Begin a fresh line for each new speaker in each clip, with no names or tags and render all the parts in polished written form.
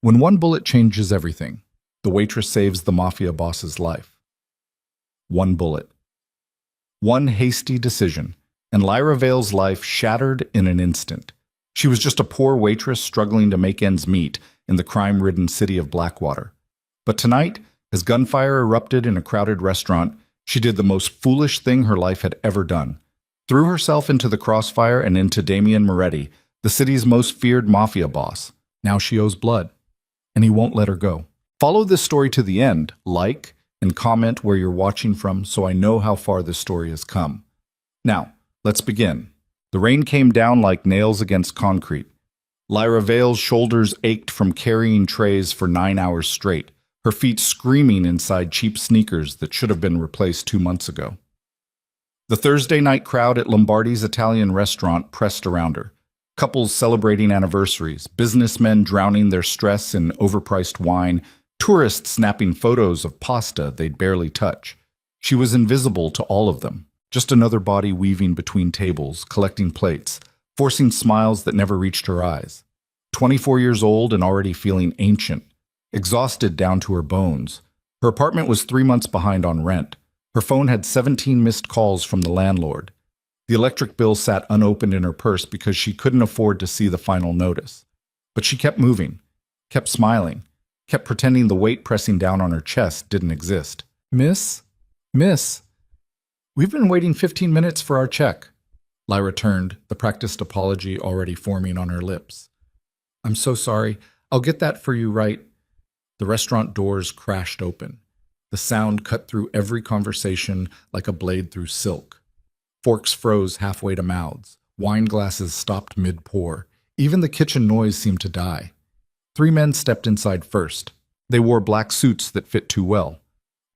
When one bullet changes everything, the waitress saves the mafia boss's life. One bullet. One hasty decision, and Lyra Vale's life shattered in an instant. She was just a poor waitress struggling to make ends meet in the crime-ridden city of Blackwater. But tonight, as gunfire erupted in a crowded restaurant, she did the most foolish thing her life had ever done. Threw herself into the crossfire and into Damian Moretti, the city's most feared mafia boss. Now she owes blood, and he won't let her go. Follow this story to the end, like, and comment where you're watching from so I know how far this story has come. Now, let's begin. The rain came down like nails against concrete. Lyra Vale's shoulders ached from carrying trays for 9 hours straight, her feet screaming inside cheap sneakers that should have been replaced 2 months ago. The Thursday night crowd at Lombardi's Italian restaurant pressed around her. Couples celebrating anniversaries, businessmen drowning their stress in overpriced wine, tourists snapping photos of pasta they'd barely touch. She was invisible to all of them, just another body weaving between tables, collecting plates, forcing smiles that never reached her eyes. 24 years old and already feeling ancient, exhausted down to her bones. Her apartment was 3 months behind on rent. Her phone had 17 missed calls from the landlord. The electric bill sat unopened in her purse because she couldn't afford to see the final notice. But she kept moving, kept smiling, kept pretending the weight pressing down on her chest didn't exist. Miss? We've been waiting 15 minutes for our check. Lyra turned, the practiced apology already forming on her lips. I'm so sorry. I'll get that for you right. The restaurant doors crashed open. The sound cut through every conversation like a blade through silk. Forks froze halfway to mouths. Wine glasses stopped mid-pour. Even the kitchen noise seemed to die. 3 men stepped inside first. They wore black suits that fit too well.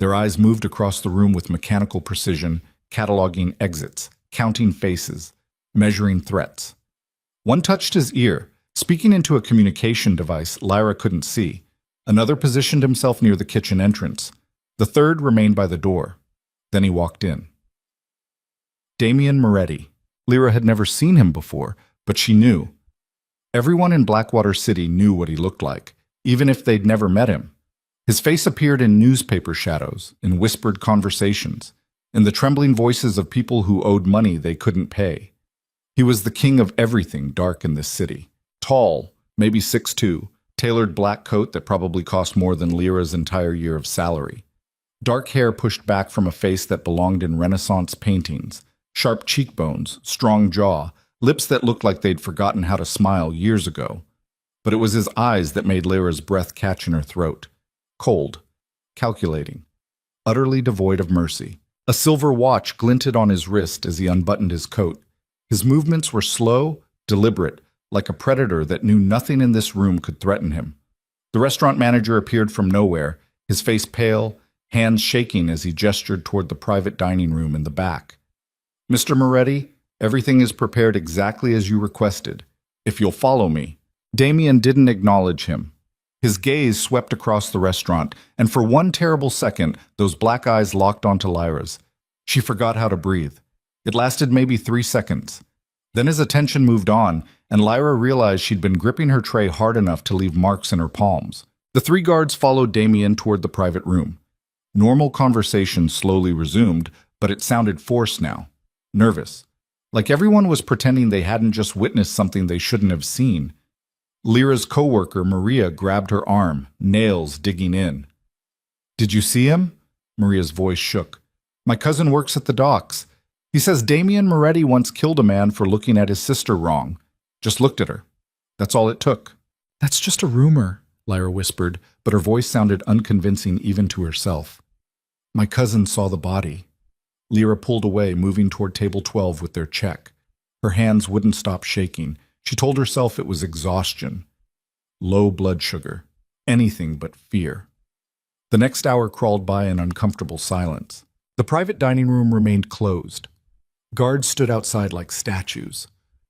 Their eyes moved across the room with mechanical precision, cataloging exits, counting faces, measuring threats. One touched his ear, speaking into a communication device Lyra couldn't see. Another positioned himself near the kitchen entrance. The third remained by the door. Then he walked in. Damian Moretti. Lyra had never seen him before, but she knew. Everyone in Blackwater City knew what he looked like, even if they'd never met him. His face appeared in newspaper shadows, in whispered conversations, in the trembling voices of people who owed money they couldn't pay. He was the king of everything dark in this city. Tall, maybe 6'2", tailored black coat that probably cost more than Lyra's entire year of salary. Dark hair pushed back from a face that belonged in Renaissance paintings, sharp cheekbones, strong jaw, lips that looked like they'd forgotten how to smile years ago. But it was his eyes that made Lyra's breath catch in her throat. Cold, calculating, utterly devoid of mercy. A silver watch glinted on his wrist as he unbuttoned his coat. His movements were slow, deliberate, like a predator that knew nothing in this room could threaten him. The restaurant manager appeared from nowhere, his face pale, hands shaking as he gestured toward the private dining room in the back. Mr. Moretti, everything is prepared exactly as you requested. If you'll follow me. Damian didn't acknowledge him. His gaze swept across the restaurant, and for one terrible second, those black eyes locked onto Lyra's. She forgot how to breathe. It lasted maybe 3 seconds. Then his attention moved on, and Lyra realized she'd been gripping her tray hard enough to leave marks in her palms. The 3 guards followed Damian toward the private room. Normal conversation slowly resumed, but it sounded forced now. Nervous. Like everyone was pretending they hadn't just witnessed something they shouldn't have seen. Lyra's coworker, Maria, grabbed her arm, nails digging in. Did you see him? Maria's voice shook. My cousin works at the docks. He says Damian Moretti once killed a man for looking at his sister wrong. Just looked at her. That's all it took. That's just a rumor, Lyra whispered, but her voice sounded unconvincing even to herself. My cousin saw the body. Lyra pulled away, moving toward table 12 with their check. Her hands wouldn't stop shaking. She told herself it was exhaustion. Low blood sugar. Anything but fear. The next hour crawled by in uncomfortable silence. The private dining room remained closed. Guards stood outside like statues.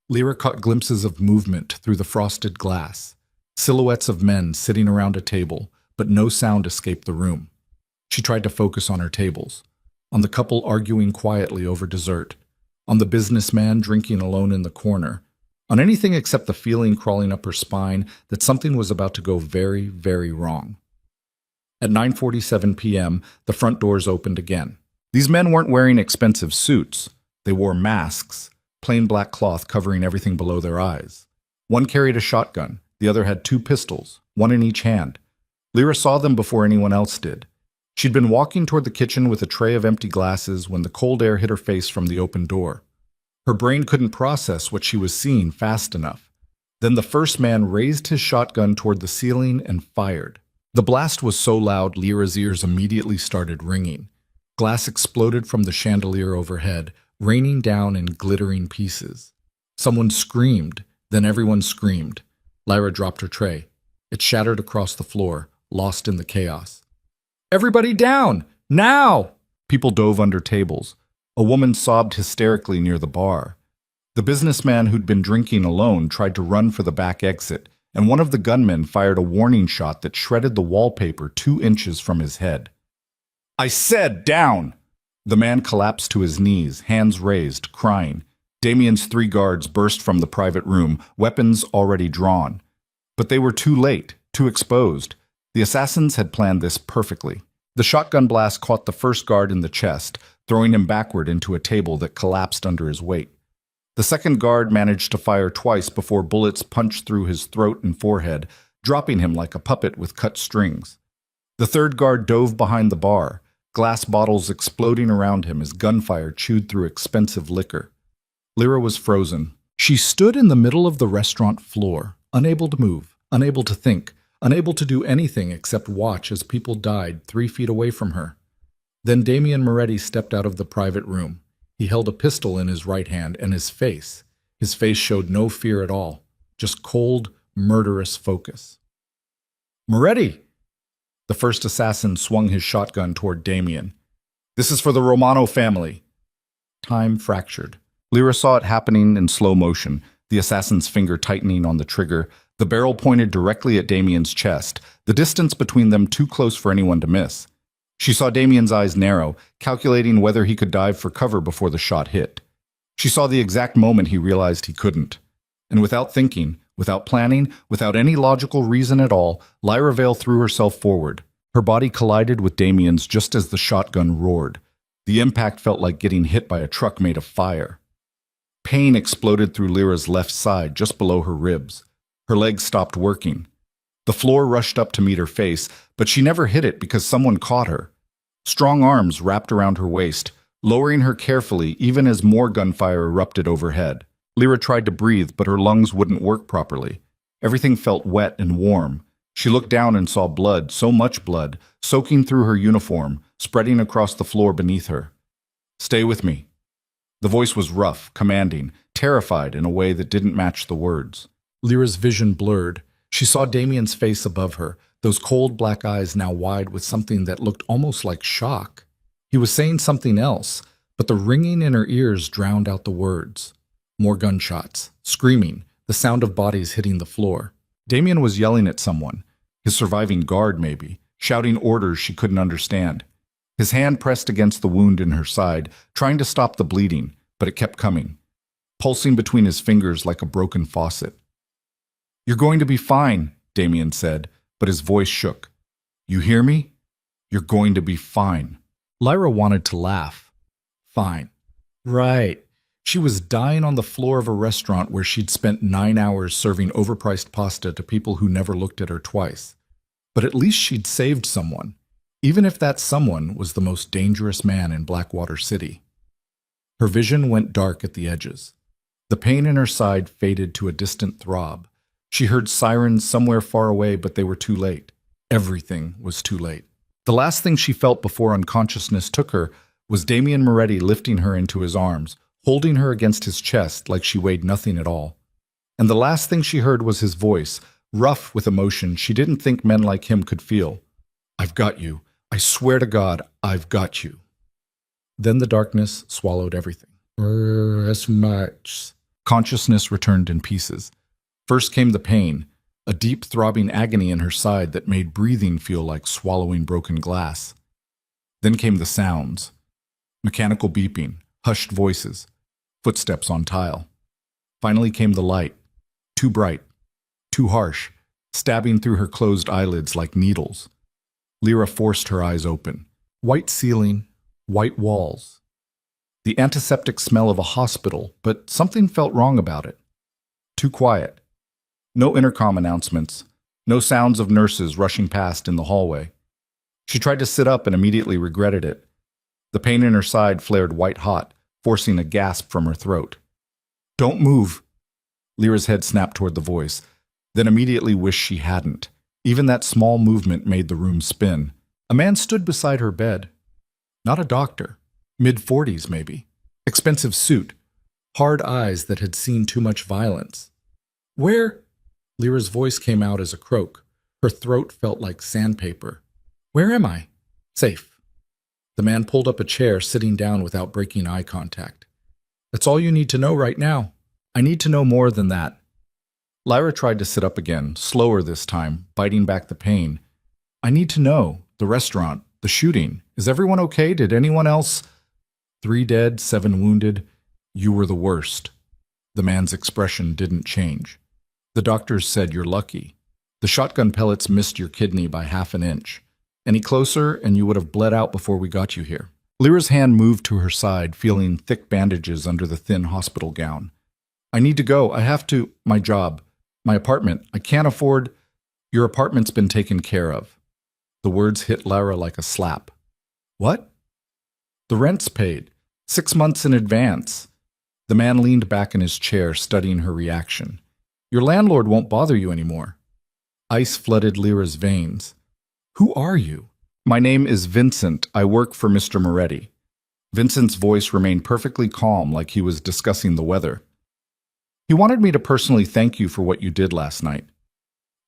Lyra caught glimpses of movement through the frosted glass. Silhouettes of men sitting around a table, but no sound escaped the room. She tried to focus on her tables. On the couple arguing quietly over dessert, on the businessman drinking alone in the corner, on anything except the feeling crawling up her spine that something was about to go very, very wrong. At 9:47 p.m., the front doors opened again. These men weren't wearing expensive suits. They wore masks, plain black cloth covering everything below their eyes. One carried a shotgun, the other had 2 pistols, one in each hand. Lyra saw them before anyone else did. She'd been walking toward the kitchen with a tray of empty glasses when the cold air hit her face from the open door. Her brain couldn't process what she was seeing fast enough. Then the first man raised his shotgun toward the ceiling and fired. The blast was so loud, Lyra's ears immediately started ringing. Glass exploded from the chandelier overhead, raining down in glittering pieces. Someone screamed, then everyone screamed. Lyra dropped her tray. It shattered across the floor, lost in the chaos. "Everybody down! Now!" People dove under tables. A woman sobbed hysterically near the bar. The businessman who'd been drinking alone tried to run for the back exit, and one of the gunmen fired a warning shot that shredded the wallpaper 2 inches from his head. "I said down!" The man collapsed to his knees, hands raised, crying. Damien's 3 guards burst from the private room, weapons already drawn. But they were too late, too exposed. The assassins had planned this perfectly. The shotgun blast caught the first guard in the chest, throwing him backward into a table that collapsed under his weight. The second guard managed to fire twice before bullets punched through his throat and forehead, dropping him like a puppet with cut strings. The third guard dove behind the bar, glass bottles exploding around him as gunfire chewed through expensive liquor. Lyra was frozen. She stood in the middle of the restaurant floor, unable to move, unable to think, unable to do anything except watch as people died 3 feet away from her. Then Damien Moretti stepped out of the private room. He held a pistol in his right hand, and his face showed no fear at all, just cold, murderous focus. "Moretti!" The first assassin swung his shotgun toward Damien. "This is for the Romano family." Time fractured. Lyra saw it happening in slow motion, the assassin's finger tightening on the trigger, the barrel pointed directly at Damien's chest, the distance between them too close for anyone to miss. She saw Damien's eyes narrow, calculating whether he could dive for cover before the shot hit. She saw the exact moment he realized he couldn't. And without thinking, without planning, without any logical reason at all, Lyra Vale threw herself forward. Her body collided with Damien's just as the shotgun roared. The impact felt like getting hit by a truck made of fire. Pain exploded through Lyra's left side, just below her ribs. Her legs stopped working. The floor rushed up to meet her face, but she never hit it because someone caught her. Strong arms wrapped around her waist, lowering her carefully even as more gunfire erupted overhead. Lyra tried to breathe, but her lungs wouldn't work properly. Everything felt wet and warm. She looked down and saw blood, so much blood, soaking through her uniform, spreading across the floor beneath her. "Stay with me." The voice was rough, commanding, terrified in a way that didn't match the words. Lyra's vision blurred. She saw Damien's face above her, those cold black eyes now wide with something that looked almost like shock. He was saying something else, but the ringing in her ears drowned out the words. More gunshots, screaming, the sound of bodies hitting the floor. Damien was yelling at someone, his surviving guard maybe, shouting orders she couldn't understand. His hand pressed against the wound in her side, trying to stop the bleeding, but it kept coming, pulsing between his fingers like a broken faucet. "You're going to be fine," Damien said, but his voice shook. "You hear me? You're going to be fine." Lyra wanted to laugh. Fine. Right. She was dying on the floor of a restaurant where she'd spent 9 hours serving overpriced pasta to people who never looked at her twice. But at least she'd saved someone, even if that someone was the most dangerous man in Blackwater City. Her vision went dark at the edges. The pain in her side faded to a distant throb. She heard sirens somewhere far away, but they were too late. Everything was too late. The last thing she felt before unconsciousness took her was Damien Moretti lifting her into his arms, holding her against his chest like she weighed nothing at all. And the last thing she heard was his voice, rough with emotion she didn't think men like him could feel. "I've got you. I swear to God, I've got you." Then the darkness swallowed everything. As much. Consciousness returned in pieces. First came the pain, a deep throbbing agony in her side that made breathing feel like swallowing broken glass. Then came the sounds. Mechanical beeping, hushed voices, footsteps on tile. Finally came the light, Too bright, too harsh, stabbing through her closed eyelids like needles. Lyra forced her eyes open. White ceiling, white walls. The antiseptic smell of a hospital, but something felt wrong about it. Too quiet. No intercom announcements. No sounds of nurses rushing past in the hallway. She tried to sit up and immediately regretted it. The pain in her side flared white-hot, forcing a gasp from her throat. "Don't move." Lyra's head snapped toward the voice, then immediately wished she hadn't. Even that small movement made the room spin. A man stood beside her bed. Not a doctor. Mid-40s, maybe. Expensive suit. Hard eyes that had seen too much violence. "Where?" Lyra's voice came out as a croak. Her throat felt like sandpaper. "Where am I?" "Safe." The man pulled up a chair, sitting down without breaking eye contact. "That's all you need to know right now. I need to know more than that." Lyra tried to sit up again, slower this time, biting back the pain. "I need to know. The restaurant. The shooting. Is everyone okay? Did anyone else?" 3 dead, 7 wounded. You were the worst." The man's expression didn't change. "The doctors said you're lucky. The shotgun pellets missed your kidney by half an inch. Any closer and you would have bled out before we got you here." Lyra's hand moved to her side, feeling thick bandages under the thin hospital gown. "I need to go. I have to. My job. My apartment. I can't afford. Your apartment's been taken care of." The words hit Lyra like a slap. "What?" "The rent's paid. 6 months in advance." The man leaned back in his chair, studying her reaction. "Your landlord won't bother you anymore." Ice flooded Lyra's veins. "Who are you?" "My name is Vincent. I work for Mr. Moretti." Vincent's voice remained perfectly calm, like he was discussing the weather. "He wanted me to personally thank you for what you did last night."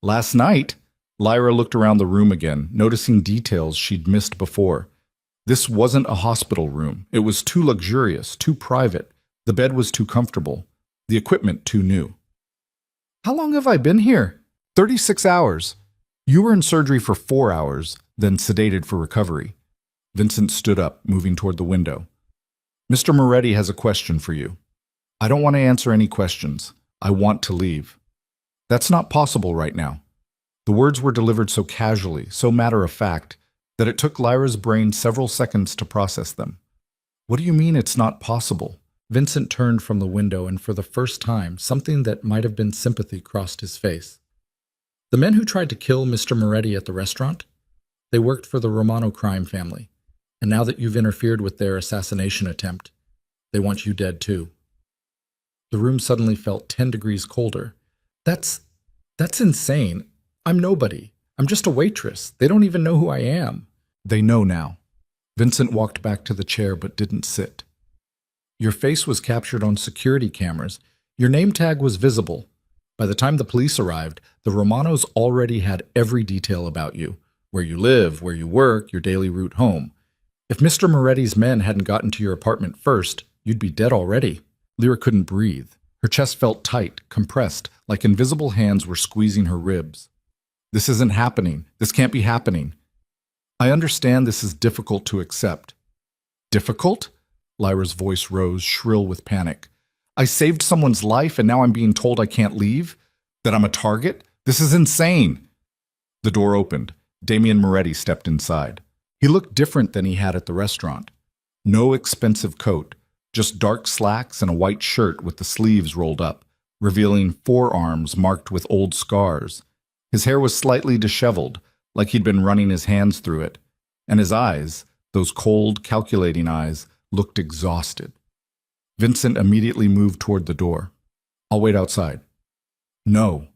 "Last night?" Lyra looked around the room again, noticing details she'd missed before. This wasn't a hospital room. It was too luxurious, too private. The bed was too comfortable. The equipment too new. "How long have I been here?" 36 hours. You were in surgery for 4 hours, then sedated for recovery." Vincent stood up, moving toward the window. "Mr. Moretti has a question for you." "I don't want to answer any questions. I want to leave." "That's not possible right now." The words were delivered so casually, so matter-of-fact, that it took Lyra's brain several seconds to process them. "What do you mean it's not possible?" Vincent turned from the window, and for the first time, something that might have been sympathy crossed his face. "The men who tried to kill Mr. Moretti at the restaurant? They worked for the Romano crime family, and now that you've interfered with their assassination attempt, they want you dead too." The room suddenly felt 10 degrees colder. That's insane. I'm nobody. I'm just a waitress. They don't even know who I am." "They know now." Vincent walked back to the chair but didn't sit. "Your face was captured on security cameras. Your name tag was visible. By the time the police arrived, the Romanos already had every detail about you. Where you live, where you work, your daily route home. If Mr. Moretti's men hadn't gotten to your apartment first, you'd be dead already." Lyra couldn't breathe. Her chest felt tight, compressed, like invisible hands were squeezing her ribs. "This isn't happening. This can't be happening." "I understand this is difficult to accept." "Difficult?" Lyra's voice rose, shrill with panic. "I saved someone's life and now I'm being told I can't leave? That I'm a target? This is insane!" The door opened. Damien Moretti stepped inside. He looked different than he had at the restaurant. No expensive coat, just dark slacks and a white shirt with the sleeves rolled up, revealing forearms marked with old scars. His hair was slightly disheveled, like he'd been running his hands through it, and his eyes, those cold, calculating eyes, looked exhausted. Vincent immediately moved toward the door. "I'll wait outside." "No."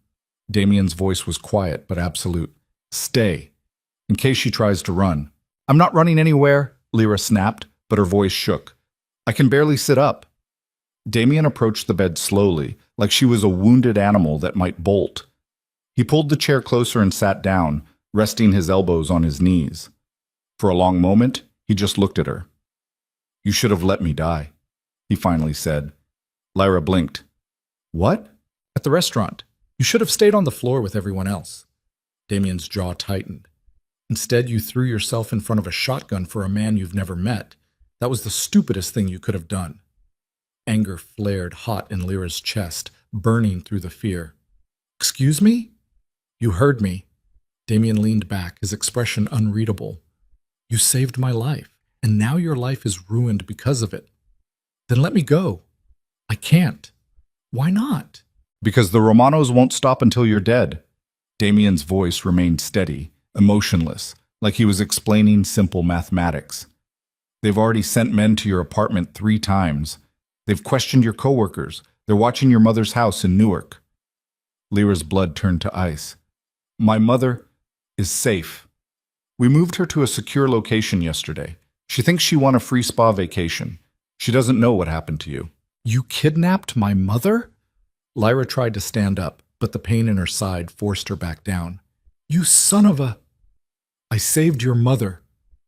Damien's voice was quiet but absolute. "Stay, in case she tries to run." "I'm not running anywhere," Lyra snapped, but her voice shook. "I can barely sit up." Damien approached the bed slowly, like she was a wounded animal that might bolt. He pulled the chair closer and sat down, resting his elbows on his knees. For a long moment, he just looked at her. "You should have let me die," he finally said. Lyra blinked. "What?" "At the restaurant. You should have stayed on the floor with everyone else." Damien's jaw tightened. "Instead, you threw yourself in front of a shotgun for a man you've never met. That was the stupidest thing you could have done." Anger flared hot in Lyra's chest, burning through the fear. Excuse me? You heard me. Damien leaned back, his expression unreadable. You saved my life, and now your life is ruined because of it. Then let me go. I can't. Why not?
Because the Romanos won't stop until you're dead. Damien's voice remained steady, emotionless, like he was explaining simple mathematics. They've already sent men to your apartment 3 times. They've questioned your coworkers. They're watching your mother's house in Newark. Lyra's blood turned to ice. My mother is safe. We moved her to a secure location yesterday. She thinks she won a free spa vacation. She doesn't know what happened to you.
You kidnapped my mother? Lyra tried to stand up, but the pain in her side forced her back down. You son of a... I saved your mother.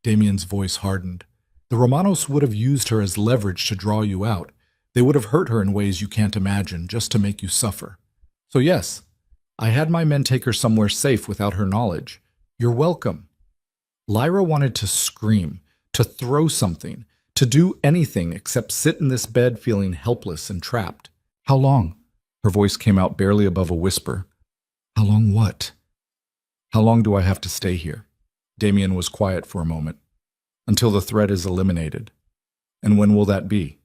Damien's voice hardened. The Romanos would have used her as leverage to draw you out. They would have hurt her in ways you can't imagine, just to make you suffer. So yes, I had my men take her somewhere safe without her knowledge. You're welcome. Lyra wanted to scream, to throw something, to do anything except sit in this bed feeling helpless and trapped. How long? Her voice came out barely above a whisper. How long what? How long do I have to stay here? Damien was quiet for a moment. Until the threat is eliminated. And when will that be?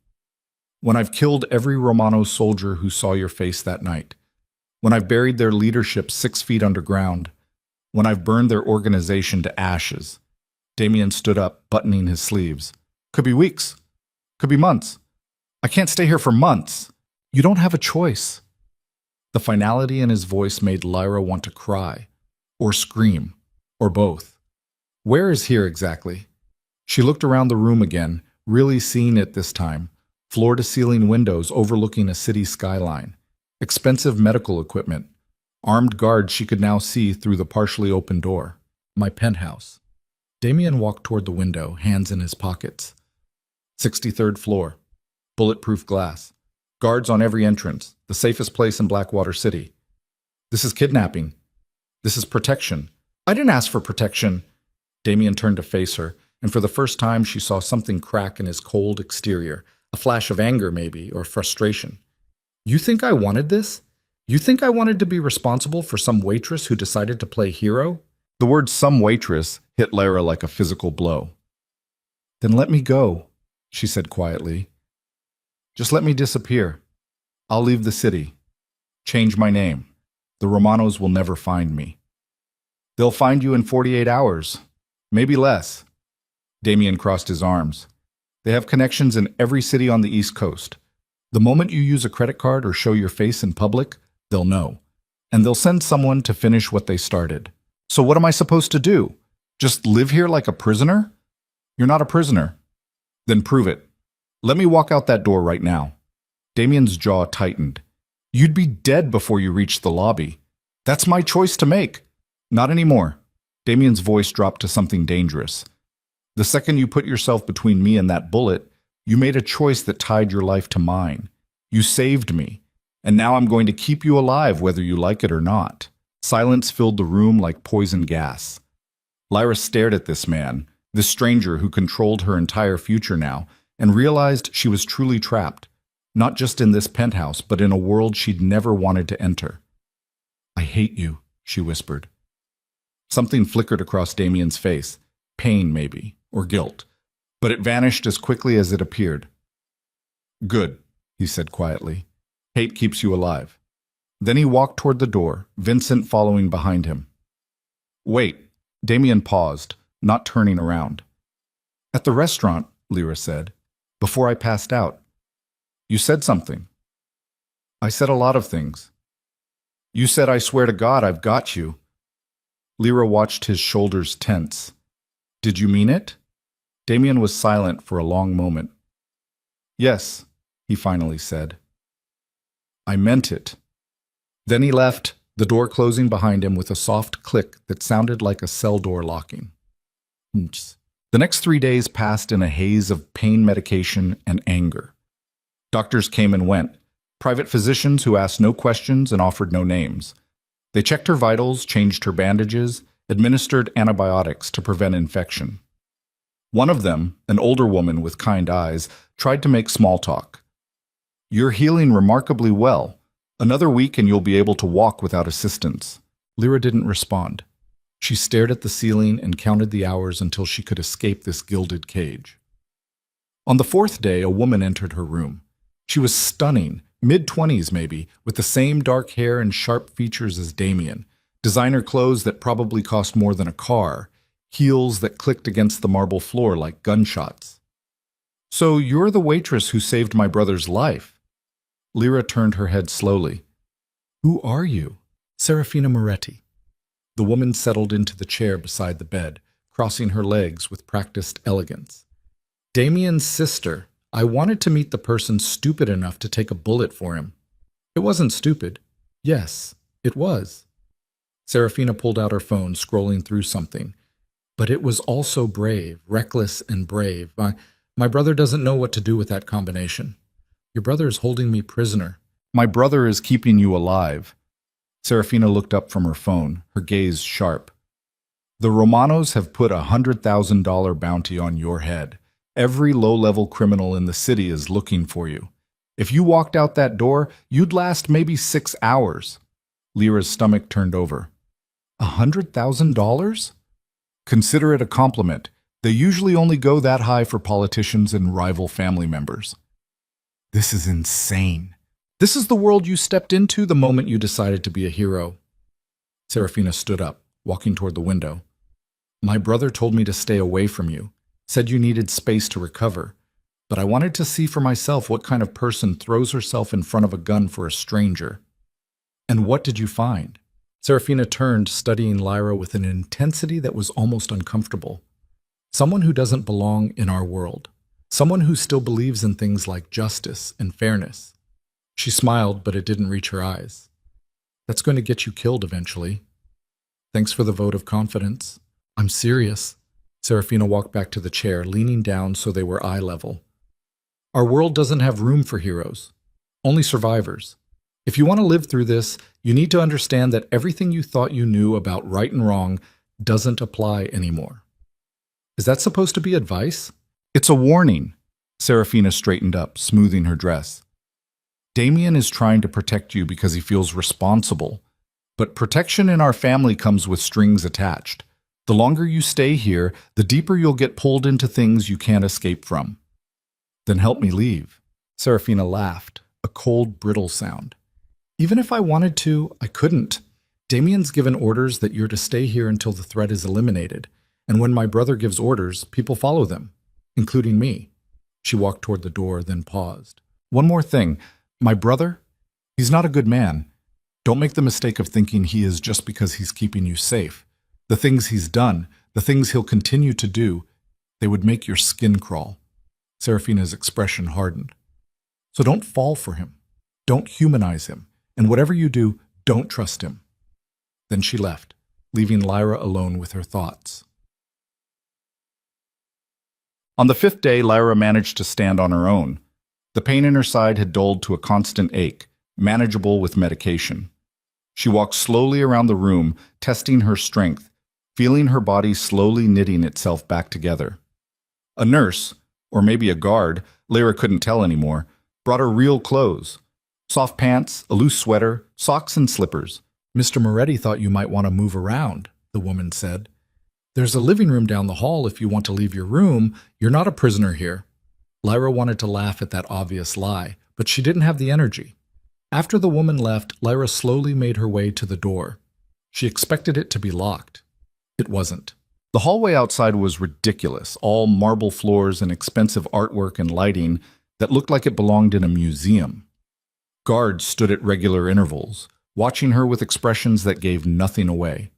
When I've killed every Romano soldier who saw your face that night. When I've buried their leadership 6 feet underground. When I've burned their organization to ashes. Damien stood up, buttoning his sleeves. Could be weeks. Could be months. I can't stay here for months. You don't have a choice. The finality in his voice made Lyra want to cry, or scream, or both. Where is here exactly? She looked around the room again, really seeing it this time. Floor-to-ceiling windows overlooking a city skyline. Expensive medical equipment. Armed guards she could now see through the partially open door. My penthouse. Damien walked toward the window, hands in his pockets. 63rd floor. Bulletproof glass. Guards on every entrance. The safest place in Blackwater City. This is kidnapping. This is protection. I didn't ask for protection. Damien turned to face her, and for the first time she saw something crack in his cold exterior. A flash of anger, maybe, or frustration. You think I wanted this? You think I wanted to be responsible for some waitress who decided to play hero?
The word some waitress hit Lyra like a physical blow.
Then let me go, she said quietly.
Just let me disappear. I'll leave the city. Change my name. The Romanos will never find me. They'll find you in 48 hours. Maybe less. Damien crossed his arms. They have connections in every city on the East Coast. The moment you use a credit card or show your face in public, they'll know. And they'll send someone to finish what they started. So what am I supposed to do? Just live here like a prisoner? You're not a prisoner. Then prove it. Let me walk out that door right now. Damien's jaw tightened. You'd be dead before you reached the lobby. That's my choice to make. Not anymore. Damien's voice dropped to something dangerous. The second you put yourself between me and that bullet, you made a choice that tied your life to mine. You saved me. And now I'm going to keep you alive whether you like it or not. Silence filled the room like poison gas. Lyra stared at this man, this stranger who controlled her entire future now, and realized she was truly trapped, not just in this penthouse, but in a world she'd never wanted to enter. I hate you, she whispered. Something flickered across Damien's face, pain maybe, or guilt, but it vanished as quickly as it appeared. Good, he said quietly. Hate keeps you alive. Then he walked toward the door, Vincent following behind him. Wait, Damien paused, not turning around. At the restaurant, Lyra said, before I passed out. You said something. I said a lot of things. You said, I swear to God, I've got you. Lyra watched his shoulders tense. Did you mean it? Damien was silent for a long moment. Yes, he finally said. I meant it. Then he left, the door closing behind him with a soft click that sounded like a cell door locking. The next 3 days passed in a haze of pain medication and anger. Doctors came and went, private physicians who asked no questions and offered no names. They checked her vitals, changed her bandages, administered antibiotics to prevent infection. One of them, an older woman with kind eyes, tried to make small talk. You're healing remarkably well. Another week and you'll be able to walk without assistance.
Lyra didn't respond. She stared at the ceiling and counted the hours until she could escape this gilded cage. On the fourth day, a woman entered her room. She was stunning, mid-20s maybe, with the same dark hair and sharp features as Damien, designer clothes that probably cost more than a car, heels that clicked against the marble floor like gunshots. "So you're the waitress who saved my brother's life?" Lyra turned her head slowly. "Who are you?" "Serafina Moretti." The woman settled into the chair beside the bed, crossing her legs with practiced elegance. "Damien's sister. I wanted to meet the person stupid enough to take a bullet for him." "It wasn't stupid." "Yes, it was." Serafina pulled out her phone, scrolling through something. "But it was also brave, reckless and brave. My brother doesn't know what to do with that combination. Your brother is holding me prisoner."
"My brother is keeping you alive." Serafina looked up from her phone, her gaze sharp. "The Romanos have put a $100,000 bounty on your head. Every low-level criminal in the city is looking for you. If you walked out that door, you'd last maybe 6 hours." Lyra's stomach turned over. $100,000? Consider it a compliment. They usually only go that high for politicians and rival family members. "This is insane." "This is the world you stepped into the moment you decided to be a hero." Serafina stood up, walking toward the window. "My brother told me to stay away from you, said you needed space to recover, but I wanted to see for myself what kind of person throws herself in front of a gun for a stranger." "And what did you find?" Serafina turned, studying Lyra with an intensity that was almost uncomfortable. "Someone who doesn't belong in our world. Someone who still believes in things like justice and fairness." She smiled, but it didn't reach her eyes. "That's going to get you killed eventually." "Thanks for the vote of confidence." "I'm serious." Serafina walked back to the chair, leaning down so they were eye level. "Our world doesn't have room for heroes, only survivors. If you want to live through this, you need to understand that everything you thought you knew about right and wrong doesn't apply anymore." "Is that supposed to be advice?" "It's a warning." Serafina straightened up, smoothing her dress. "Damien is trying to protect you because he feels responsible. But protection in our family comes with strings attached. The longer you stay here, the deeper you'll get pulled into things you can't escape from." "Then help me leave." Serafina laughed, a cold, brittle sound. "Even if I wanted to, I couldn't. Damien's given orders that you're to stay here until the threat is eliminated. And when my brother gives orders, people follow them, including me." She walked toward the door, then paused. "One more thing. My brother, he's not a good man. Don't make the mistake of thinking he is just because he's keeping you safe. The things he's done, the things he'll continue to do, they would make your skin crawl." Serafina's expression hardened. "So don't fall for him. Don't humanize him. And whatever you do, don't trust him." Then she left, leaving Lyra alone with her thoughts. On the 5th day, Lyra managed to stand on her own. The pain in her side had dulled to a constant ache, manageable with medication. She walked slowly around the room, testing her strength, feeling her body slowly knitting itself back together. A nurse, or maybe a guard, Lyra couldn't tell anymore, brought her real clothes. Soft pants, a loose sweater, socks and slippers. "Mr. Moretti thought you might want to move around," the woman said. "There's a living room down the hall if you want to leave your room. You're not a prisoner here." Lyra wanted to laugh at that obvious lie, but she didn't have the energy. After the woman left, Lyra slowly made her way to the door. She expected it to be locked. It wasn't. The hallway outside was ridiculous, all marble floors and expensive artwork and lighting that looked like it belonged in a museum. Guards stood at regular intervals, watching her with expressions that gave nothing away.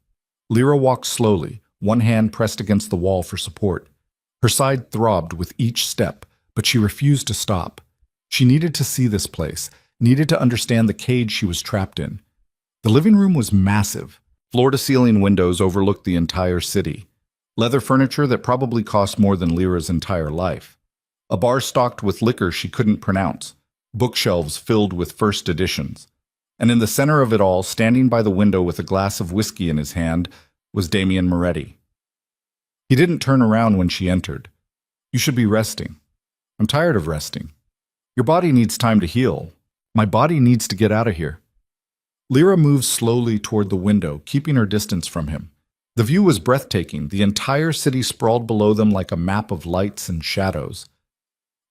Lyra walked slowly, one hand pressed against the wall for support. Her side throbbed with each step, but she refused to stop. She needed to see this place, needed to understand the cage she was trapped in. The living room was massive. Floor-to-ceiling windows overlooked the entire city. Leather furniture that probably cost more than Lyra's entire life. A bar stocked with liquor she couldn't pronounce. Bookshelves filled with first editions. And in the center of it all, standing by the window with a glass of whiskey in his hand, was Damien Moretti. He didn't turn around when she entered. "You should be resting." "I'm tired of resting." "Your body needs time to heal." "My body needs to get out of here." Lyra moved slowly toward the window, keeping her distance from him. The view was breathtaking. The entire city sprawled below them like a map of lights and shadows.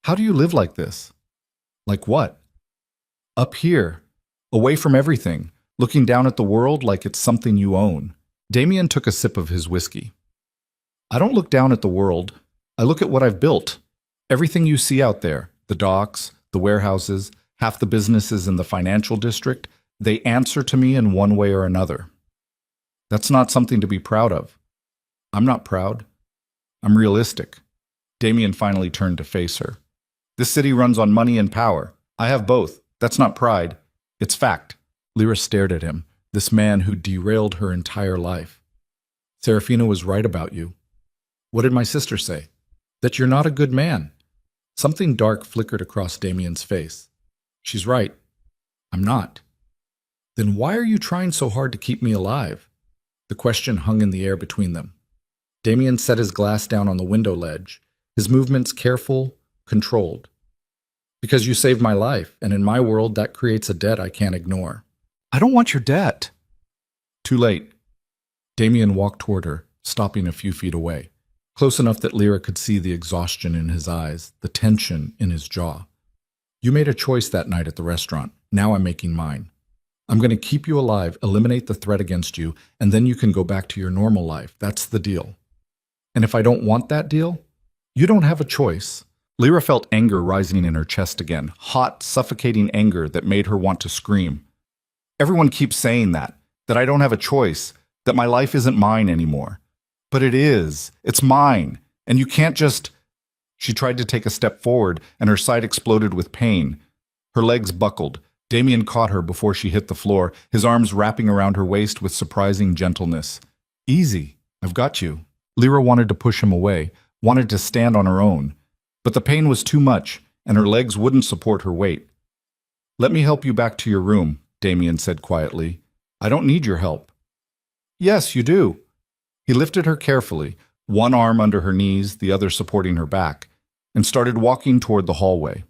How do you live like this? Like what? Up here, away from everything, looking down at the world like it's something you own. Damien took a sip of his whiskey. I don't look down at the world. I look at what I've built. Everything you see out there, the docks, the warehouses, half the businesses in the financial district, they answer to me in one way or another. That's not something to be proud of. I'm not proud. I'm realistic. Damien finally turned to face her. This city runs on money and power. I have both. That's not pride. It's fact. Lyra stared at him, this man who derailed her entire life. Serafina was right about you. What did my sister say? That you're not a good man. Something dark flickered across Damien's face. She's right. I'm not. Then why are you trying so hard to keep me alive? The question hung in the air between them. Damien set his glass down on the window ledge, his movements careful, controlled. Because you saved my life, and in my world that creates a debt I can't ignore. I don't want your debt. Too late. Damien walked toward her, stopping a few feet away, close enough that Lyra could see the exhaustion in his eyes, the tension in his jaw. You made a choice that night at the restaurant. Now I'm making mine. I'm going to keep you alive, eliminate the threat against you, and then you can go back to your normal life. That's the deal. And if I don't want that deal, you don't have a choice. Lyra felt anger rising in her chest again, hot, suffocating anger that made her want to scream. Everyone keeps saying that I don't have a choice, that my life isn't mine anymore. But it is. It's mine. And you can't just... She tried to take a step forward, and her side exploded with pain. Her legs buckled. Damien caught her before she hit the floor, his arms wrapping around her waist with surprising gentleness. Easy. I've got you. Lyra wanted to push him away, wanted to stand on her own. But the pain was too much, and her legs wouldn't support her weight. Let me help you back to your room, Damien said quietly. I don't need your help. Yes, you do. He lifted her carefully, one arm under her knees, the other supporting her back, and started walking toward the hallway.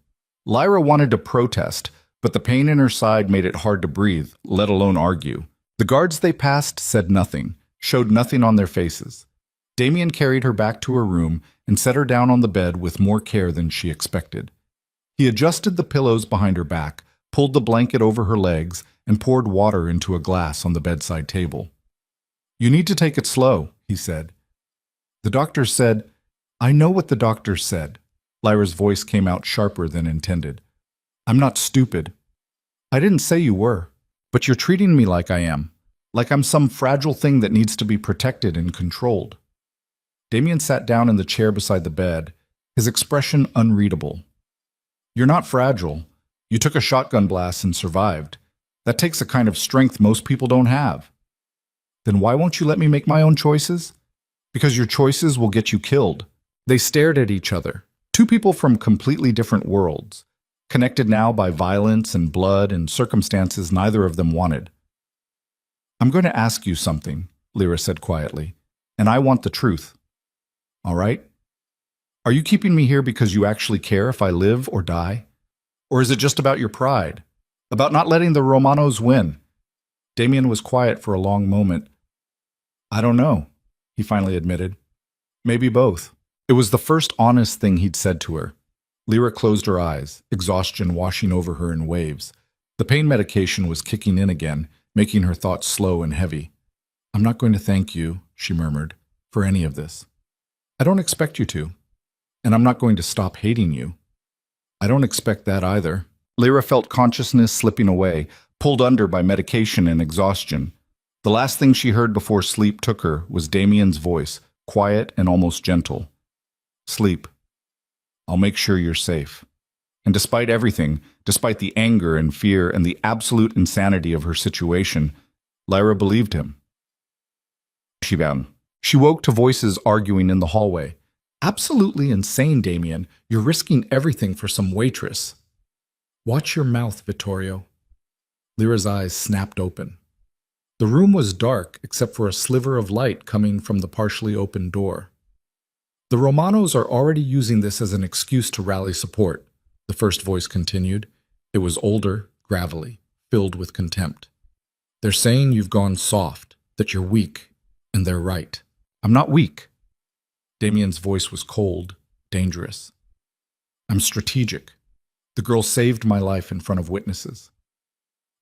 Lyra wanted to protest, but the pain in her side made it hard to breathe, let alone argue. The guards they passed said nothing, showed nothing on their faces. Damien carried her back to her room and set her down on the bed with more care than she expected. He adjusted the pillows behind her back, pulled the blanket over her legs, and poured water into a glass on the bedside table. You need to take it slow, he said. The doctor said, I know what the doctor said. Lyra's voice came out sharper than intended. I'm not stupid. I didn't say you were, but you're treating me like I am, like I'm some fragile thing that needs to be protected and controlled. Damien sat down in the chair beside the bed, his expression unreadable. You're not fragile. You took a shotgun blast and survived. That takes a kind of strength most people don't have. Then why won't you let me make my own choices? Because your choices will get you killed. They stared at each other, two people from completely different worlds, connected now by violence and blood and circumstances neither of them wanted. I'm going to ask you something, Lyra said quietly, and I want the truth. All right? Are you keeping me here because you actually care if I live or die? Or is it just about your pride? About not letting the Romanos win? Damien was quiet for a long moment. I don't know, he finally admitted. Maybe both. It was the first honest thing he'd said to her. Lyra closed her eyes, exhaustion washing over her in waves. The pain medication was kicking in again, making her thoughts slow and heavy. I'm not going to thank you, she murmured, for any of this. I don't expect you to. And I'm not going to stop hating you. I don't expect that either. Lyra felt consciousness slipping away, pulled under by medication and exhaustion. The last thing she heard before sleep took her was Damien's voice, quiet and almost gentle. Sleep. I'll make sure you're safe. And despite everything, despite the anger and fear and the absolute insanity of her situation, Lyra believed him. She woke to voices arguing in the hallway. Absolutely insane, Damien. You're risking everything for some waitress. Watch your mouth, Vittorio. Lyra's eyes snapped open. The room was dark except for a sliver of light coming from the partially open door. The Romanos are already using this as an excuse to rally support, the first voice continued. It was older, gravelly, filled with contempt.
They're saying you've gone soft, that you're weak, and they're right. I'm not weak. Damien's voice was cold, dangerous. I'm strategic. The girl saved my life in front of witnesses.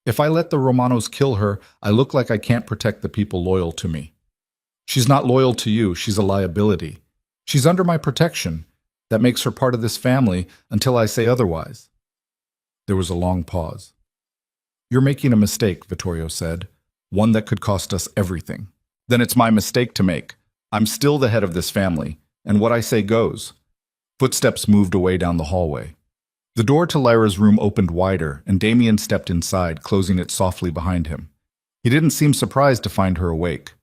If I let the Romanos kill her, I look like I can't protect the people loyal to me. She's not loyal to you, she's a liability. She's under my protection. That makes her part of this family until I say otherwise. There was a long pause. You're making a mistake, Vittorio said, one that could cost us everything. Then it's my mistake to make. I'm still the head of this family, and what I say goes. Footsteps moved away down the hallway. The door to Lyra's room opened wider, and Damien stepped inside, closing it softly behind him. He didn't seem surprised to find her awake.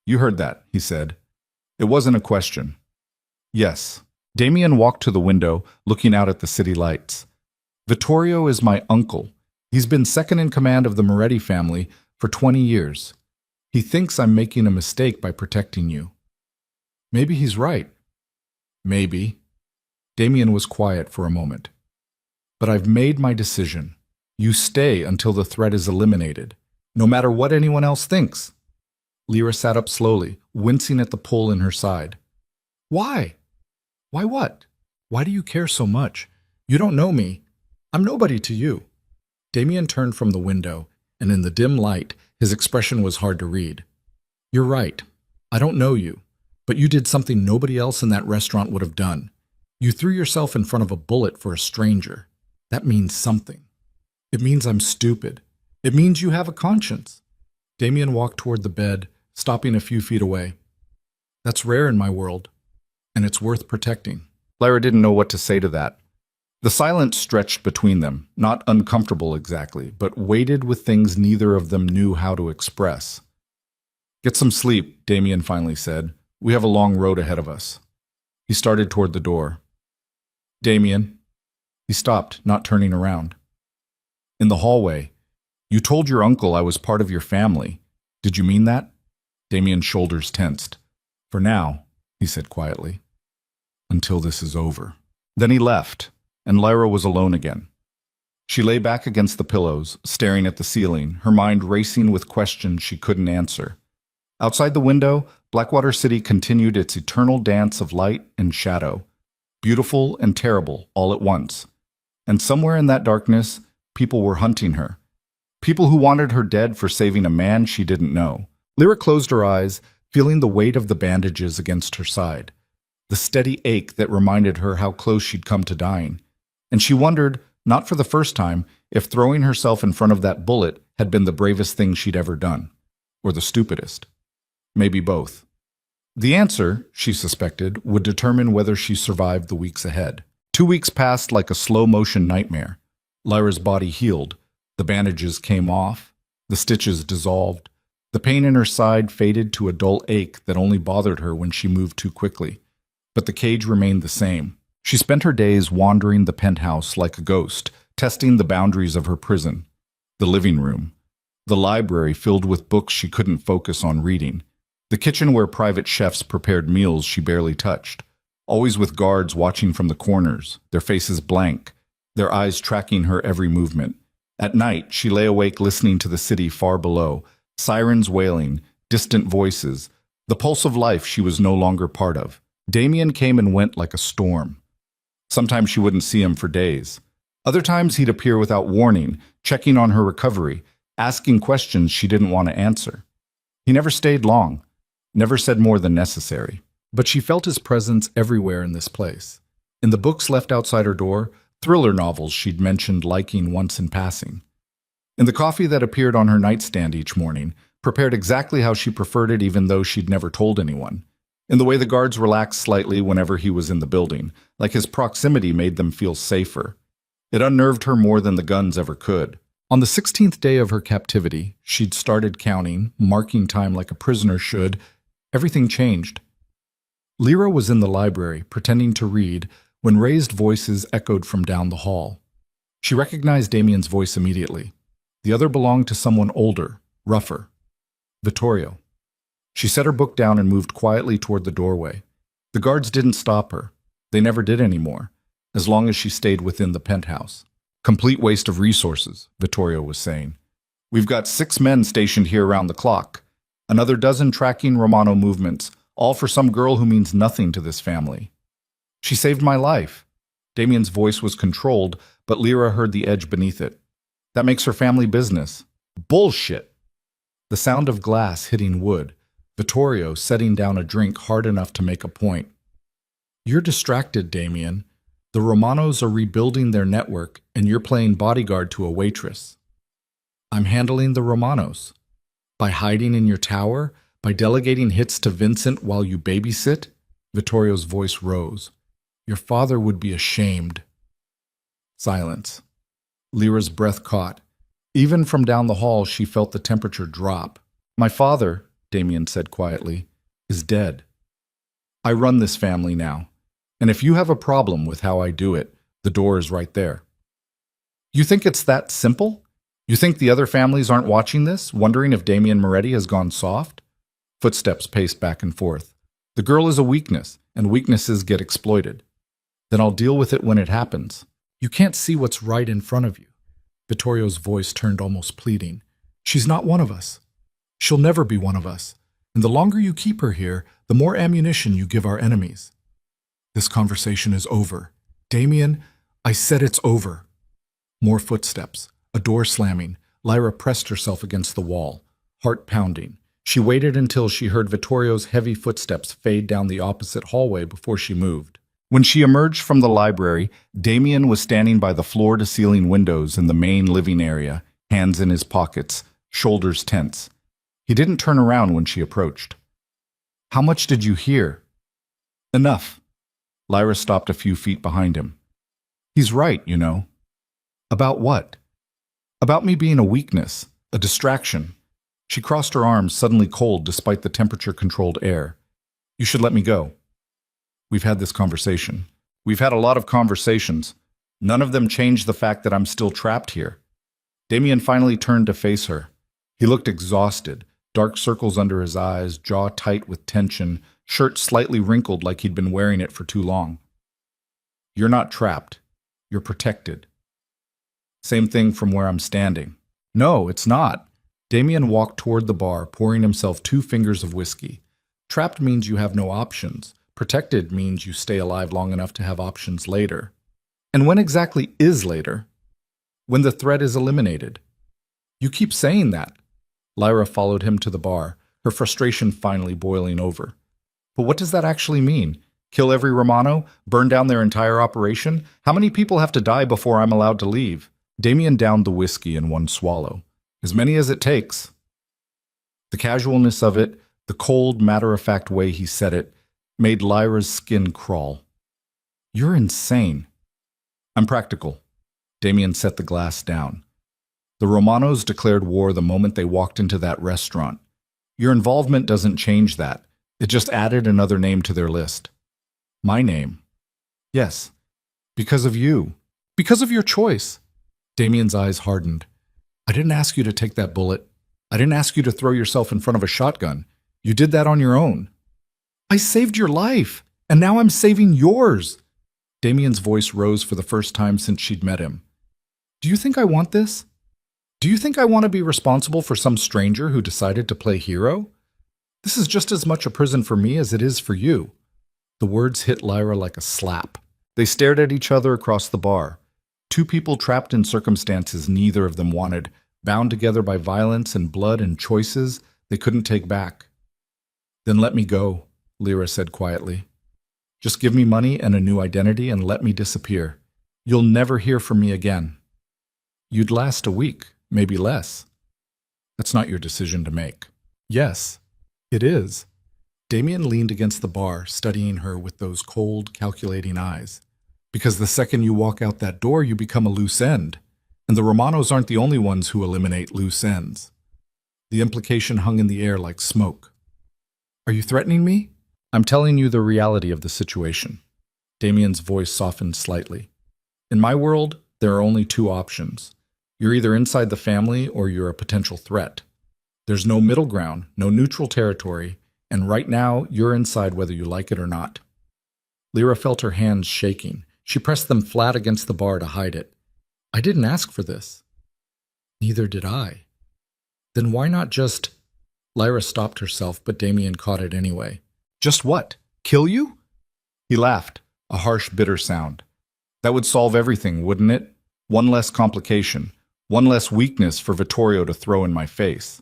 You heard that, he said. It wasn't a question. Yes. Damien walked to the window, looking out at the city lights. Vittorio is my uncle. He's been second in command of the Moretti family for 20 years. He thinks I'm making a mistake by protecting you. Maybe he's right. Maybe. Damien was quiet for a moment. But I've made my decision. You stay until the threat is eliminated, no matter what anyone else thinks. Lyra sat up slowly, wincing at the pull in her side. Why? Why what? Why do you care so much? You don't know me. I'm nobody to you. Damien turned from the window, and in the dim light, his expression was hard to read. You're right. I don't know you, but you did something nobody else in that restaurant would have done. You threw yourself in front of a bullet for a stranger. That means something. It means I'm stupid. It means you have a conscience. Damien walked toward the bed, stopping a few feet away. That's rare in my world, and it's worth protecting. Lyra didn't know what to say to that. The silence stretched between them, not uncomfortable exactly, but weighted with things neither of them knew how to express. Get some sleep, Damien finally said. We have a long road ahead of us. He started toward the door. Damien. He stopped, not turning around. In the hallway. You told your uncle I was part of your family. Did you mean that? Damien's shoulders tensed. For now, he said quietly. Until this is over. Then he left, and Lyra was alone again. She lay back against the pillows, staring at the ceiling, her mind racing with questions she couldn't answer. Outside the window, Blackwater City continued its eternal dance of light and shadow, beautiful and terrible all at once. And somewhere in that darkness, people were hunting her. People who wanted her dead for saving a man she didn't know. Lyra closed her eyes, feeling the weight of the bandages against her side, the steady ache that reminded her how close she'd come to dying. And she wondered, not for the first time, if throwing herself in front of that bullet had been the bravest thing she'd ever done, or the stupidest. Maybe both. The answer, she suspected, would determine whether she survived the weeks ahead. 2 weeks passed like a slow-motion nightmare. Lyra's body healed. The bandages came off. The stitches dissolved. The pain in her side faded to a dull ache that only bothered her when she moved too quickly. But the cage remained the same. She spent her days wandering the penthouse like a ghost, testing the boundaries of her prison. The living room. The library filled with books she couldn't focus on reading. The kitchen where private chefs prepared meals she barely touched. Always with guards watching from the corners, their faces blank, their eyes tracking her every movement. At night, she lay awake listening to the city far below, sirens wailing, distant voices, the pulse of life she was no longer part of. Damien came and went like a storm. Sometimes she wouldn't see him for days. Other times he'd appear without warning, checking on her recovery, asking questions she didn't want to answer. He never stayed long, never said more than necessary. But she felt his presence everywhere in this place. In the books left outside her door, thriller novels she'd mentioned liking once in passing. In the coffee that appeared on her nightstand each morning, prepared exactly how she preferred it even though she'd never told anyone. In the way the guards relaxed slightly whenever he was in the building, like his proximity made them feel safer. It unnerved her more than the guns ever could. On the 16th day of her captivity, she'd started counting, marking time like a prisoner should. Everything changed. Lyra was in the library, pretending to read, when raised voices echoed from down the hall. She recognized Damien's voice immediately. The other belonged to someone older, rougher. Vittorio. She set her book down and moved quietly toward the doorway. The guards didn't stop her. They never did anymore, as long as she stayed within the penthouse. Complete waste of resources, Vittorio was saying.
We've got 6 men stationed here around the clock. Another dozen tracking Romano movements, all for some girl who means nothing to this family. She saved my life. Damien's voice was controlled, but Lyra heard the edge beneath it. That makes her family business. Bullshit! The sound of glass hitting wood, Vittorio setting down a drink hard enough to make a point. You're distracted, Damien. The Romanos are rebuilding their network, and you're playing bodyguard to a waitress. I'm handling the Romanos. By hiding in your tower, by delegating hits to Vincent while you babysit? Vittorio's voice rose. Your father would be ashamed. Silence. Lyra's breath caught. Even from down the hall, she felt the temperature drop. My father, Damien said quietly, is dead. I run this family now, and if you have a problem with how I do it, the door is right there. You think it's that simple? You think the other families aren't watching this, wondering if Damien Moretti has gone soft? Footsteps paced back and forth. The girl is a weakness, and weaknesses get exploited. Then I'll deal with it when it happens. You can't see what's right in front of you. Vittorio's voice turned almost pleading. She's not one of us. She'll never be one of us. And the longer you keep her here, the more ammunition you give our enemies. This conversation is over. Damien, I said it's over. More footsteps. A door slamming. Lyra pressed herself against the wall, heart pounding. She waited until she heard Vittorio's heavy footsteps fade down the opposite hallway before she moved. When she emerged from the library, Damien was standing by the floor-to-ceiling windows in the main living area, hands in his pockets, shoulders tense. He didn't turn around when she approached. How much did you hear? Enough. Lyra stopped a few feet behind him. He's right, you know. About what? About me being a weakness, a distraction. She crossed her arms, suddenly cold despite the temperature-controlled air. You should let me go. We've had this conversation. We've had a lot of conversations. None of them changed the fact that I'm still trapped here. Damien finally turned to face her. He looked exhausted, dark circles under his eyes, jaw tight with tension, shirt slightly wrinkled like he'd been wearing it for too long. You're not trapped. You're protected. Same thing from where I'm standing. No, it's not. Damien walked toward the bar, pouring himself 2 fingers of whiskey. Trapped means you have no options. Protected means you stay alive long enough to have options later. And when exactly is later? When the threat is eliminated. You keep saying that. Lyra followed him to the bar, her frustration finally boiling over. But what does that actually mean? Kill every Romano? Burn down their entire operation? How many people have to die before I'm allowed to leave? Damien downed the whiskey in one swallow. As many as it takes. The casualness of it, the cold, matter-of-fact way he said it, made Lyra's skin crawl. You're insane. I'm practical. Damien set the glass down. The Romanos declared war the moment they walked into that restaurant. Your involvement doesn't change that. It just added another name to their list. My name. Yes. Because of you. Because of your choice. Damien's eyes hardened. I didn't ask you to take that bullet. I didn't ask you to throw yourself in front of a shotgun. You did that on your own. I saved your life, and now I'm saving yours. Damien's voice rose for the first time since she'd met him. Do you think I want this? Do you think I want to be responsible for some stranger who decided to play hero? This is just as much a prison for me as it is for you. The words hit Lyra like a slap. They stared at each other across the bar. 2 people trapped in circumstances neither of them wanted, bound together by violence and blood and choices they couldn't take back. Then let me go, Lyra said quietly. Just give me money and a new identity and let me disappear. You'll never hear from me again. You'd last a week, maybe less. That's not your decision to make. Yes, it is. Damien leaned against the bar, studying her with those cold, calculating eyes. Because the second you walk out that door, you become a loose end. And the Romanos aren't the only ones who eliminate loose ends. The implication hung in the air like smoke. Are you threatening me? I'm telling you the reality of the situation. Damien's voice softened slightly. In my world, there are only 2 options. You're either inside the family or you're a potential threat. There's no middle ground, no neutral territory, and right now, you're inside whether you like it or not. Lyra felt her hands shaking. She pressed them flat against the bar to hide it. I didn't ask for this. Neither did I.
Then why not just... Lyra stopped herself, but Damien caught it anyway.
Just what? Kill you? He laughed, a harsh, bitter sound. That would solve everything, wouldn't it? One less complication, one less weakness for Vittorio to throw in my face.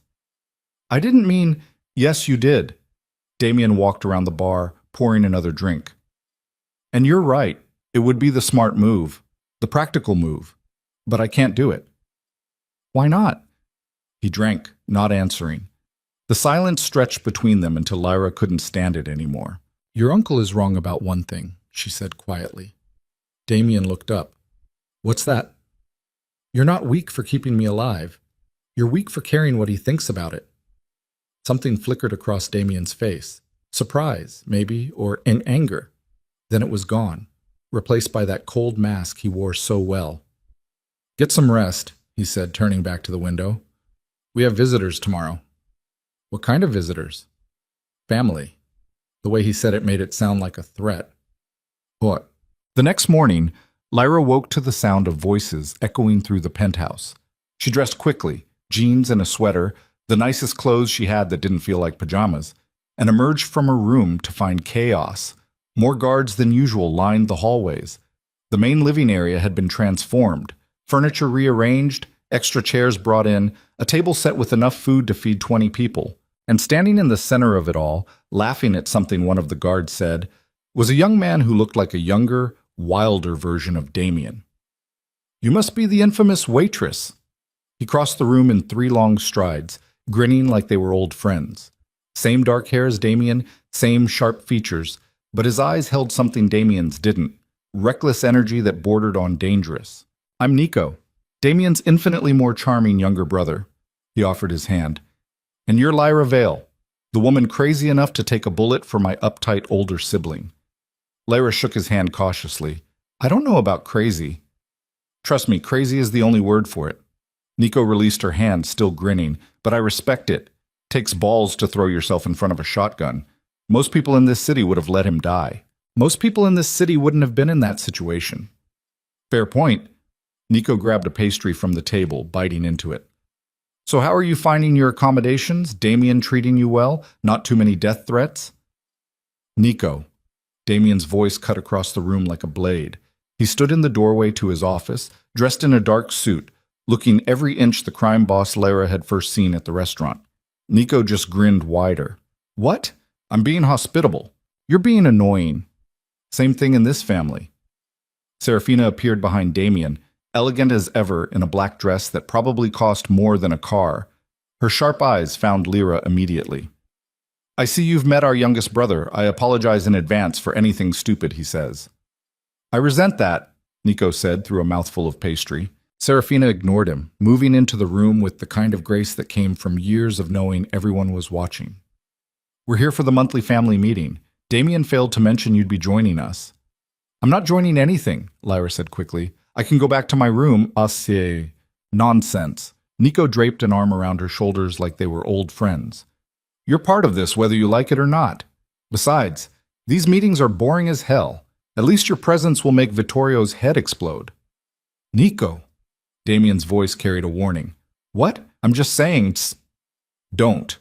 I didn't mean, yes, you did. Damien walked around the bar, pouring another drink. And you're right, it would be the smart move, the practical move. But I can't do it. Why not? He drank, not answering. The silence stretched between them until Lyra couldn't stand it anymore.
Your uncle is wrong about one thing, she said quietly. Damien looked up. What's that? You're not weak for keeping me alive. You're weak for caring what he thinks about it. Something flickered across Damien's face. Surprise, maybe, or in anger. Then it was gone, replaced by that cold mask he wore so well. Get some rest, he said, turning back to the window. We have visitors tomorrow. What kind of visitors? Family. The way he said it made it sound like a threat. What?
The next morning, Lyra woke to the sound of voices echoing through the penthouse. She dressed quickly, jeans and a sweater, the nicest clothes she had that didn't feel like pajamas, and emerged from her room to find chaos. More guards than usual lined the hallways. The main living area had been transformed, furniture rearranged, extra chairs brought in, a table set with enough food to feed 20 people. And standing in the center of it all, laughing at something one of the guards said, was a young man who looked like a younger, wilder version of Damien. You must be the infamous Waitress. He crossed the room in 3 long strides, grinning like they were old friends. Same dark hair as Damien, same sharp features, but his eyes held something Damien's didn't, reckless energy that bordered on dangerous. I'm Nico, Damien's infinitely more charming younger brother. He offered his hand. And you're Lyra Vale, the woman crazy enough to take a bullet for my uptight older sibling. Lyra shook his hand cautiously. I don't know about crazy. Trust me, crazy is the only word for it. Nico released her hand, still grinning, but I respect it. Takes balls to throw yourself in front of a shotgun. Most people in this city would have let him die. Most people in this city wouldn't have been in that situation. Fair point. Nico grabbed a pastry from the table, biting into it. So how are you finding your accommodations? Damien treating you well? Not too many death threats? Nico. Damien's voice cut across the room like a blade. He stood in the doorway to his office, dressed in a dark suit, looking every inch the crime boss Lyra had first seen at the restaurant. Nico just grinned wider. What? I'm being hospitable. You're being annoying. Same thing in this family. Serafina appeared behind Damien, elegant as ever in a black dress that probably cost more than a car. Her sharp eyes found Lyra immediately. I see you've met our youngest brother. I apologize in advance for anything stupid he says. I resent that, Nico said through a mouthful of pastry. Serafina ignored him, moving into the room with the kind of grace that came from years of knowing everyone was watching. We're here for the monthly family meeting. Damien failed to mention you'd be joining us. I'm not joining anything, Lyra said quickly. I can go back to my room. Assez. Nonsense. Nico draped an arm around her shoulders like they were old friends. You're part of this, whether you like it or not. Besides, these meetings are boring as hell. At least your presence will make Vittorio's head explode. Nico. Damien's voice carried a warning. What? I'm just saying. Don't.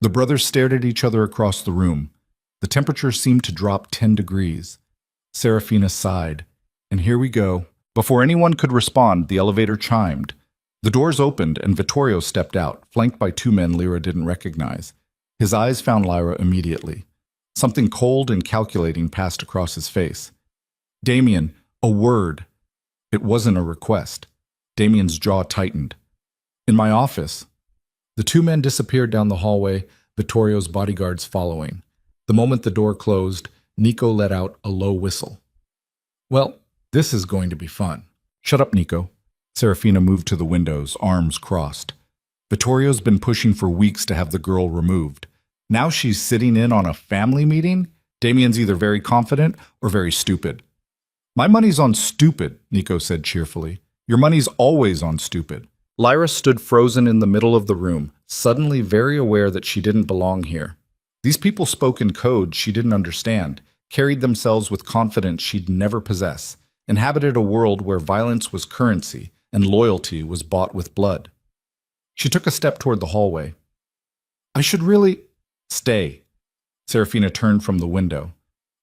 The brothers stared at each other across the room. The temperature seemed to drop 10 degrees. Serafina sighed. And here we go. Before anyone could respond, the elevator chimed. The doors opened and Vittorio stepped out, flanked by 2 men Lyra didn't recognize. His eyes found Lyra immediately. Something cold and calculating passed across his face. Damien, a word. It wasn't a request. Damien's jaw tightened. In my office. The 2 men disappeared down the hallway, Vittorio's bodyguards following. The moment the door closed, Nico let out a low whistle. Well, this is going to be fun. Shut up, Nico. Serafina moved to the windows, arms crossed. Vittorio's been pushing for weeks to have the girl removed. Now she's sitting in on a family meeting? Damien's either very confident or very stupid. My money's on stupid, Nico said cheerfully. Your money's always on stupid. Lyra stood frozen in the middle of the room, suddenly very aware that she didn't belong here. These people spoke in code she didn't understand, carried themselves with confidence she'd never possess, inhabited a world where violence was currency and loyalty was bought with blood. She took a step toward the hallway. I should really… Stay. Serafina turned from the window.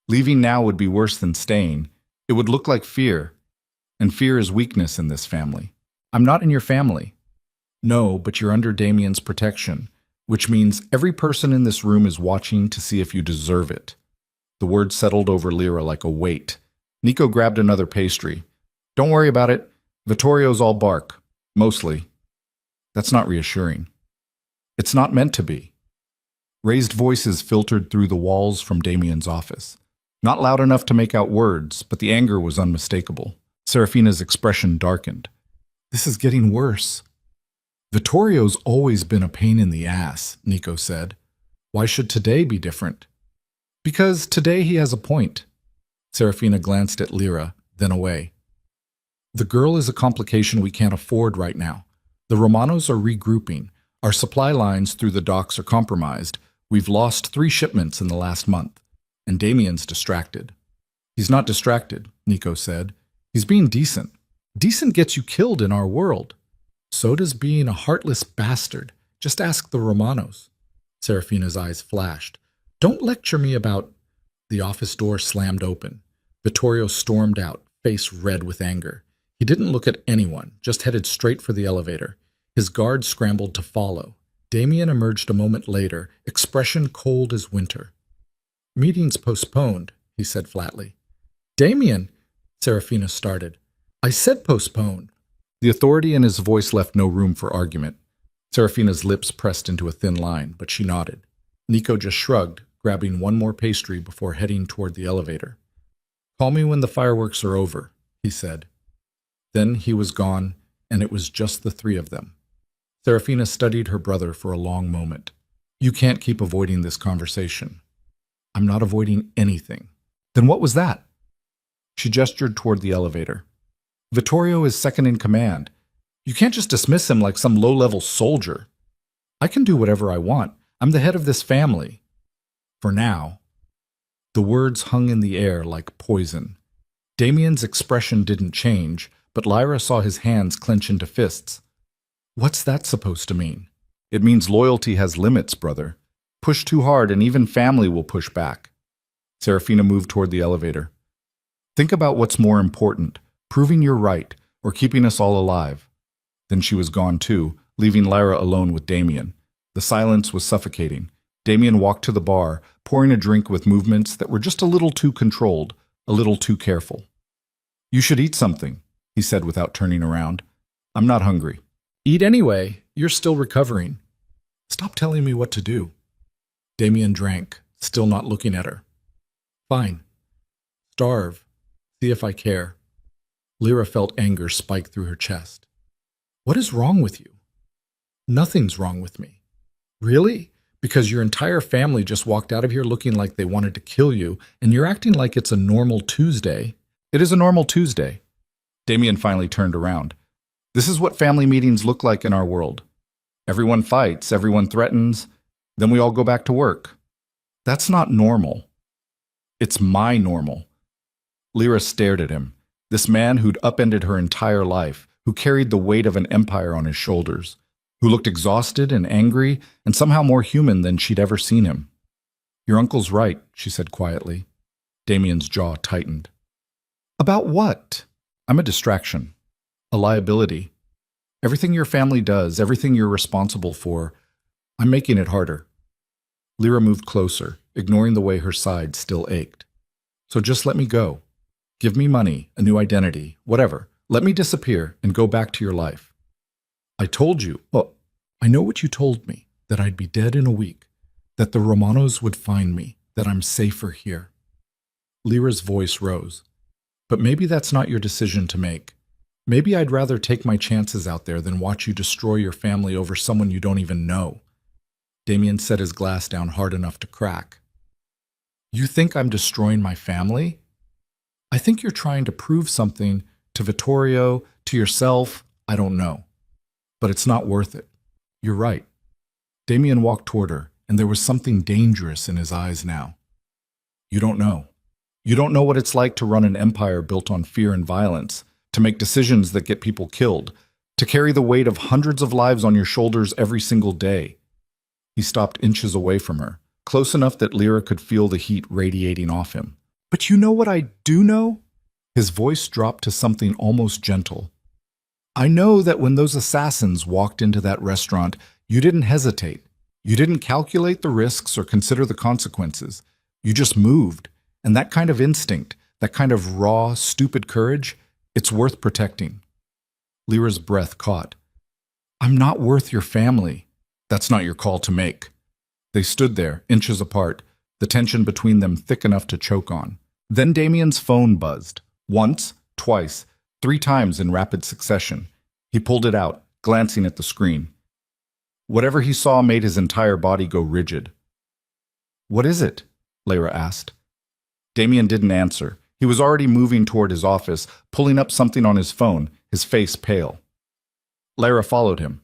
Leaving now would be worse than staying. It would look like fear. And fear is weakness in this family. I'm not in your family. No, but you're under Damien's protection, which means every person in this room is watching to see if you deserve it. The word settled over Lyra like a weight. Nico grabbed another pastry. Don't worry about it. Vittorio's all bark. Mostly. That's not reassuring. It's not meant to be. Raised voices filtered through the walls from Damien's office. Not loud enough to make out words, but the anger was unmistakable. Serafina's expression darkened. This is getting worse. Vittorio's always been a pain in the ass, Nico said. Why should today be different? Because today he has a point. Serafina glanced at Lyra, then away. The girl is a complication we can't afford right now. The Romanos are regrouping. Our supply lines through the docks are compromised. We've lost 3 shipments in the last month. And Damien's distracted. He's not distracted, Nico said. He's being decent. Decent gets you killed in our world. So does being a heartless bastard. Just ask the Romanos. Serafina's eyes flashed. Don't lecture me about… The office door slammed open. Vittorio stormed out, face red with anger. He didn't look at anyone, just headed straight for the elevator. His guards scrambled to follow. Damien emerged a moment later, expression cold as winter. Meeting's postponed, he said flatly. Damien, Serafina started. I said postpone. The authority in his voice left no room for argument. Serafina's lips pressed into a thin line, but she nodded. Nico just shrugged, grabbing one more pastry before heading toward the elevator. Call me when the fireworks are over, he said. Then he was gone, and it was just the 3 of them. Serafina studied her brother for a long moment. You can't keep avoiding this conversation. I'm not avoiding anything. Then what was that? She gestured toward the elevator. Vittorio is second in command. You can't just dismiss him like some low-level soldier. I can do whatever I want. I'm the head of this family. For now. The words hung in the air like poison. Damien's expression didn't change, but Lyra saw his hands clench into fists. What's that supposed to mean? It means loyalty has limits, brother. Push too hard and even family will push back. Serafina moved toward the elevator. Think about what's more important, proving you're right or keeping us all alive. Then she was gone too, leaving Lyra alone with Damien. The silence was suffocating. Damien walked to the bar, pouring a drink with movements that were just a little too controlled, a little too careful. You should eat something, he said without turning around. I'm not hungry. Eat anyway. You're still recovering. Stop telling me what to do. Damien drank, still not looking at her. Fine. Starve. See if I care. Lyra felt anger spike through her chest. What is wrong with you? Nothing's wrong with me. Really? Because your entire family just walked out of here looking like they wanted to kill you, and you're acting like it's a normal Tuesday. It is a normal Tuesday. Damien finally turned around. This is what family meetings look like in our world. Everyone fights, everyone threatens, then we all go back to work. That's not normal. It's my normal. Lyra stared at him, this man who'd upended her entire life, who carried the weight of an empire on his shoulders, who looked exhausted and angry and somehow more human than she'd ever seen him. Your uncle's right, she said quietly. Damien's jaw tightened. About what? I'm a distraction. A liability. Everything your family does, everything you're responsible for, I'm making it harder. Lyra moved closer, ignoring the way her side still ached. So just let me go. Give me money, a new identity, whatever. Let me disappear and go back to your life. I told you, I know what you told me, that I'd be dead in a week, that the Romanos would find me, that I'm safer here. Lyra's voice rose. But maybe that's not your decision to make. Maybe I'd rather take my chances out there than watch you destroy your family over someone you don't even know. Damien set his glass down hard enough to crack. You think I'm destroying my family? I think you're trying to prove something to Vittorio, to yourself, I don't know. But it's not worth it. You're right. Damien walked toward her, and there was something dangerous in his eyes now. You don't know. You don't know what it's like to run an empire built on fear and violence, to make decisions that get people killed, To carry the weight of hundreds of lives on your shoulders every single day. He stopped inches away from her, close enough that Lyra could feel the heat radiating off him. But you know what I do know? His voice dropped to something almost gentle. I know that when those assassins walked into that restaurant, you didn't hesitate. You didn't calculate the risks or consider the consequences. You just moved. And that kind of instinct, that kind of raw, stupid courage, it's worth protecting. Lyra's breath caught. I'm not worth your family. That's not your call to make. They stood there, inches apart, the tension between them thick enough to choke on. Then Damien's phone buzzed. Once, twice, 3 times in rapid succession. He pulled it out, glancing at the screen. Whatever he saw made his entire body go rigid. What is it? Lyra asked. Damien didn't answer. He was already moving toward his office, pulling up something on his phone, his face pale. Lyra followed him.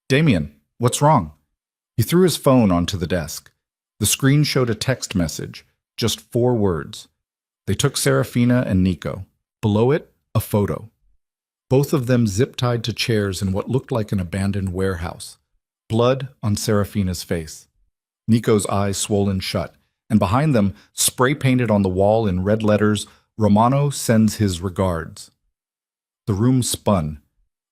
Damien, what's wrong? He threw his phone onto the desk. The screen showed a text message, just 4 words. They took Serafina and Nico. Below it, a photo. Both of them zip-tied to chairs in what looked like an abandoned warehouse. Blood on Serafina's face. Nico's eyes swollen shut, and behind them, spray-painted on the wall in red letters, Romano sends his regards. The room spun.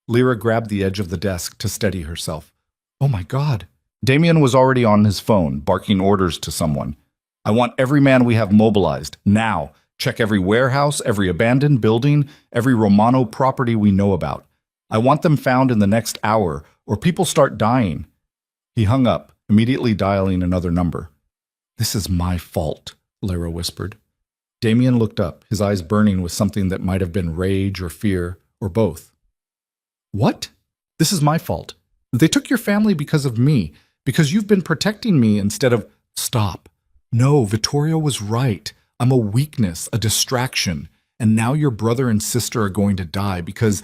Lyra grabbed the edge of the desk to steady herself. Oh my God. Damien was already on his phone, barking orders to someone. I want every man we have mobilized, now. Check every warehouse, every abandoned building, every Romano property we know about. I want them found in the next hour, or people start dying. He hung up, immediately dialing another number. This is my fault, Lyra whispered. Damien looked up, his eyes burning with something that might have been rage or fear, or both. What? This is my fault. They took your family because of me, because you've been protecting me instead of... Stop. No, Vittorio was right. I'm a weakness, a distraction, and now your brother and sister are going to die because...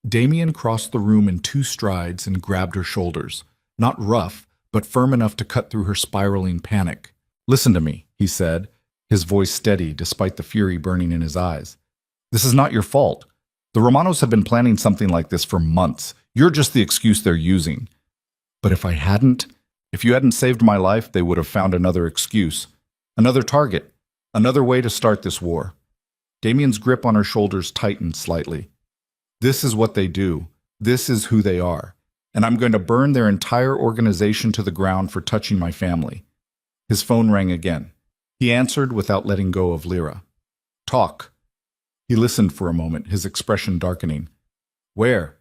Damien crossed the room in 2 strides and grabbed her shoulders. Not rough, but firm enough to cut through her spiraling panic. Listen to me, he said, his voice steady despite the fury burning in his eyes. This is not your fault. The Romanos have been planning something like this for months. You're just the excuse they're using. But if you hadn't saved my life, they would have found another excuse, another target, another way to start this war. Damien's grip on her shoulders tightened slightly. This is what they do. This is who they are. And I'm going to burn their entire organization to the ground for touching my family. His phone rang again. He answered without letting go of Lyra. Talk. He listened for a moment, his expression darkening. Where?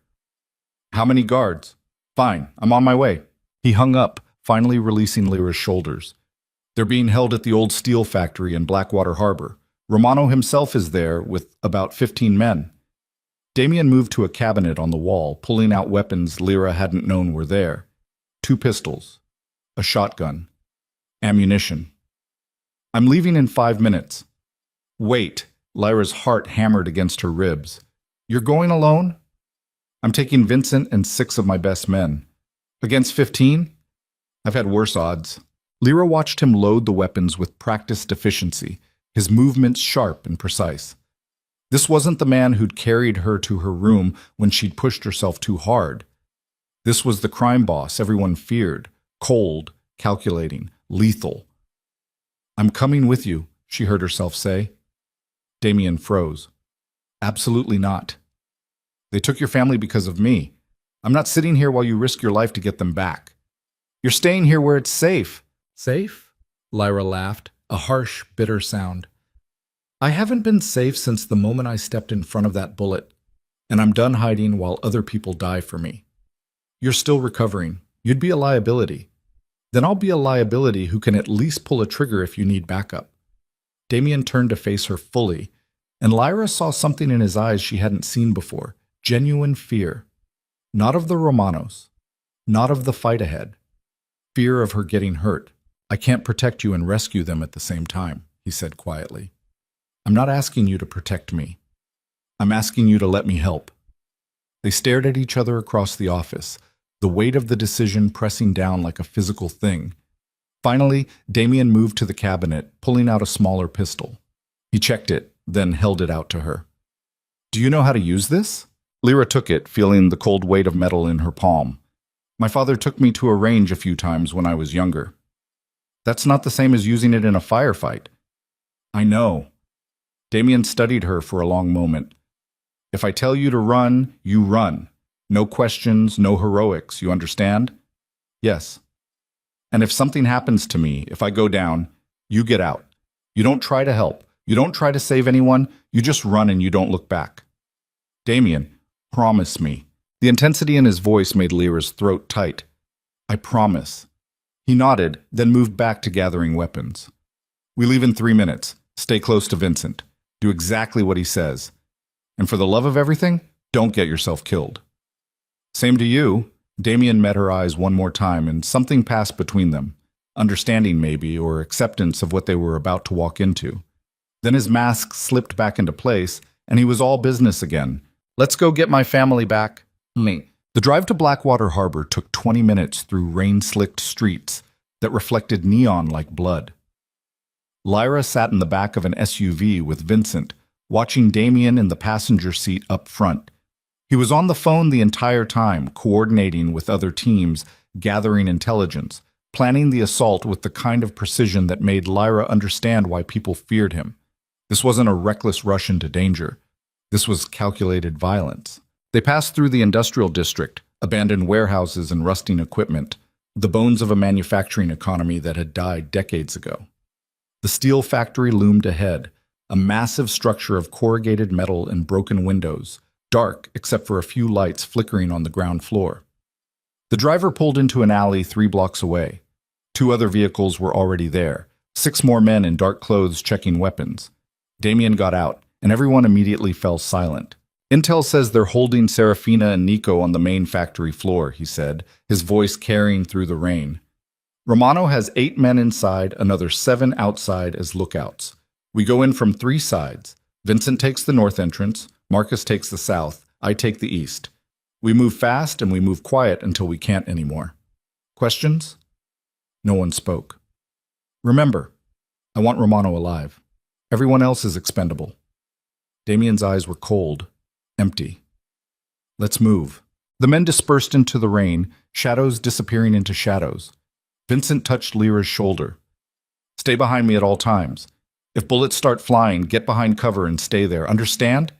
How many guards? Fine, I'm on my way. He hung up, finally releasing Lyra's shoulders. They're being held at the old steel factory in Blackwater Harbor. Romano himself is there with about 15 men. Damien moved to a cabinet on the wall, pulling out weapons Lyra hadn't known were there. 2 pistols. A shotgun. Ammunition. I'm leaving in 5 minutes. Wait. Lyra's heart hammered against her ribs. You're going alone? I'm taking Vincent and 6 of my best men. Against 15? I've had worse odds. Lyra watched him load the weapons with practiced efficiency, his movements sharp and precise. This wasn't the man who'd carried her to her room when she'd pushed herself too hard. This was the crime boss everyone feared, cold, calculating, lethal. I'm coming with you, she heard herself say. Damien froze. Absolutely not. They took your family because of me. I'm not sitting here while you risk your life to get them back. You're staying here where it's safe.
Safe? Lyra laughed, a harsh, bitter sound. I haven't been safe since the moment I stepped in front of that bullet, and I'm done hiding while other people die for me. You're still recovering. You'd be a liability. Then I'll be a liability who can at least pull a trigger if you need backup. Damien turned to face her fully, and Lyra saw something in his eyes she hadn't seen before, genuine fear. Not of the Romanos, not of the fight ahead. Fear of her getting hurt. I can't protect you and rescue them at the same time, he said quietly. I'm not asking you to protect me. I'm asking you to let me help. They stared at each other across the office, the weight of the decision pressing down like a physical thing. Finally, Damien moved to the cabinet, pulling out a smaller pistol. He checked it, then held it out to her. Do you know how to use this?
Lyra took it, feeling the cold weight of metal in her palm. My father took me to a range a few times when I was younger. That's not the same as using it in a firefight. I know. Damien studied her for a long moment. If I tell you to run, you run. No questions, no heroics, you understand? Yes. And if something happens to me, if I go down, you get out. You don't try to help. You don't try to save anyone. You just run and you don't look back. Damien, promise me. The intensity in his voice made Lyra's throat tight. I promise. He nodded, then moved back to gathering weapons. We leave in 3 minutes. Stay close to Vincent. Do exactly what he says. And for the love of everything, don't get yourself killed. Same to you. Damien met her eyes one more time, and something passed between them. Understanding, maybe, or acceptance of what they were about to walk into. Then his mask slipped back into place, and he was all business again. Let's go get my family back. Me. The drive to Blackwater Harbor took 20 minutes through rain-slicked streets that reflected neon like blood. Lyra sat in the back of an SUV with Vincent, watching Damien in the passenger seat up front. He was on the phone the entire time, coordinating with other teams, gathering intelligence, planning the assault with the kind of precision that made Lyra understand why people feared him. This wasn't a reckless rush into danger. This was calculated violence. They passed through the industrial district, abandoned warehouses and rusting equipment, the bones of a manufacturing economy that had died decades ago. The steel factory loomed ahead, a massive structure of corrugated metal and broken windows, dark except for a few lights flickering on the ground floor. The driver pulled into an alley 3 blocks away. 2 other vehicles were already there, 6 more men in dark clothes checking weapons. Damien got out, and everyone immediately fell silent. Intel says they're holding Serafina and Nico on the main factory floor, he said, his voice carrying through the rain. Romano has 8 men inside, another 7 outside as lookouts. We go in from 3 sides. Vincent takes the north entrance, Marcus takes the south, I take the east. We move fast and we move quiet until we can't anymore. Questions? No one spoke. Remember, I want Romano alive. Everyone else is expendable. Damien's eyes were cold, empty. Let's move. The men dispersed into the rain, shadows disappearing into shadows. Vincent touched Lyra's shoulder. Stay behind me at all times. If bullets start flying, get behind cover and stay there. Understand?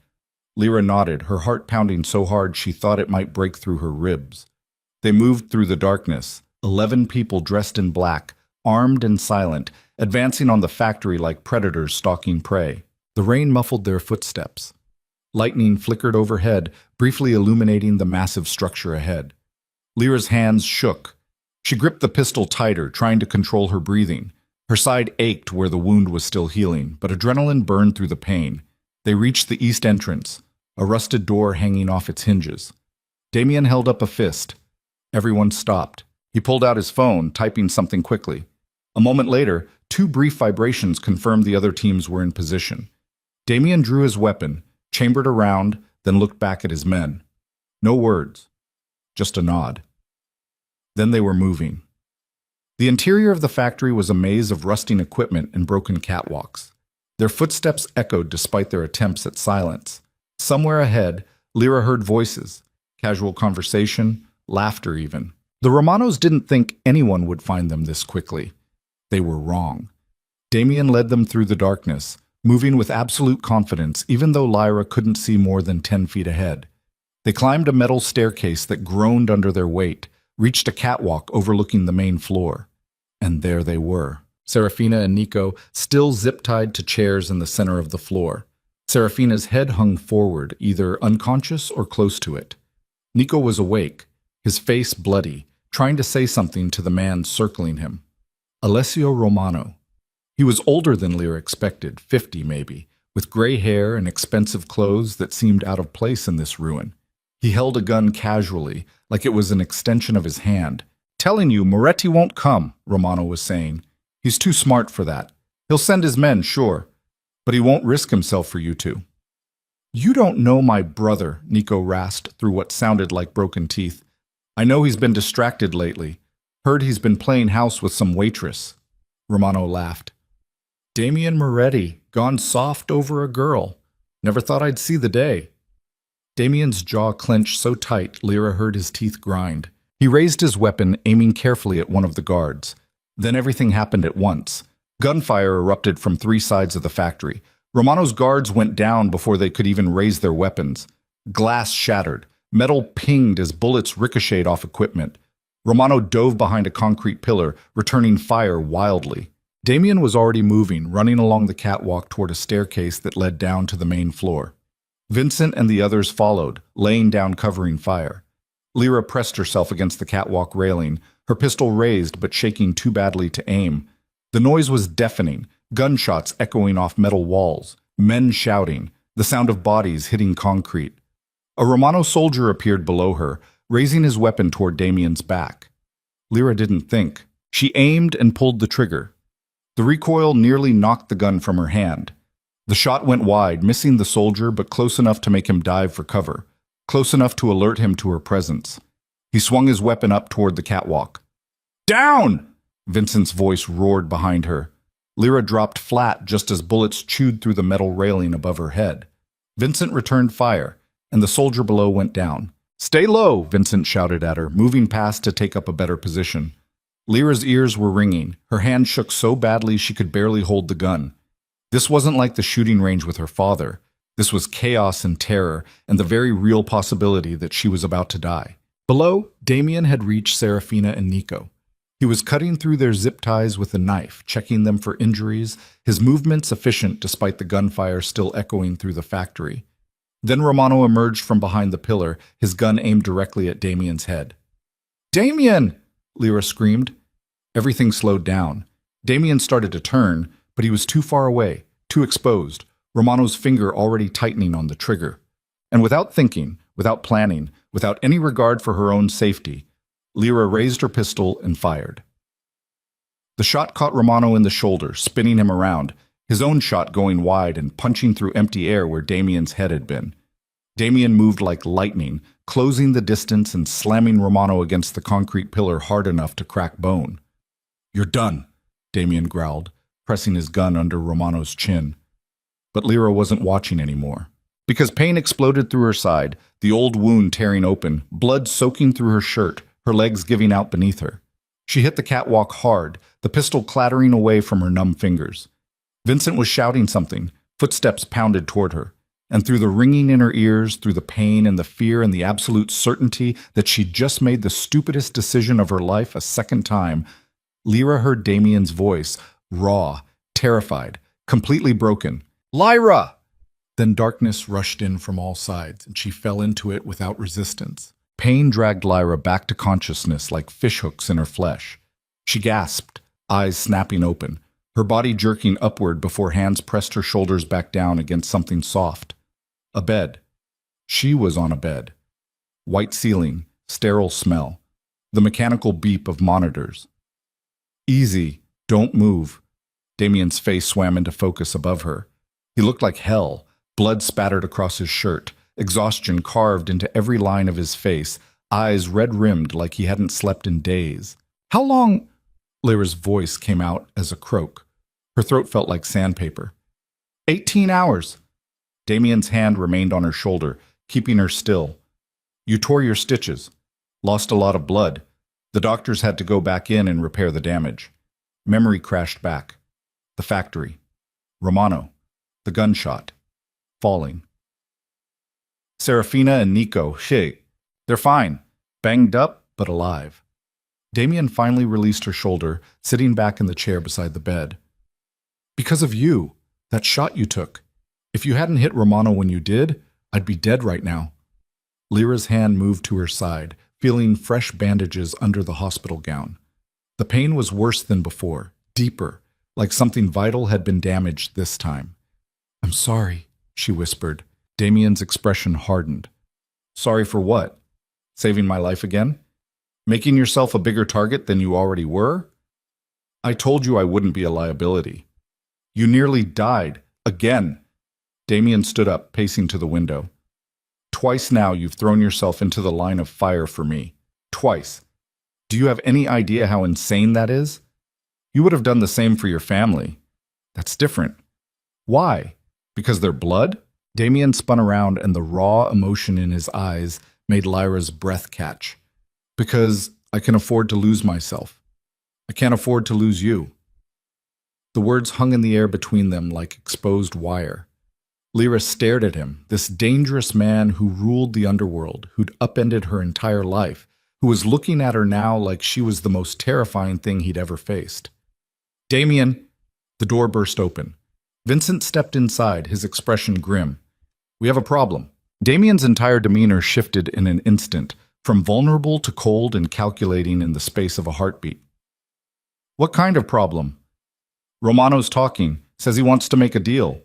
Lyra nodded, her heart pounding so hard she thought it might break through her ribs. They moved through the darkness, 11 people dressed in black, armed and silent, advancing on the factory like predators stalking prey. The rain muffled their footsteps. Lightning flickered overhead, briefly illuminating the massive structure ahead. Lyra's hands shook. She gripped the pistol tighter, trying to control her breathing. Her side ached where the wound was still healing, but adrenaline burned through the pain. They reached the east entrance, a rusted door hanging off its hinges. Damien held up a fist. Everyone stopped. He pulled out his phone, typing something quickly. A moment later, 2 brief vibrations confirmed the other teams were in position. Damien drew his weapon, chambered around, then looked back at his men. No words, just a nod. Then they were moving. The interior of the factory was a maze of rusting equipment and broken catwalks. Their footsteps echoed despite their attempts at silence. Somewhere ahead, Lyra heard voices, casual conversation, laughter even. The Romanos didn't think anyone would find them this quickly. They were wrong. Damien led them through the darkness, moving with absolute confidence even though Lyra couldn't see more than 10 feet ahead. They climbed a metal staircase that groaned under their weight, reached a catwalk overlooking the main floor. And there they were. Serafina and Nico still zip-tied to chairs in the center of the floor. Serafina's head hung forward, either unconscious or close to it. Nico was awake, his face bloody, trying to say something to the man circling him. Alessio Romano. He was older than Lyra expected, 50 maybe, with gray hair and expensive clothes that seemed out of place in this ruin. He held a gun casually, like it was an extension of his hand. Telling you, Moretti won't come, Romano was saying. He's too smart for that. He'll send his men, sure, but he won't risk himself for you two. You don't know my brother, Nico rasped through what sounded like broken teeth. I know he's been distracted lately. Heard he's been playing house with some waitress. Romano laughed. Damien Moretti, gone soft over a girl. Never thought I'd see the day.
Damien's jaw clenched so tight, Lyra heard his teeth grind. He raised his weapon, aiming carefully at one of the guards. Then everything happened at once. Gunfire erupted from 3 sides of the factory. Romano's guards went down before they could even raise their weapons. Glass shattered. Metal pinged as bullets ricocheted off equipment. Romano dove behind a concrete pillar, returning fire wildly. Damien was already moving, running along the catwalk toward a staircase that led down to the main floor. Vincent and the others followed, laying down covering fire. Lyra pressed herself against the catwalk railing, her pistol raised but shaking too badly to aim. The noise was deafening, gunshots echoing off metal walls, men shouting, the sound of bodies hitting concrete. A Romano soldier appeared below her, raising his weapon toward Damien's back. Lyra didn't think. She aimed and pulled the trigger. The recoil nearly knocked the gun from her hand. The shot went wide, missing the soldier but close enough to make him dive for cover, close enough to alert him to her presence. He swung his weapon up toward the catwalk. "Down!" Vincent's voice roared behind her. Lyra dropped flat just as bullets chewed through the metal railing above her head. Vincent returned fire, and the soldier below went down. "Stay low," Vincent shouted at her, moving past to take up a better position. Lyra's ears were ringing. Her hand shook so badly she could barely hold the gun. This wasn't like the shooting range with her father. This was chaos and terror, and the very real possibility that she was about to die. Below, Damien had reached Serafina and Nico. He was cutting through their zip ties with a knife, checking them for injuries, his movements efficient despite the gunfire still echoing through the factory. Then Romano emerged from behind the pillar, his gun aimed directly at Damien's head. "Damien!" Lyra screamed. Everything slowed down. Damien started to turn, but he was too far away, too exposed, Romano's finger already tightening on the trigger. And without thinking, without planning, without any regard for her own safety, Lyra raised her pistol and fired. The shot caught Romano in the shoulder, spinning him around, his own shot going wide and punching through empty air where Damien's head had been. Damien moved like lightning, closing the distance and slamming Romano against the concrete pillar hard enough to crack bone. "You're done," Damien growled, pressing his gun under Romano's chin. But Lyra wasn't watching anymore. Because pain exploded through her side, the old wound tearing open, blood soaking through her shirt, her legs giving out beneath her. She hit the catwalk hard, the pistol clattering away from her numb fingers. Vincent was shouting something, footsteps pounded toward her. And through the ringing in her ears, through the pain and the fear and the absolute certainty that she'd just made the stupidest decision of her life a second time, Lyra heard Damien's voice, raw, terrified, completely broken. "Lyra!" Then darkness rushed in from all sides, and she fell into it without resistance. Pain dragged Lyra back to consciousness like fishhooks in her flesh. She gasped, eyes snapping open, her body jerking upward before hands pressed her shoulders back down against something soft. A bed. She was on a bed. White ceiling, sterile smell, the mechanical beep of monitors. "Easy, don't move." Damien's face swam into focus above her. He looked like hell, blood spattered across his shirt, exhaustion carved into every line of his face, eyes red-rimmed like he hadn't slept in days. "How long?" Lyra's voice came out as a croak. Her throat felt like sandpaper. 18 hours. Damien's hand remained on her shoulder, keeping her still. "You tore your stitches. Lost a lot of blood. The doctors had to go back in and repair the damage." Memory crashed back. The factory. Romano. The gunshot. Falling. Serafina and Nico, they're fine. Banged up, but alive. Damien finally released her shoulder, sitting back in the chair beside the bed. "Because of you. That shot you took. If you hadn't hit Romano when you did, I'd be dead right now." Lyra's hand moved to her side, feeling fresh bandages under the hospital gown. The pain was worse than before, deeper, like something vital had been damaged this time. "I'm sorry," she whispered. Damien's expression hardened. "Sorry for what? Saving my life again? Making yourself a bigger target than you already were? I told you I wouldn't be a liability. You nearly died. Again." Damien stood up, pacing to the window. "Twice now you've thrown yourself into the line of fire for me. Twice. Do you have any idea how insane that is? You would have done the same for your family. That's different. Why? Because they're blood?
Damien spun around, and the raw emotion in his eyes made Lyra's breath catch. Because I can afford to lose myself. I can't afford to lose you. The words hung in the air between them like exposed wire. Lyra stared at him, this dangerous man who ruled the underworld, who'd upended her entire life, who was looking at her now like she was the most terrifying thing he'd ever faced. Damien! The door burst open. Vincent stepped inside, his expression grim. We have a problem. Damien's entire demeanor shifted in an instant, from vulnerable to cold and calculating in the space of a heartbeat. What kind of problem? Romano's talking, says he wants to make a deal.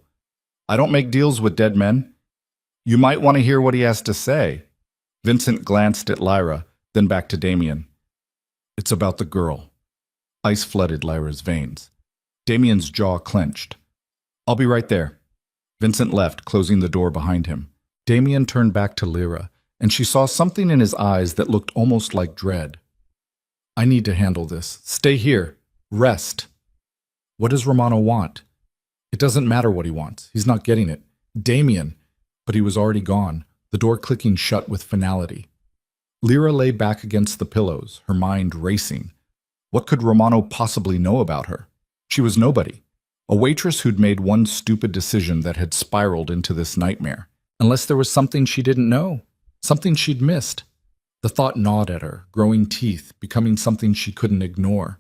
I don't make deals with dead men. You might want to hear what he has to say. Vincent glanced at Lyra, then back to Damien. It's about the girl. Ice flooded Lyra's veins. Damien's jaw clenched. I'll be right there. Vincent left, closing the door behind him. Damien turned back to Lyra, and she saw something in his eyes that looked almost like dread. I need to handle this. Stay here. Rest. What does Romano want? It doesn't matter what he wants. He's not getting it. Damien. But he was already gone, the door clicking shut with finality. Lyra lay back against the pillows, her mind racing. What could Romano possibly know about her? She was nobody. A waitress who'd made one stupid decision that had spiraled into this nightmare. Unless there was something she didn't know. Something she'd missed. The thought gnawed at her, growing teeth, becoming something she couldn't ignore.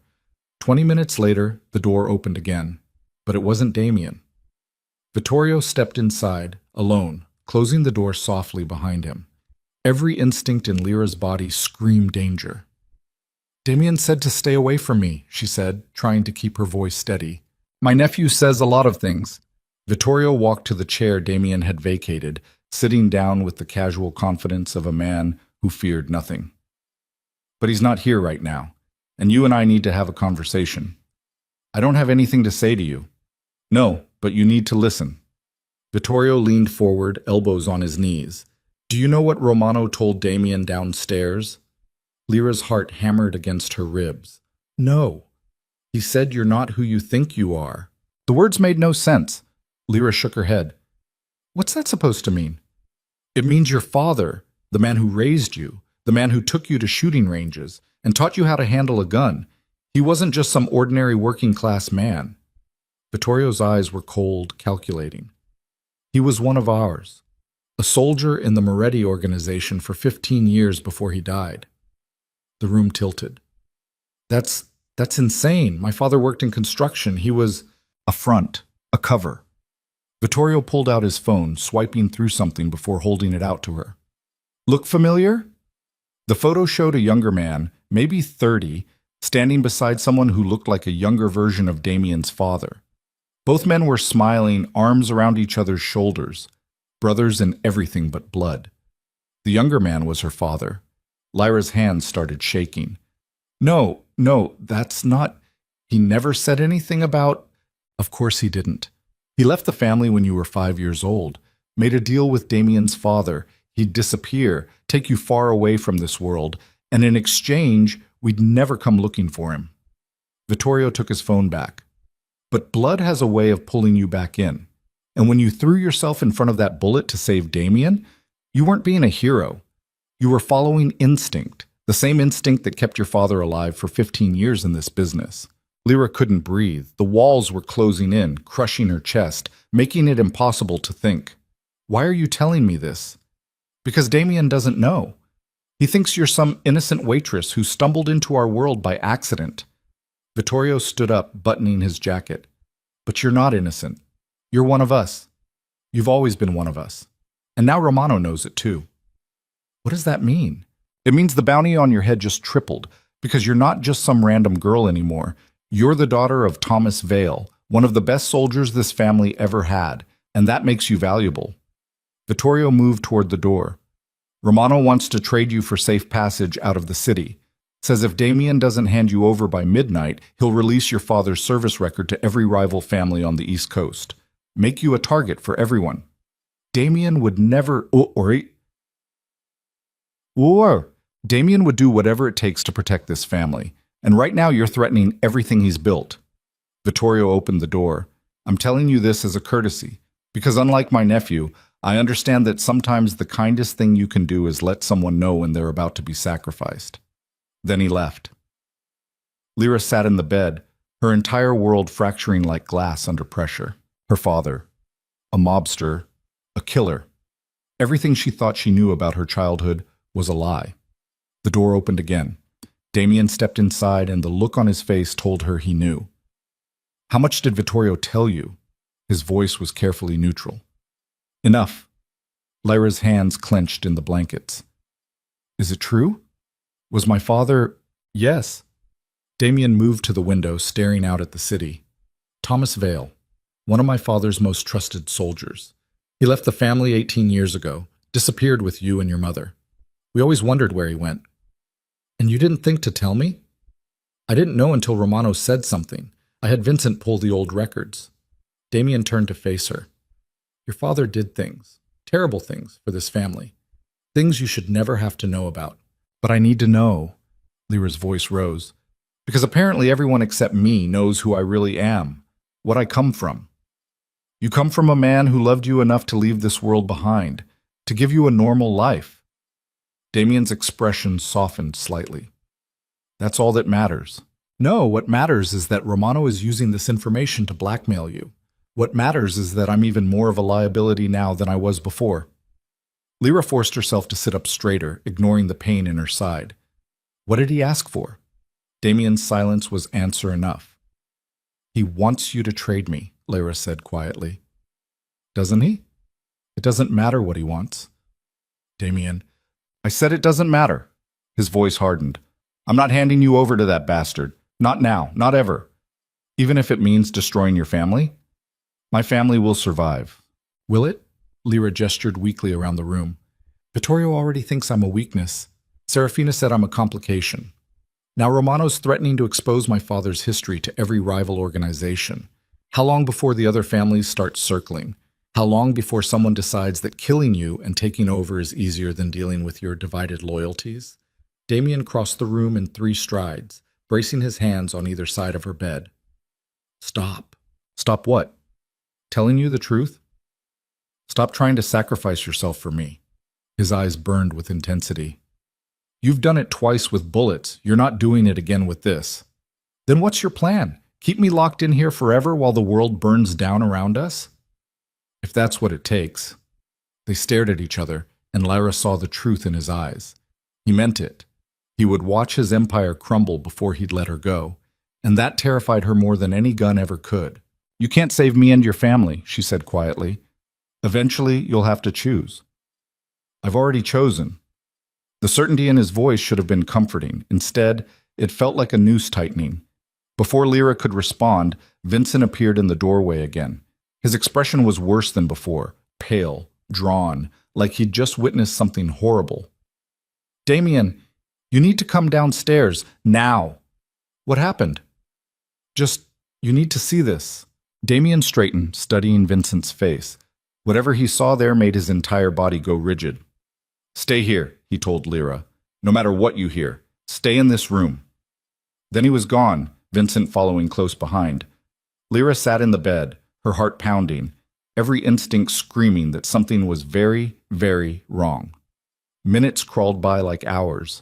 20 minutes later, the door opened again. But it wasn't Damien. Vittorio stepped inside, alone, closing the door softly behind him. Every instinct in Lyra's body screamed danger. Damien said to stay away from me, she said, trying to keep her voice steady. My nephew says a lot of things. Vittorio walked to the chair Damien had vacated, sitting down with the casual confidence of a man who feared nothing. But he's not here right now, and you and I need to have a conversation. I don't have anything to say to you. No, but you need to listen. Vittorio leaned forward, elbows on his knees. Do you know what Romano told Damien downstairs? Lyra's heart hammered against her ribs. No. He said you're not who you think you are. The words made no sense. Lyra shook her head. What's that supposed to mean? It means your father, the man who raised you, the man who took you to shooting ranges and taught you how to handle a gun. He wasn't just some ordinary working-class man. Vittorio's eyes were cold, calculating. He was one of ours, a soldier in the Moretti organization for 15 years before he died. The room tilted. That's insane. My father worked in construction. He was a front, a cover. Vittorio pulled out his phone, swiping through something before holding it out to her. Look familiar? The photo showed a younger man, maybe 30, standing beside someone who looked like a younger version of Damien's father. Both men were smiling, arms around each other's shoulders, brothers in everything but blood. The younger man was her father. Lyra's hands started shaking. No, that's not... He never said anything about... Of course he didn't. He left the family when you were 5 years old, made a deal with Damien's father. He'd disappear, take you far away from this world, and in exchange, we'd never come looking for him. Vittorio took his phone back. But blood has a way of pulling you back in. And when you threw yourself in front of that bullet to save Damien, you weren't being a hero. You were following instinct, the same instinct that kept your father alive for 15 years in this business. Lyra couldn't breathe. The walls were closing in, crushing her chest, making it impossible to think. Why are you telling me this? Because Damien doesn't know. He thinks you're some innocent waitress who stumbled into our world by accident. Vittorio stood up, buttoning his jacket. But you're not innocent. You're one of us. You've always been one of us. And now Romano knows it too. What does that mean? It means the bounty on your head just tripled, because you're not just some random girl anymore. You're the daughter of Thomas Vale, one of the best soldiers this family ever had, and that makes you valuable. Vittorio moved toward the door. Romano wants to trade you for safe passage out of the city. Says if Damien doesn't hand you over by midnight, he'll release your father's service record to every rival family on the East Coast. Make you a target for everyone. Damien would never... Damien would do whatever it takes to protect this family. And right now you're threatening everything he's built. Vittorio opened the door. I'm telling you this as a courtesy, because unlike my nephew, I understand that sometimes the kindest thing you can do is let someone know when they're about to be sacrificed. Then he left. Lyra sat in the bed, her entire world fracturing like glass under pressure. Her father, a mobster, a killer. Everything she thought she knew about her childhood was a lie. The door opened again. Damien stepped inside, and the look on his face told her he knew. "How much did Vittorio tell you?" His voice was carefully neutral. "Enough." Lyra's hands clenched in the blankets. "Is it true? Was my father—" "Yes." Damien moved to the window, staring out at the city. "Thomas Vale, one of my father's most trusted soldiers. He left the family 18 years ago, disappeared with you and your mother. We always wondered where he went. And you didn't think to tell me?" "I didn't know until Romano said something. I had Vincent pull the old records." Damien turned to face her. "Your father did things, terrible things, for this family. Things you should never have to know about." "But I need to know." Lyra's voice rose. "Because apparently everyone except me knows who I really am, what I come from. You come from a man who loved you enough to leave this world behind, to give you a normal life." Damien's expression softened slightly. "That's all that matters." "No, what matters is that Romano is using this information to blackmail you. What matters is that I'm even more of a liability now than I was before." Lyra forced herself to sit up straighter, ignoring the pain in her side. What did he ask for? Damien's silence was answer enough. "He wants you to trade me," Lyra said quietly. "Doesn't he? It doesn't matter what he wants." "Damien, I said it doesn't matter." His voice hardened. "I'm not handing you over to that bastard. Not now, not ever. Even if it means destroying your family. My family will survive." "Will it?" Lyra gestured weakly around the room. "Vittorio already thinks I'm a weakness. Serafina said I'm a complication. Now Romano's threatening to expose my father's history to every rival organization. How long before the other families start circling? How long before someone decides that killing you and taking over is easier than dealing with your divided loyalties?" Damien crossed the room in 3 strides, bracing his hands on either side of her bed. "Stop." "Stop what?" "Telling you the truth. Stop trying to sacrifice yourself for me." His eyes burned with intensity. "You've done it twice with bullets. You're not doing it again with this. Then what's your plan? Keep me locked in here forever while the world burns down around us?" "If that's what it takes." They stared at each other, and Lyra saw the truth in his eyes. He meant it. He would watch his empire crumble before he'd let her go, and that terrified her more than any gun ever could. "You can't save me and your family," she said quietly. "Eventually, you'll have to choose." "I've already chosen." The certainty in his voice should have been comforting. Instead, it felt like a noose tightening. Before Lyra could respond, Vincent appeared in the doorway again. His expression was worse than before, pale, drawn, like he'd just witnessed something horrible. "Damien, you need to come downstairs, now." "What happened?" You need to see this." Damien straightened, studying Vincent's face. Whatever he saw there made his entire body go rigid. "Stay here," he told Lyra. "No matter what you hear, stay in this room." Then he was gone, Vincent following close behind. Lyra sat in the bed, her heart pounding, every instinct screaming that something was very, very wrong. Minutes crawled by like hours.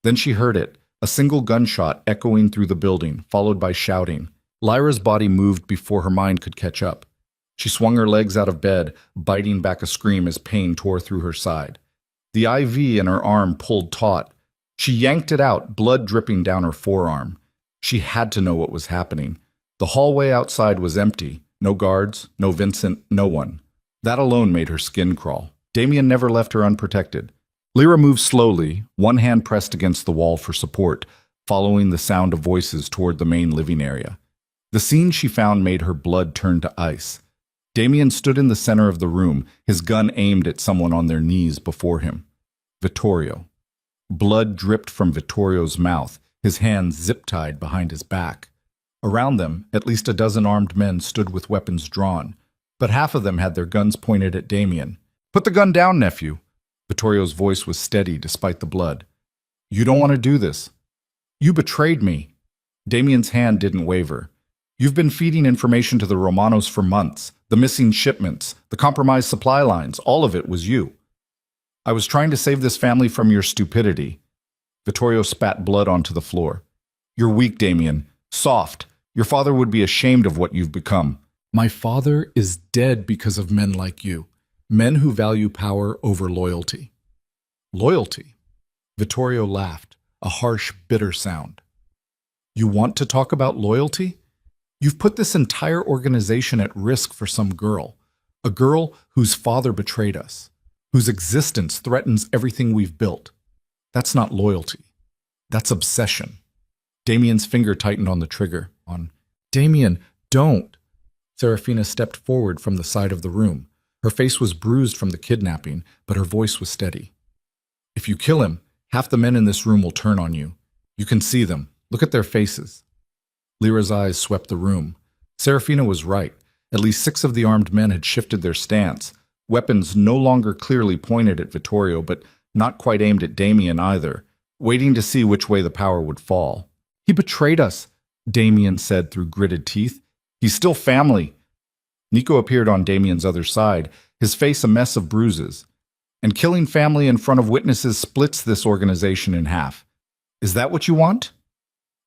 Then she heard it, a single gunshot echoing through the building, followed by shouting. Lyra's body moved before her mind could catch up. She swung her legs out of bed, biting back a scream as pain tore through her side. The IV in her arm pulled taut. She yanked it out, blood dripping down her forearm. She had to know what was happening. The hallway outside was empty. No guards, no Vincent, no one. That alone made her skin crawl. Damien never left her unprotected. Lyra moved slowly, one hand pressed against the wall for support, following the sound of voices toward the main living area. The scene she found made her blood turn to ice. Damien stood in the center of the room, his gun aimed at someone on their knees before him. Vittorio. Blood dripped from Vittorio's mouth, his hands zip-tied behind his back. Around them, at least a dozen armed men stood with weapons drawn, but half of them had their guns pointed at Damien. "Put the gun down, nephew." Vittorio's voice was steady despite the blood. "You don't want to do this. You betrayed me." Damien's hand didn't waver. "You've been feeding information to the Romanos for months, The missing shipments, the compromised supply lines, all of it was you. I was trying to save this family from your stupidity. Vittorio spat blood onto the floor. You're weak, Damien. Soft. Your father would be ashamed of what you've become.
My father is dead because of men like you. Men who value power over loyalty. Loyalty? Vittorio laughed, a harsh, bitter sound. You want to talk about loyalty? You've put this entire organization at risk for some girl. A girl whose father betrayed us, whose existence threatens everything we've built. That's not loyalty. That's obsession. Damien's finger tightened on the trigger. Damien, don't. Serafina stepped forward from the side of the room. Her face was bruised from the kidnapping, but her voice was steady. If you kill him, half the men in this room will turn on you. You can see them. Look at their faces. Lyra's eyes swept the room. Serafina was right. At least 6 of the armed men had shifted their stance, weapons no longer clearly pointed at Vittorio, but not quite aimed at Damien either, waiting to see which way the power would fall. He betrayed us, Damien said through gritted teeth. He's still family. Nico appeared on Damien's other side, his face a mess of bruises. And killing family in front of witnesses splits this organization in half. Is that what you want?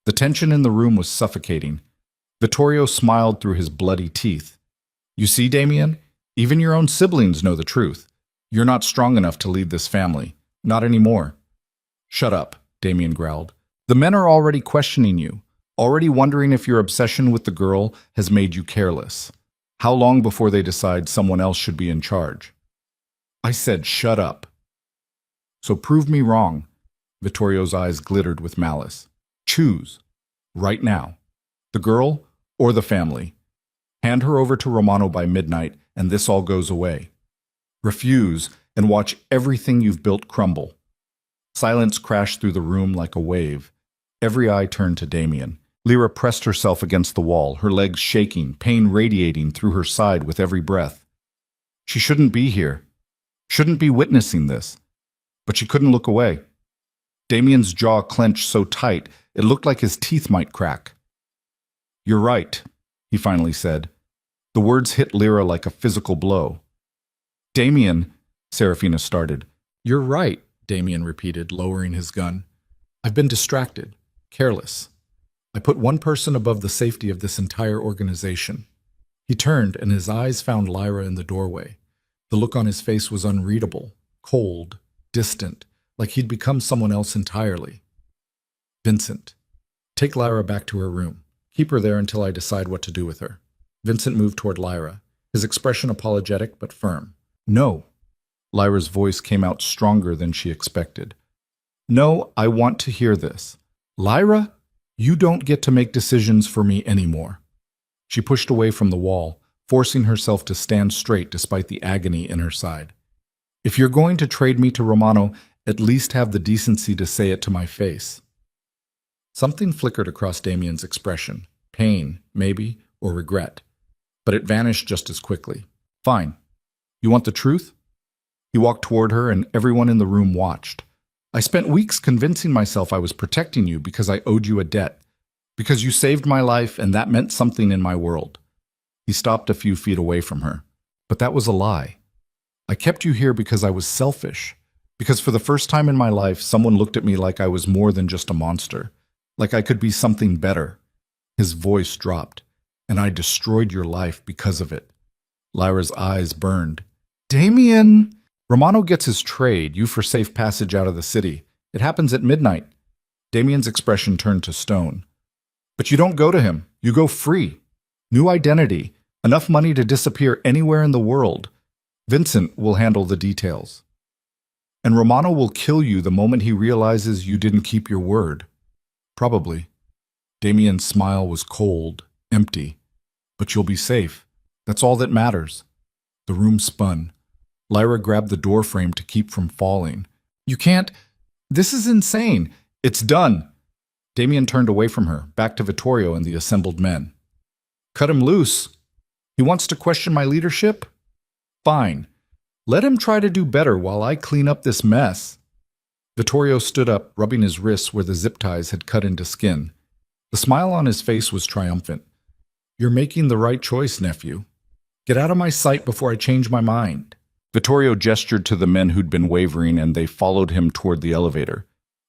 The tension in the room was suffocating. Vittorio smiled through his bloody teeth. You see, Damien? Even your own siblings know the truth. You're not strong enough to lead this family. Not anymore. Shut up, Damien growled. The men are already questioning you, already wondering if your obsession with the girl has made you careless. How long before they decide someone else should be in charge? I said shut up. So prove me wrong. Vittorio's eyes glittered with malice. Choose. Right now. The girl or the family. Hand her over to Romano by midnight, and this all goes away. Refuse, and watch everything you've built crumble. Silence crashed through the room like a wave. Every eye turned to Damien. Lyra pressed herself against the wall, her legs shaking, pain radiating through her side with every breath. She shouldn't be here. Shouldn't be witnessing this. But she couldn't look away. Damien's jaw clenched so tight, it looked like his teeth might crack. You're right, he finally said. The words hit Lyra like a physical blow. Damien, Serafina started. You're right, Damien repeated, lowering his gun. I've been distracted, careless. I put one person above the safety of this entire organization. He turned, and his eyes found Lyra in the doorway. The look on his face was unreadable, cold, distant, like he'd become someone else entirely. Vincent, take Lyra back to her room. Keep her there until I decide what to do with her. Vincent moved toward Lyra, his expression apologetic but firm. No. Lyra's voice came out stronger than she expected. No, I want to hear this. Lyra, you don't get to make decisions for me anymore. She pushed away from the wall, forcing herself to stand straight despite the agony in her side. If you're going to trade me to Romano, at least have the decency to say it to my face. Something flickered across Damien's expression. Pain, maybe, or regret. But it vanished just as quickly. Fine. You want the truth? He walked toward her, and everyone in the room watched. I spent weeks convincing myself I was protecting you because I owed you a debt. Because you saved my life, and that meant something in my world. He stopped a few feet away from her. But that was a lie. I kept you here because I was selfish. Because for the first time in my life, someone looked at me like I was more than just a monster. Like I could be something better. His voice dropped. And I destroyed your life because of it. Lyra's eyes burned. Damien! Romano gets his trade, you for safe passage out of the city. It happens at midnight. Damien's expression turned to stone. But you don't go to him. You go free. New identity. Enough money to disappear anywhere in the world. Vincent will handle the details. And Romano will kill you the moment he realizes you didn't keep your word. Probably. Damien's smile was cold, empty. But you'll be safe. That's all that matters. The room spun. Lyra grabbed the doorframe to keep from falling. You can't. This is insane. It's done. Damien turned away from her, back to Vittorio and the assembled men. Cut him loose. He wants to question my leadership? Fine. Let him try to do better while I clean up this mess. Vittorio stood up, rubbing his wrists where the zip ties had cut into skin. The smile on his face was triumphant. You're making the right choice, nephew. Get out of my sight before I change my mind.
Vittorio gestured to the men who'd been wavering, and they followed him toward the elevator.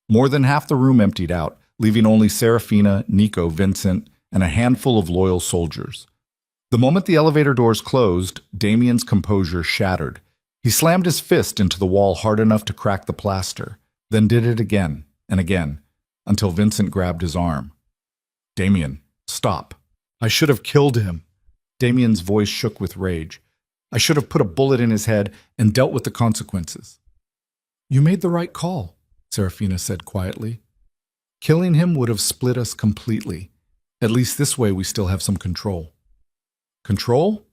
More than half the room emptied out, leaving only Serafina, Nico, Vincent, and a handful of loyal soldiers. The moment the elevator doors closed, Damien's composure shattered. He slammed his fist into the wall hard enough to crack the plaster, then did it again and again, until Vincent grabbed his arm. Damien, stop.
I should have killed him.
Damien's voice shook with rage. I should have put a bullet in his head and dealt with the consequences.
You made the right call, Serafina said quietly. Killing him would have split us completely. At least this way we still have some control. Control?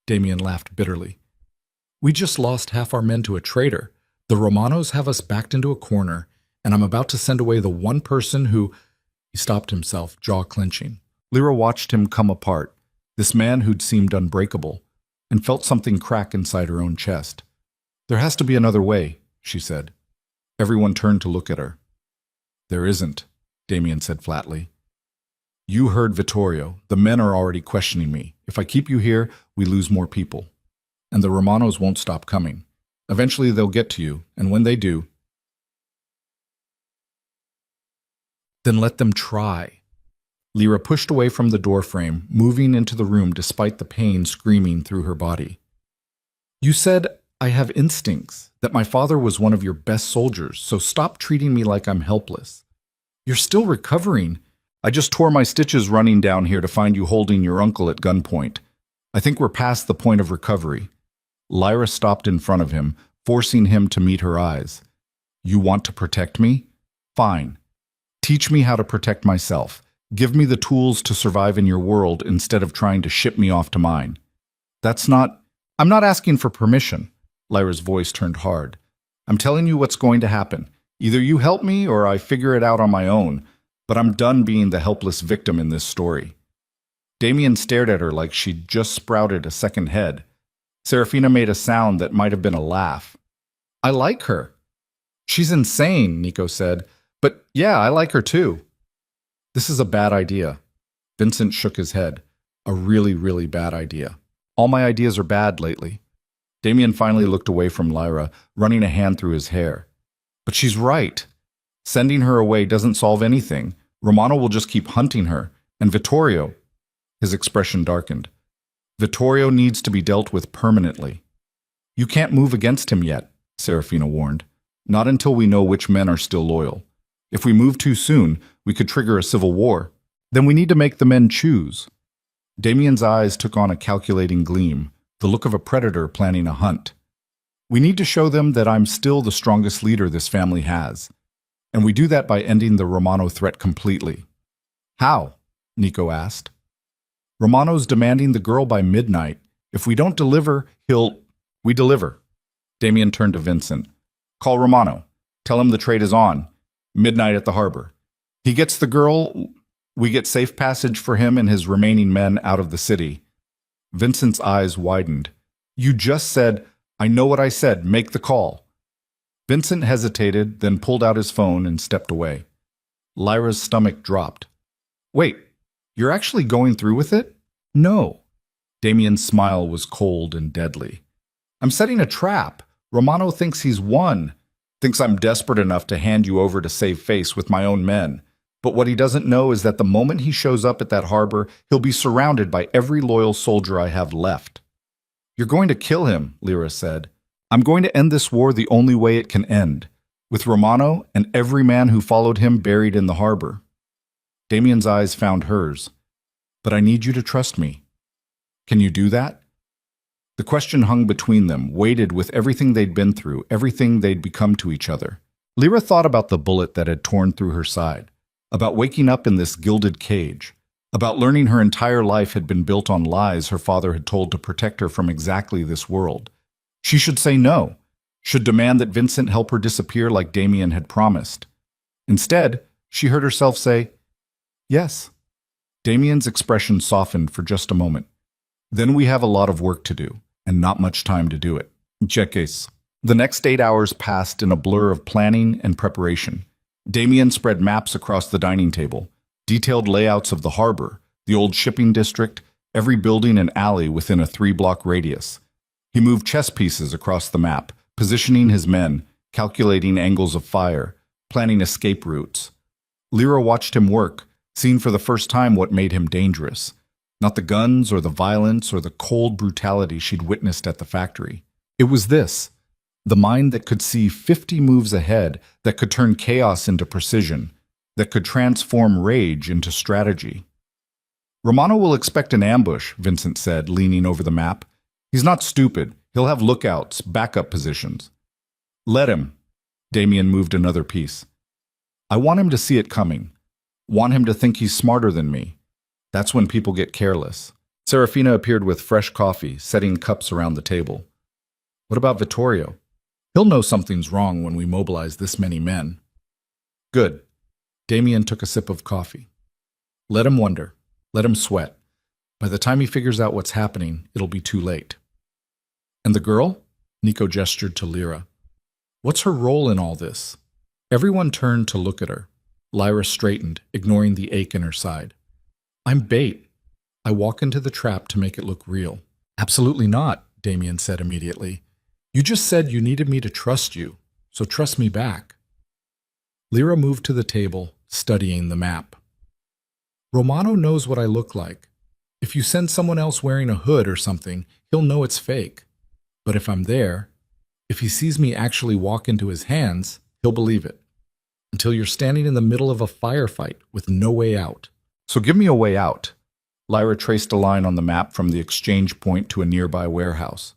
Damien laughed bitterly. We just lost half our men to a traitor. The Romanos have us backed into a corner, and I'm about to send away the one person who... He stopped himself, jaw clenching.
Lyra watched him come apart, this man who'd seemed unbreakable, and felt something crack inside her own chest. There has to be another way, she said. Everyone turned to look at her. There isn't, Damien said flatly. You heard Vittorio. The men are already questioning me. If I keep you here, we lose more people. And the Romanos won't stop coming. Eventually they'll get to you, and when they do...
Then let them try.
Lyra pushed away from the doorframe, moving into the room despite the pain screaming through her body. You said I have instincts, that my father was one of your best soldiers, so stop treating me like I'm helpless. You're still recovering. I just tore my stitches running down here to find you holding your uncle at gunpoint. I think we're past the point of recovery. Lyra stopped in front of him, forcing him to meet her eyes. You want to protect me? Fine. Teach me how to protect myself. Give me the tools to survive in your world instead of trying to ship me off to mine. I'm not asking for permission. Lyra's voice turned hard. I'm telling you what's going to happen. Either you help me or I figure it out on my own, but I'm done being the helpless victim in this story. Damien stared at her like she'd just sprouted a second head. Serafina made a sound that might have been a laugh. I like her. She's insane, Nico said. But yeah, I like her too. This is a bad idea. Vincent shook his head. A really, really bad idea. All my ideas are bad lately. Damien finally looked away from Lyra, running a hand through his hair. But she's right. Sending her away doesn't solve anything. Romano will just keep hunting her. And Vittorio... His expression darkened. Vittorio needs to be dealt with permanently. You can't move against him yet, Serafina warned. Not until we know which men are still loyal. If we move too soon, we could trigger a civil war. Then we need to make the men choose. Damien's eyes took on a calculating gleam, the look of a predator planning a hunt. We need to show them that I'm still the strongest leader this family has. And we do that by ending the Romano threat completely. How? Nico asked. Romano's demanding the girl by midnight. If we don't deliver, We deliver. Damien turned to Vincent. Call Romano. Tell him the trade is on. Midnight at the harbor. He gets the girl, we get safe passage for him and his remaining men out of the city. Vincent's eyes widened. You just said, I know what I said, make the call. Vincent hesitated, then pulled out his phone and stepped away. Lyra's stomach dropped. Wait, you're actually going through with it? No. Damien's smile was cold and deadly. I'm setting a trap. Romano thinks he's won. Thinks I'm desperate enough to hand you over to save face with my own men. But what he doesn't know is that the moment he shows up at that harbor, he'll be surrounded by every loyal soldier I have left. You're going to kill him, Lyra said. I'm going to end this war the only way it can end, with Romano and every man who followed him buried in the harbor. Damien's eyes found hers. But I need you to trust me. Can you do that? The question hung between them, weighted with everything they'd been through, everything they'd become to each other. Lyra thought about the bullet that had torn through her side, about waking up in this gilded cage, about learning her entire life had been built on lies her father had told to protect her from exactly this world. She should say no, should demand that Vincent help her disappear like Damien had promised. Instead, she heard herself say, yes. Damien's expression softened for just a moment. Then we have a lot of work to do, and not much time to do it. Cheques. The next 8 hours passed in a blur of planning and preparation. Damien spread maps across the dining table, detailed layouts of the harbor, the old shipping district, every building and alley within a 3-block radius. He moved chess pieces across the map, positioning his men, calculating angles of fire, planning escape routes. Lyra watched him work, seeing for the first time what made him dangerous. Not the guns or the violence or the cold brutality she'd witnessed at the factory. It was this, the mind that could see 50 moves ahead, that could turn chaos into precision, that could transform rage into strategy. Romano will expect an ambush, Vincent said, leaning over the map. He's not stupid. He'll have lookouts, backup positions. Let him. Damien moved another piece. I want him to see it coming. Want him to think he's smarter than me. That's when people get careless. Serafina appeared with fresh coffee, setting cups around the table. What about Vittorio? He'll know something's wrong when we mobilize this many men. Good. Damien took a sip of coffee. Let him wonder. Let him sweat. By the time he figures out what's happening, it'll be too late. And the girl? Nico gestured to Lyra. What's her role in all this? Everyone turned to look at her. Lyra straightened, ignoring the ache in her side. I'm bait. I walk into the trap to make it look real. Absolutely not, Damien said immediately. You just said you needed me to trust you, so trust me back. Lyra moved to the table, studying the map. Romano knows what I look like. If you send someone else wearing a hood or something, he'll know it's fake. But if I'm there, if he sees me actually walk into his hands, he'll believe it. Until you're standing in the middle of a firefight with no way out. So give me a way out. Lyra traced a line on the map from the exchange point to a nearby warehouse.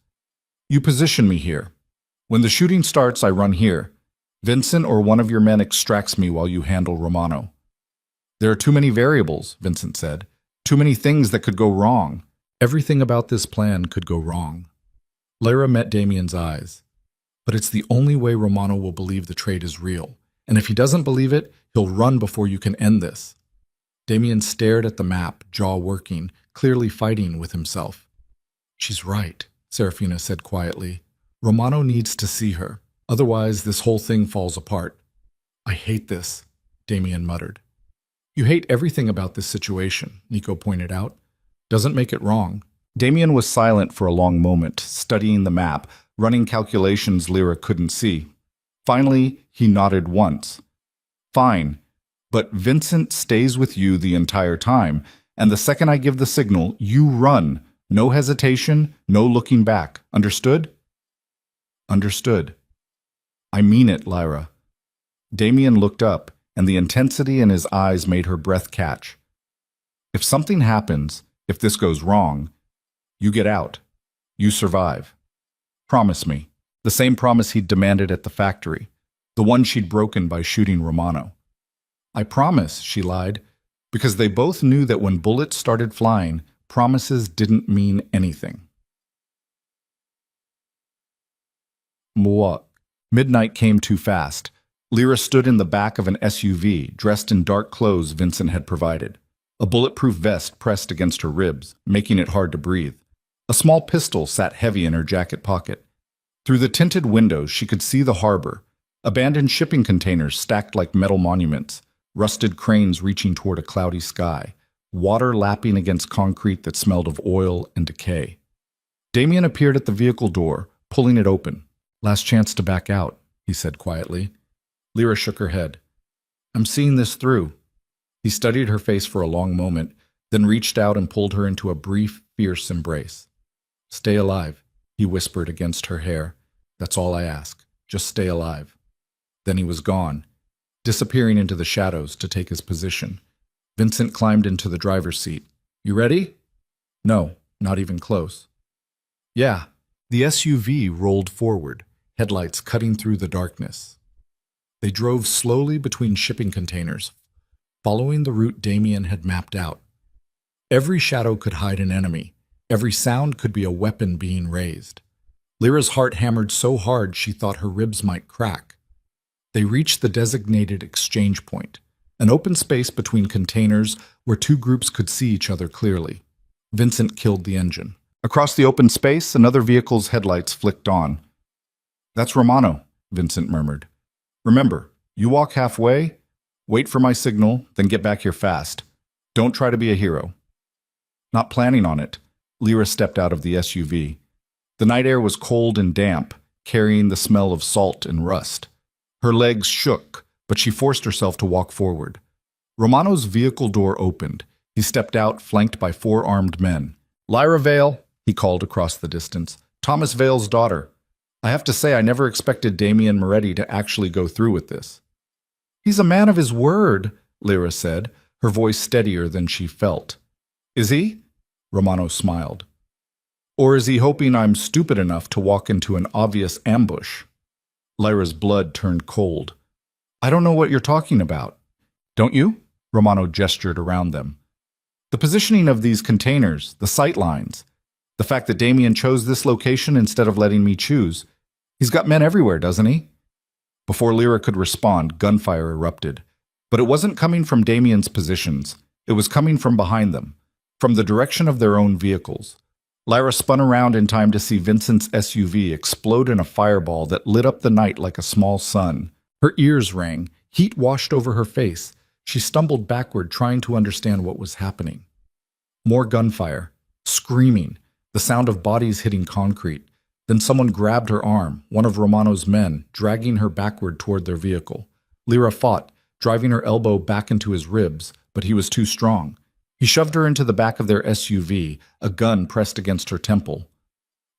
You position me here. When the shooting starts, I run here. Vincent or one of your men extracts me while you handle Romano. There are too many variables, Vincent said. Too many things that could go wrong. Everything about this plan could go wrong. Lyra met Damien's eyes. But it's the only way Romano will believe the trade is real. And if he doesn't believe it, he'll run before you can end this. Damien stared at the map, jaw working, clearly fighting with himself. She's right, Serafina said quietly. Romano needs to see her. Otherwise, this whole thing falls apart. I hate this, Damien muttered. You hate everything about this situation, Nico pointed out. Doesn't make it wrong. Damien was silent for a long moment, studying the map, running calculations Lyra couldn't see. Finally, he nodded once. Fine, but Vincent stays with you the entire time, and the second I give the signal, you run. No hesitation, no looking back. Understood? Understood. I mean it, Lyra. Damien looked up, and the intensity in his eyes made her breath catch. If something happens, if this goes wrong, you get out. You survive. Promise me. The same promise he'd demanded at the factory. The one she'd broken by shooting Romano. I promise, she lied, because they both knew that when bullets started flying, promises didn't mean anything. Mwah. Midnight came too fast. Lyra stood in the back of an SUV, dressed in dark clothes Vincent had provided. A bulletproof vest pressed against her ribs, making it hard to breathe. A small pistol sat heavy in her jacket pocket. Through the tinted windows, she could see the harbor. Abandoned shipping containers stacked like metal monuments, rusted cranes reaching toward a cloudy sky, water lapping against concrete that smelled of oil and decay. Damien appeared at the vehicle door, pulling it open. Last chance to back out, he said quietly. Lyra shook her head. I'm seeing this through. He studied her face for a long moment, then reached out and pulled her into a brief, fierce embrace. Stay alive, he whispered against her hair. That's all I ask. Just stay alive. Then he was gone, disappearing into the shadows to take his position. Vincent climbed into the driver's seat. You ready? No, not even close. Yeah. The SUV rolled forward, headlights cutting through the darkness. They drove slowly between shipping containers, following the route Damien had mapped out. Every shadow could hide an enemy. Every sound could be a weapon being raised. Lyra's heart hammered so hard she thought her ribs might crack. They reached the designated exchange point, an open space between containers where two groups could see each other clearly. Vincent killed the engine. Across the open space, another vehicle's headlights flicked on. That's Romano, Vincent murmured. Remember, you walk halfway, wait for my signal, then get back here fast. Don't try to be a hero. Not planning on it, Lyra stepped out of the SUV. The night air was cold and damp, carrying the smell of salt and rust. Her legs shook, but she forced herself to walk forward. Romano's vehicle door opened. He stepped out, flanked by 4 armed men. "Lyra Vale," he called across the distance. "Thomas Vale's daughter. I have to say I never expected Damien Moretti to actually go through with this." "He's a man of his word," Lyra said, her voice steadier than she felt. "Is he?" Romano smiled. "Or is he hoping I'm stupid enough to walk into an obvious ambush?" Lyra's blood turned cold. "I don't know what you're talking about." "Don't you?" Romano gestured around them. "The positioning of these containers, the sight lines, the fact that Damien chose this location instead of letting me choose. He's got men everywhere, doesn't he?" Before Lyra could respond, gunfire erupted. But it wasn't coming from Damien's positions. It was coming from behind them, from the direction of their own vehicles. Lyra spun around in time to see Vincent's SUV explode in a fireball that lit up the night like a small sun. Her ears rang. Heat washed over her face. She stumbled backward, trying to understand what was happening. More gunfire. Screaming. The sound of bodies hitting concrete. Then someone grabbed her arm, one of Romano's men, dragging her backward toward their vehicle. Lyra fought, driving her elbow back into his ribs, but he was too strong. He shoved her into the back of their SUV, a gun pressed against her temple.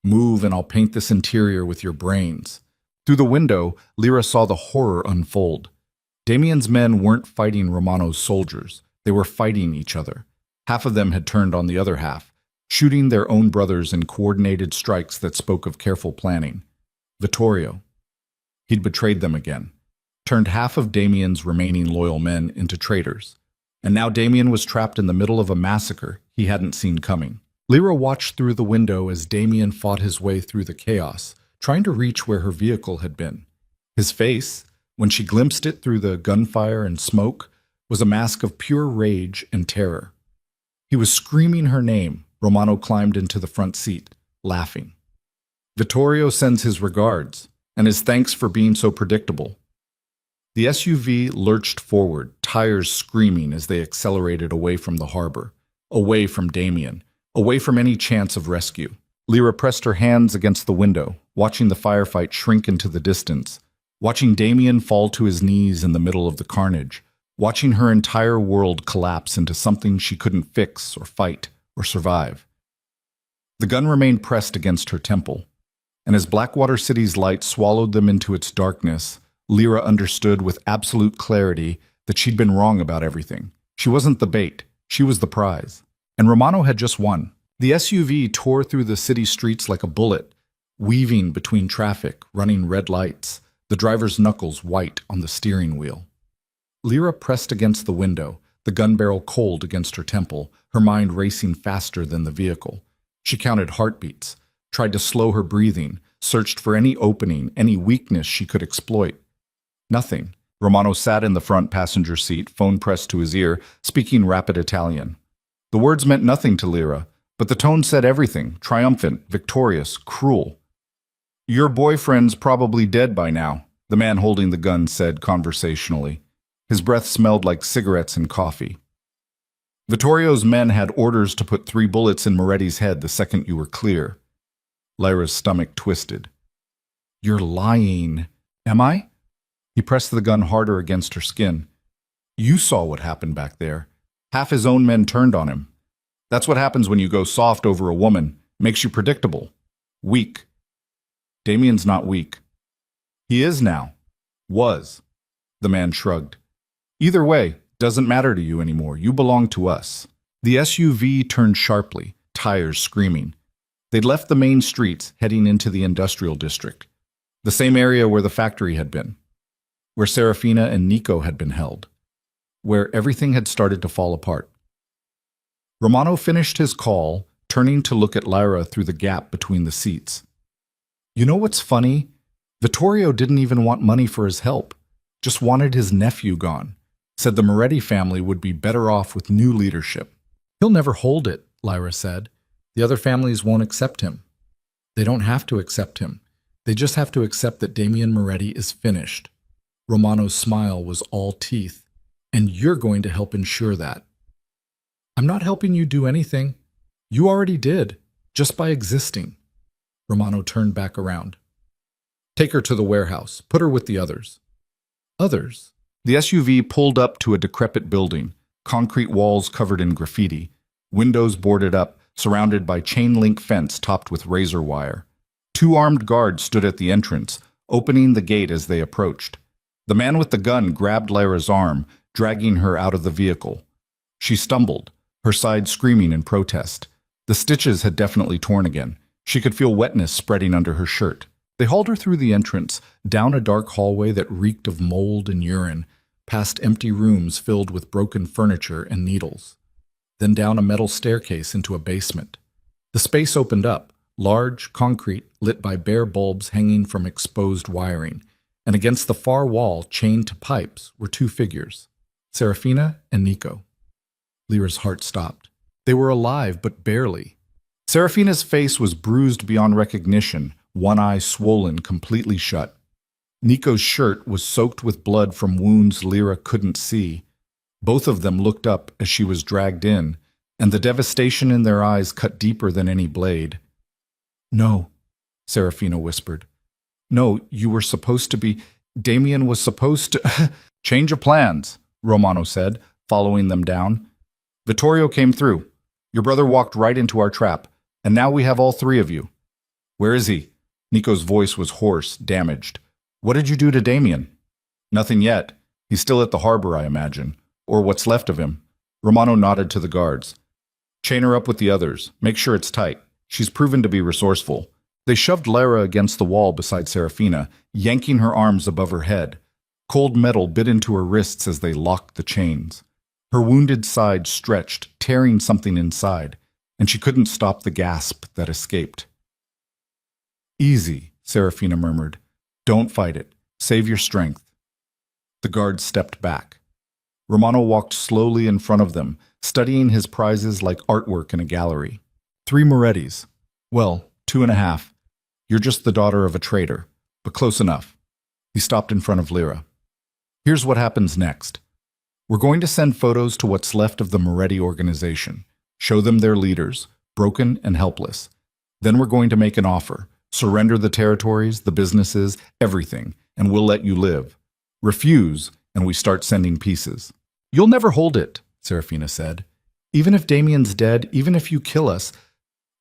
"Move and I'll paint this interior with your brains." Through the window, Lyra saw the horror unfold. Damien's men weren't fighting Romano's soldiers. They were fighting each other. Half of them had turned on the other half, shooting their own brothers in coordinated strikes that spoke of careful planning. Vittorio. He'd betrayed them again, turned half of Damien's remaining loyal men into traitors. And now Damien was trapped in the middle of a massacre he hadn't seen coming. Lyra watched through the window as Damien fought his way through the chaos, trying to reach where her vehicle had been. His face, when she glimpsed it through the gunfire and smoke, was a mask of pure rage and terror. He was screaming her name. Romano climbed into the front seat, laughing. "Vittorio sends his regards, and his thanks for being so predictable." The SUV lurched forward, tires screaming as they accelerated away from the harbor, away from Damien, away from any chance of rescue. Lyra pressed her hands against the window, watching the firefight shrink into the distance, watching Damien fall to his knees in the middle of the carnage, watching her entire world collapse into something she couldn't fix or fight or survive. The gun remained pressed against her temple, and as Blackwater City's light swallowed them into its darkness, Lyra understood with absolute clarity that she'd been wrong about everything. She wasn't the bait, she was the prize. And Romano had just won. The SUV tore through the city streets like a bullet, weaving between traffic, running red lights, the driver's knuckles white on the steering wheel. Lyra pressed against the window, the gun barrel cold against her temple, her mind racing faster than the vehicle. She counted heartbeats, tried to slow her breathing, searched for any opening, any weakness she could exploit. Nothing. Romano sat in the front passenger seat, phone pressed to his ear, speaking rapid Italian. The words meant nothing to Lyra, but the tone said everything, triumphant, victorious, cruel. "Your boyfriend's probably dead by now," the man holding the gun said conversationally. His breath smelled like cigarettes and coffee. "Vittorio's men had orders to put 3 bullets in Moretti's head the second you were clear." Lyra's stomach twisted. "You're lying." "Am I?" He pressed the gun harder against her skin. "You saw what happened back there. Half his own men turned on him. That's what happens when you go soft over a woman. Makes you predictable. Weak." "Damien's not weak." "He is now. Was." The man shrugged. "Either way, doesn't matter to you anymore. You belong to us." The SUV turned sharply, tires screaming. They'd left the main streets, heading into the industrial district, the same area where the factory had been, where Serafina and Nico had been held, where everything had started to fall apart. Romano finished his call, turning to look at Lyra through the gap between the seats. "You know what's funny? Vittorio didn't even want money for his help, just wanted his nephew gone. Said the Moretti family would be better off with new leadership." "He'll never hold it," Lyra said. "The other families won't accept him." "They don't have to accept him. They just have to accept that Damien Moretti is finished." Romano's smile was all teeth. "And you're going to help ensure that." "I'm not helping you do anything."
You already did, just by existing. Romano turned back around. Take her to the warehouse. Put her with the others. Others?
The SUV pulled up to a decrepit building, concrete walls covered in graffiti, windows boarded up, surrounded by chain-link fence topped with razor wire. 2 armed guards stood at the entrance, opening the gate as they approached. The man with the gun grabbed Lyra's arm, dragging her out of the vehicle. She stumbled, her side screaming in protest. The stitches had definitely torn again. She could feel wetness spreading under her shirt. They hauled her through the entrance, down a dark hallway that reeked of mold and urine, past empty rooms filled with broken furniture and needles. Then down a metal staircase into a basement. The space opened up, large, concrete, lit by bare bulbs hanging from exposed wiring, and against the far wall, chained to pipes, were 2 figures, Serafina and Nico. Lyra's heart stopped. They were alive, but barely. Serafina's face was bruised beyond recognition, one eye swollen completely shut. Nico's shirt was soaked with blood from wounds Lyra couldn't see. Both of them looked up as she was dragged in, and the devastation in their eyes cut deeper than any blade. "No," Serafina whispered. "No, you were supposed to be... Damien was supposed to..." "Change of plans," Romano said, following them down. "Vittorio came through. Your brother walked right into our trap, and now we have all 3 of you." "Where is he?" Nico's voice was hoarse, damaged. "What did you do to Damien?" "Nothing yet. He's still at the harbor, I imagine. Or what's left of him." Romano nodded to the guards. "Chain her up with the others. Make sure it's tight. She's proven to be resourceful." They shoved Lyra against the wall beside Serafina, yanking her arms above her head. Cold metal bit into her wrists as they locked the chains. Her wounded side stretched, tearing something inside, and she couldn't stop the gasp that escaped. "Easy," Serafina murmured. "Don't fight it. Save your strength." The guards stepped back. Romano walked slowly in front of them, studying his prizes like artwork in a gallery. 3 Morettis. Well, 2.5. You're just the daughter of a traitor, but close enough. He stopped in front of Lyra. "Here's what happens next. We're going to send photos to what's left of the Moretti organization. Show them their leaders, broken and helpless. Then we're going to make an offer. Surrender the territories, the businesses, everything, and we'll let you live. Refuse, and we start sending pieces." "You'll never hold it," Serafina said. "Even if Damien's dead, even if you kill us,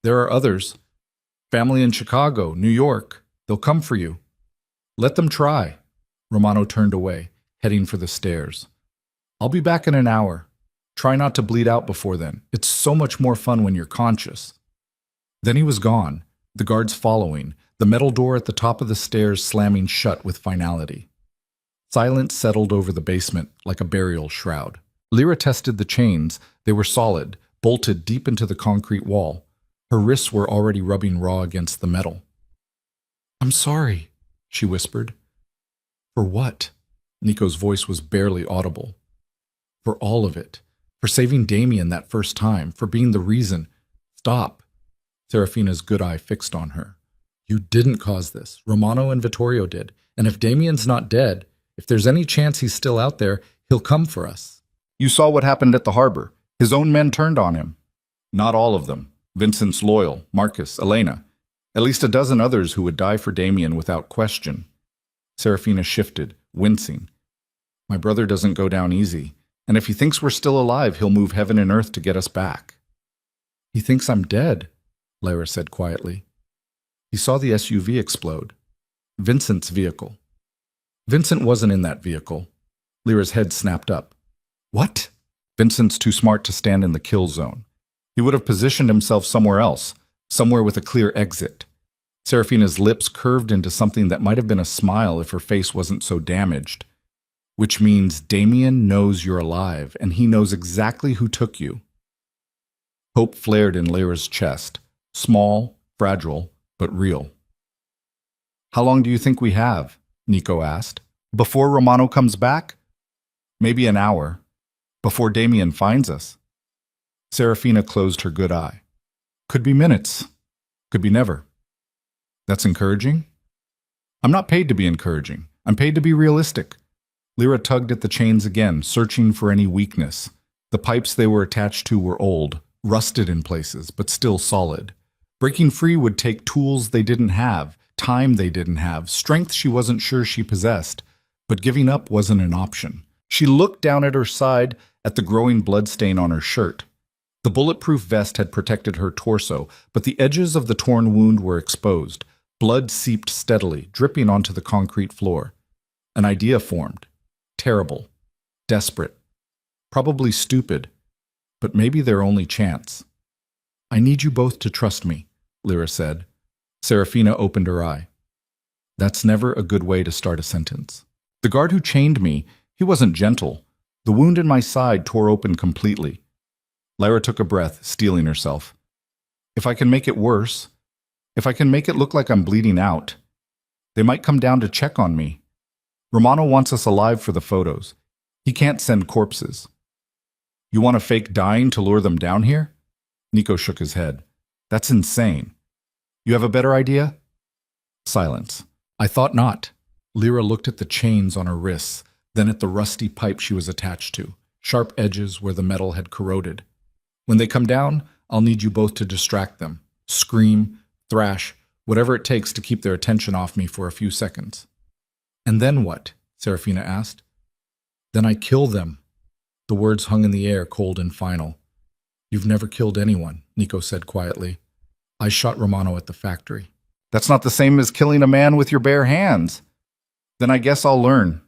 there are others. Family in Chicago, New York. They'll come for you." "Let them try." Romano turned away, heading for the stairs. "I'll be back in an hour. Try not to bleed out before then. It's so much more fun when you're conscious." Then he was gone, the guards following, the metal door at the top of the stairs slamming shut with finality. Silence settled over the basement like a burial shroud. Lyra tested the chains. They were solid, bolted deep into the concrete wall. Her wrists were already rubbing raw against the metal. "I'm sorry," she whispered. "For what?" Nico's voice was barely audible. "For all of it. For saving Damien that first time. For being the reason." "Stop." Serafina's good eye fixed on her. "You didn't cause this. Romano and Vittorio did. And if Damien's not dead, if there's any chance he's still out there, he'll come for us." "You saw what happened at the harbor. His own men turned on him." "Not all of them. Vincent's loyal, Marcus, Elena. At least a dozen others who would die for Damien without question." Serafina shifted, wincing. "My brother doesn't go down easy, and if he thinks we're still alive, he'll move heaven and earth to get us back." "He thinks I'm dead," Lyra said quietly. He saw the SUV explode. Vincent's vehicle. Vincent wasn't in that vehicle. Lyra's head snapped up. "What?" "Vincent's too smart to stand in the kill zone. He would have positioned himself somewhere else, somewhere with a clear exit." Serafina's lips curved into something that might have been a smile if her face wasn't so damaged. "Which means Damien knows you're alive, and he knows exactly who took you." Hope flared in Lyra's chest, small, fragile, but real. "How long do you think we have?" Nico asked. "Before Romano comes back?" "Maybe an hour. Before Damien finds us." Serafina closed her good eye. "Could be minutes. Could be never." "That's encouraging?" "I'm not paid to be encouraging. I'm paid to be realistic." Lyra tugged at the chains again, searching for any weakness. The pipes they were attached to were old, rusted in places, but still solid. Breaking free would take tools they didn't have, time they didn't have, strength she wasn't sure she possessed, but giving up wasn't an option. She looked down at her side, at the growing bloodstain on her shirt. The bulletproof vest had protected her torso, but the edges of the torn wound were exposed. Blood seeped steadily, dripping onto the concrete floor. An idea formed. Terrible. Desperate. Probably stupid. But maybe their only chance. "I need you both to trust me," Lyra said. Serafina opened her eye. That's never a good way to start a sentence. The guard who chained me, he wasn't gentle. The wound in my side tore open completely. Lyra took a breath, steeling herself. If I can make it worse, if I can make it look like I'm bleeding out, they might come down to check on me. Romano wants us alive for the photos. He can't send corpses. You want to fake dying to lure them down here? Nico shook his head. That's insane. You have a better idea? Silence. I thought not. Lyra looked at the chains on her wrists, then at the rusty pipe she was attached to, sharp edges where the metal had corroded. When they come down, I'll need you both to distract them. Scream, thrash, whatever it takes to keep their attention off me for a few seconds. And then what? Serafina asked. Then I kill them. The words hung in the air, cold and final. You've never killed anyone, Nico said quietly. I shot Romano at the factory. That's not the same as killing a man with your bare hands. Then I guess I'll learn.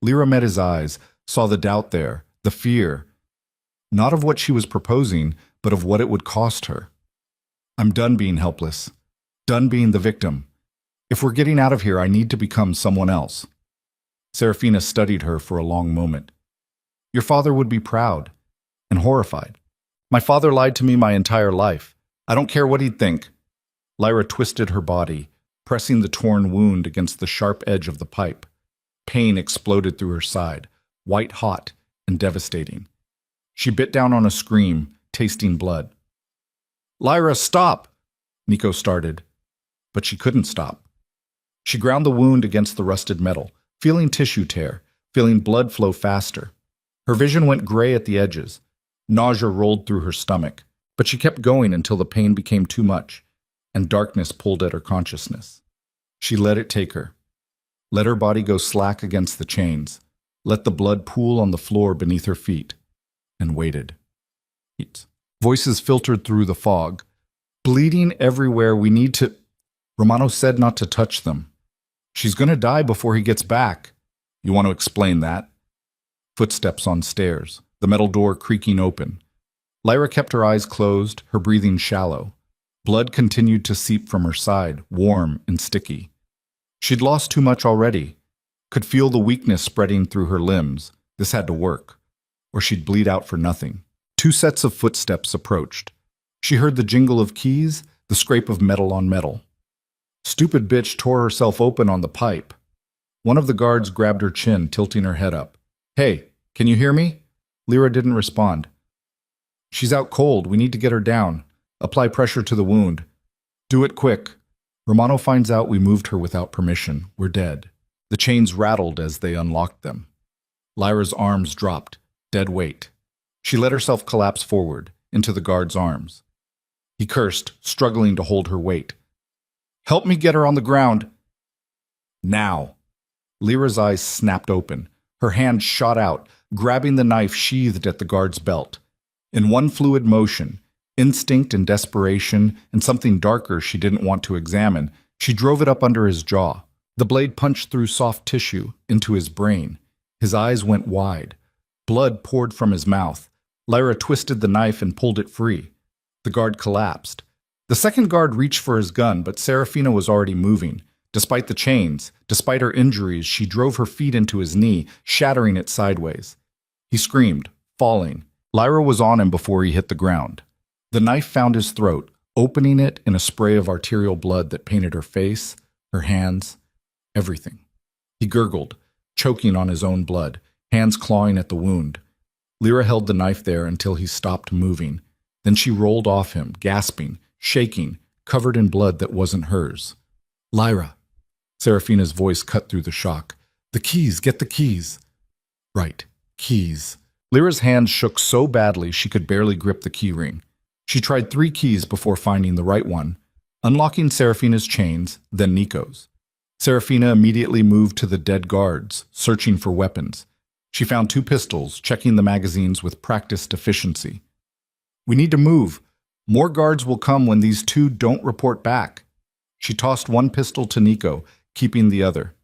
Lyra met his eyes, saw the doubt there, the fear. Not of what she was proposing, but of what it would cost her. I'm done being helpless. Done being the victim. If we're getting out of here, I need to become someone else. Serafina studied her for a long moment. Your father would be proud and horrified. My father lied to me my entire life. I don't care what he'd think. Lyra twisted her body, pressing the torn wound against the sharp edge of the pipe. Pain exploded through her side, white hot and devastating. She bit down on a scream, tasting blood. Lyra, stop! Nico started, but she couldn't stop. She ground the wound against the rusted metal, feeling tissue tear, feeling blood flow faster. Her vision went gray at the edges. Nausea rolled through her stomach, but she kept going until the pain became too much, and darkness pulled at her consciousness. She let it take her. Let her body go slack against the chains, let the blood pool on the floor beneath her feet, and waited. Voices filtered through the fog. Bleeding everywhere, we need to... Romano said not to touch them. She's going to die before he gets back. You want to explain that? Footsteps on stairs, the metal door creaking open. Lyra kept her eyes closed, her breathing shallow. Blood continued to seep from her side, warm and sticky. She'd lost too much already. Could feel the weakness spreading through her limbs. This had to work, or she'd bleed out for nothing. 2 sets of footsteps approached. She heard the jingle of keys, the scrape of metal on metal. Stupid bitch tore herself open on the pipe. One of the guards grabbed her chin, tilting her head up. Hey, can you hear me? Lyra didn't respond. She's out cold. We need to get her down. Apply pressure to the wound. Do it quick. Romano finds out we moved her without permission. We're dead. The chains rattled as they unlocked them. Lyra's arms dropped, dead weight. She let herself collapse forward, into the guard's arms. He cursed, struggling to hold her weight. Help me get her on the ground. Now. Lyra's eyes snapped open. Her hand shot out, grabbing the knife sheathed at the guard's belt. In one fluid motion, instinct and desperation, and something darker she didn't want to examine, she drove it up under his jaw. The blade punched through soft tissue, into his brain. His eyes went wide. Blood poured from his mouth. Lyra twisted the knife and pulled it free. The guard collapsed. The second guard reached for his gun, but Serafina was already moving. Despite the chains, despite her injuries, she drove her feet into his knee, shattering it sideways. He screamed, falling. Lyra was on him before he hit the ground. The knife found his throat, opening it in a spray of arterial blood that painted her face, her hands, everything. He gurgled, choking on his own blood, hands clawing at the wound. Lyra held the knife there until he stopped moving. Then she rolled off him, gasping, shaking, covered in blood that wasn't hers. Lyra. Serafina's voice cut through the shock. The keys, get the keys. Right, keys. Lyra's hands shook so badly she could barely grip the key ring. She tried 3 keys before finding the right one, unlocking Serafina's chains, then Nico's. Serafina immediately moved to the dead guards, searching for weapons. She found 2 pistols, checking the magazines with practiced efficiency. "We need to move. More guards will come when these 2 don't report back." She tossed 1 pistol to Nico, keeping the other.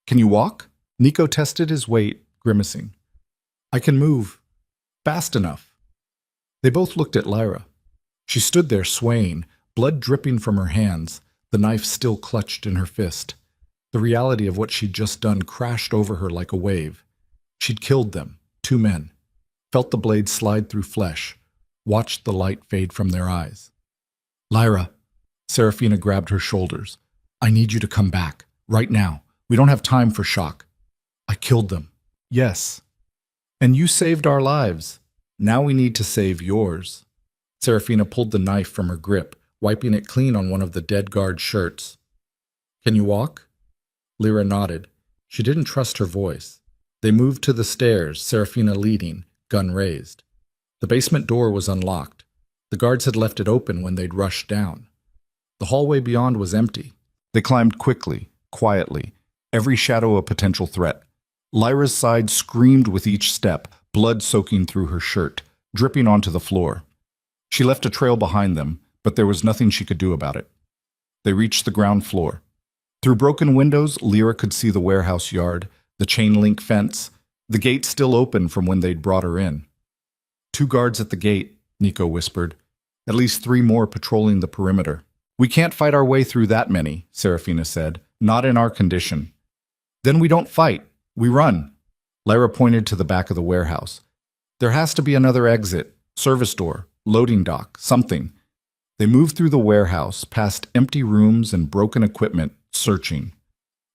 "Can you walk?" Nico tested his weight, grimacing. "I can move. Fast enough." They both looked at Lyra. She stood there swaying, blood dripping from her hands, the knife still clutched in her fist. The reality of what she'd just done crashed over her like a wave. She'd killed them, 2 men, felt the blade slide through flesh, watched the light fade from their eyes. "Lyra," Serafina grabbed her shoulders. "I need you to come back, right now. We don't have time for shock." "I killed them." "Yes. And you saved our lives. Now we need to save yours." Serafina pulled the knife from her grip, wiping it clean on one of the dead guard's shirts. "Can you walk?" Lyra nodded. She didn't trust her voice. They moved to the stairs, Serafina leading, gun raised. The basement door was unlocked. The guards had left it open when they'd rushed down. The hallway beyond was empty. They climbed quickly, quietly, every shadow a potential threat. Lyra's side screamed with each step, blood soaking through her shirt, dripping onto the floor. She left a trail behind them, but there was nothing she could do about it. They reached the ground floor. Through broken windows, Lyra could see the warehouse yard, the chain-link fence, the gate still open from when they'd brought her in. 2 guards at the gate, Nico whispered. At least 3 more patrolling the perimeter. "We can't fight our way through that many," Serafina said. "Not in our condition." "Then we don't fight. We run." Lyra pointed to the back of the warehouse. "There has to be another exit, service door, loading dock, something." They moved through the warehouse, past empty rooms and broken equipment, searching.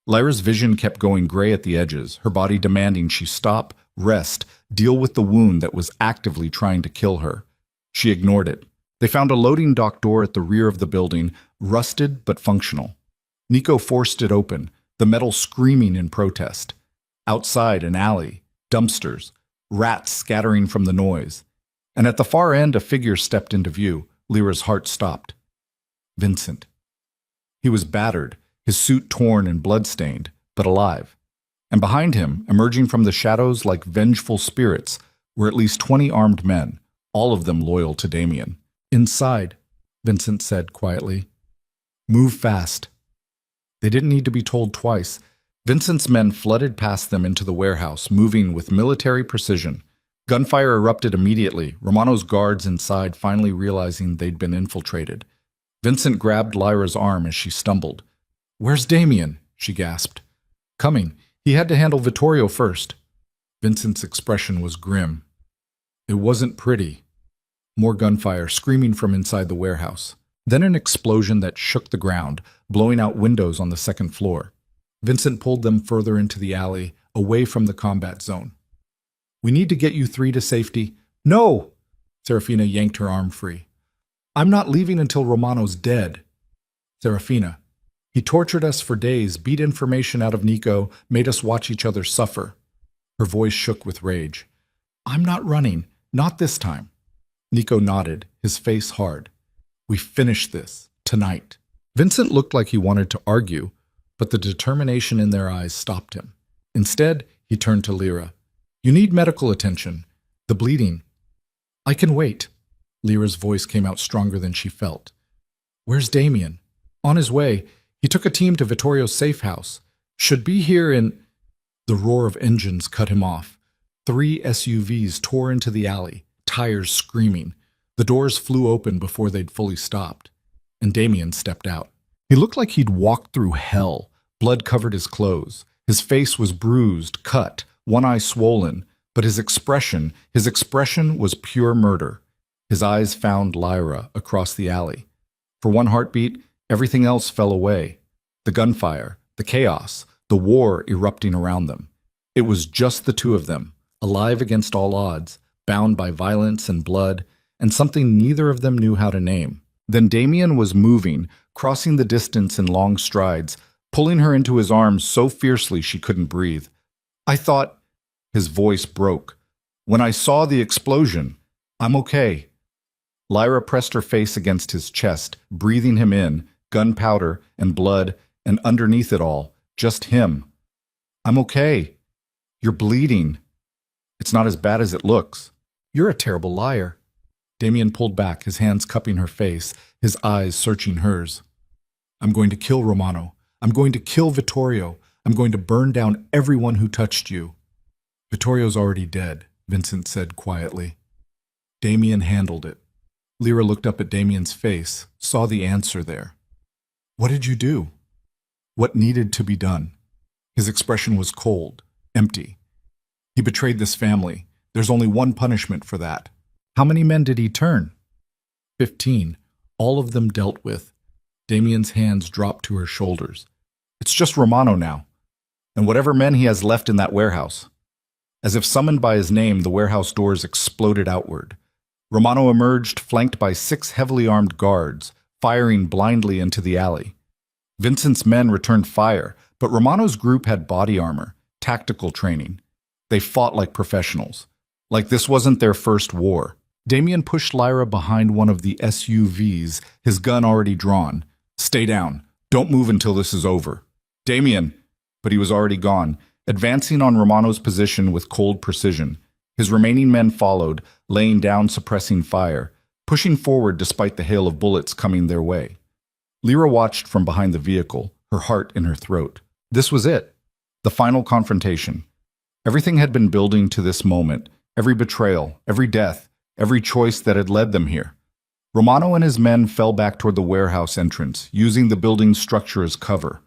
Lyra's vision kept going gray at the edges, her body demanding she stop, rest, deal with the wound that was actively trying to kill her. She ignored it. They found a loading dock door at the rear of the building, rusted but functional. Nico forced it open, the metal screaming in protest. Outside, an alley, dumpsters, rats scattering from the noise. And at the far end, a figure stepped into view. Lyra's heart stopped. Vincent. He was battered, his suit torn and blood-stained, but alive. And behind him, emerging from the shadows like vengeful spirits, were at least 20 armed men, all of them loyal to Damien. "Inside," Vincent said quietly. "Move fast." They didn't need to be told twice. Vincent's men flooded past them into the warehouse, moving with military precision. Gunfire erupted immediately, Romano's guards inside finally realizing they'd been infiltrated. Vincent grabbed Lyra's arm as she stumbled. "Where's Damien?" she gasped. "Coming. He had to handle Vittorio first." Vincent's expression was grim. It wasn't pretty. More gunfire, screaming from inside the warehouse. Then an explosion that shook the ground, blowing out windows on the 2nd floor. Vincent pulled them further into the alley, away from the combat zone. "We need to get you 3 to safety." "No!" Serafina yanked her arm free. "I'm not leaving until Romano's dead." "Serafina, he tortured us for days, beat information out of Nico, made us watch each other suffer." Her voice shook with rage. "I'm not running. Not this time." Nico nodded, his face hard. "We finish this, tonight." Vincent looked like he wanted to argue, but the determination in their eyes stopped him. Instead, he turned to Lyra. "You need medical attention. The bleeding." "I can wait." Lyra's voice came out stronger than she felt. "Where's Damien?" "On his way. He took a team to Vittorio's safe house. Should be here in—" The roar of engines cut him off. 3 SUVs tore into the alley, tires screaming. The doors flew open before they'd fully stopped. And Damien stepped out. He looked like he'd walked through hell. Blood covered his clothes. His face was bruised, cut, one eye swollen, but his expression was pure murder. His eyes found Lyra across the alley. For one heartbeat, everything else fell away. The gunfire, the chaos, the war erupting around them. It was just the 2 of them, alive against all odds, bound by violence and blood, and something neither of them knew how to name. Then Damien was moving, crossing the distance in long strides, pulling her into his arms so fiercely she couldn't breathe. "I thought—" His voice broke. "When I saw the explosion, I'm okay." Lyra pressed her face against his chest, breathing him in, gunpowder and blood, and underneath it all, just him. I'm okay. You're bleeding. It's not as bad as it looks.
You're a terrible liar. Damien pulled back, his hands cupping her face, his eyes searching hers. I'm going to kill Romano. I'm going to kill Vittorio. I'm going to burn down everyone who touched you. Vittorio's already dead, Vincent said quietly. Damien handled it. Lyra looked up at Damien's face, saw the answer there. What did you do? What needed to be done? His expression was cold, empty. He betrayed this family. There's only one punishment for that. How many men did he turn? 15. All of them dealt with. Damien's hands dropped to her shoulders. It's just Romano now, and whatever men he has left in that warehouse. As if summoned by his name, the warehouse doors exploded outward. Romano emerged, flanked by 6 heavily armed guards, firing blindly into the alley. Vincent's men returned fire, but Romano's group had body armor, tactical training. They fought like professionals, like this wasn't their first war. Damien pushed Lyra behind one of the SUVs, his gun already drawn. Stay down. Don't move until this is over. Damien! But he was already gone, advancing on Romano's position with cold precision. His remaining men followed, laying down suppressing fire, pushing forward despite the hail of bullets coming their way. Lyra watched from behind the vehicle, her heart in her throat. This was it. The final confrontation. Everything had been building to this moment, every betrayal, every death, every choice that had led them here. Romano and his men fell back toward the warehouse entrance, using the building's structure as cover.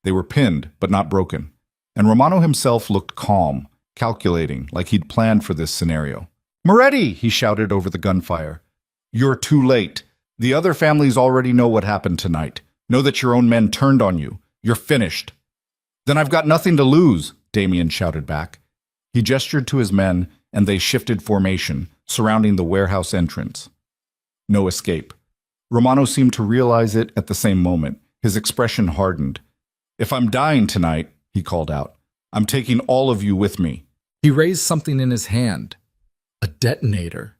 They were pinned, but not broken. And Romano himself looked calm, calculating, like he'd planned for this scenario. Moretti! He shouted over the gunfire. You're too late. The other families already know what happened tonight. Know that your own men turned on you. You're finished. Then I've got nothing to lose, Damien shouted back. He gestured to his men, and they shifted formation, surrounding the warehouse entrance. No escape. Romano seemed to realize it at the same moment. His expression hardened. If I'm dying tonight, he called out, I'm taking all of you with me. He raised something in his hand. A detonator.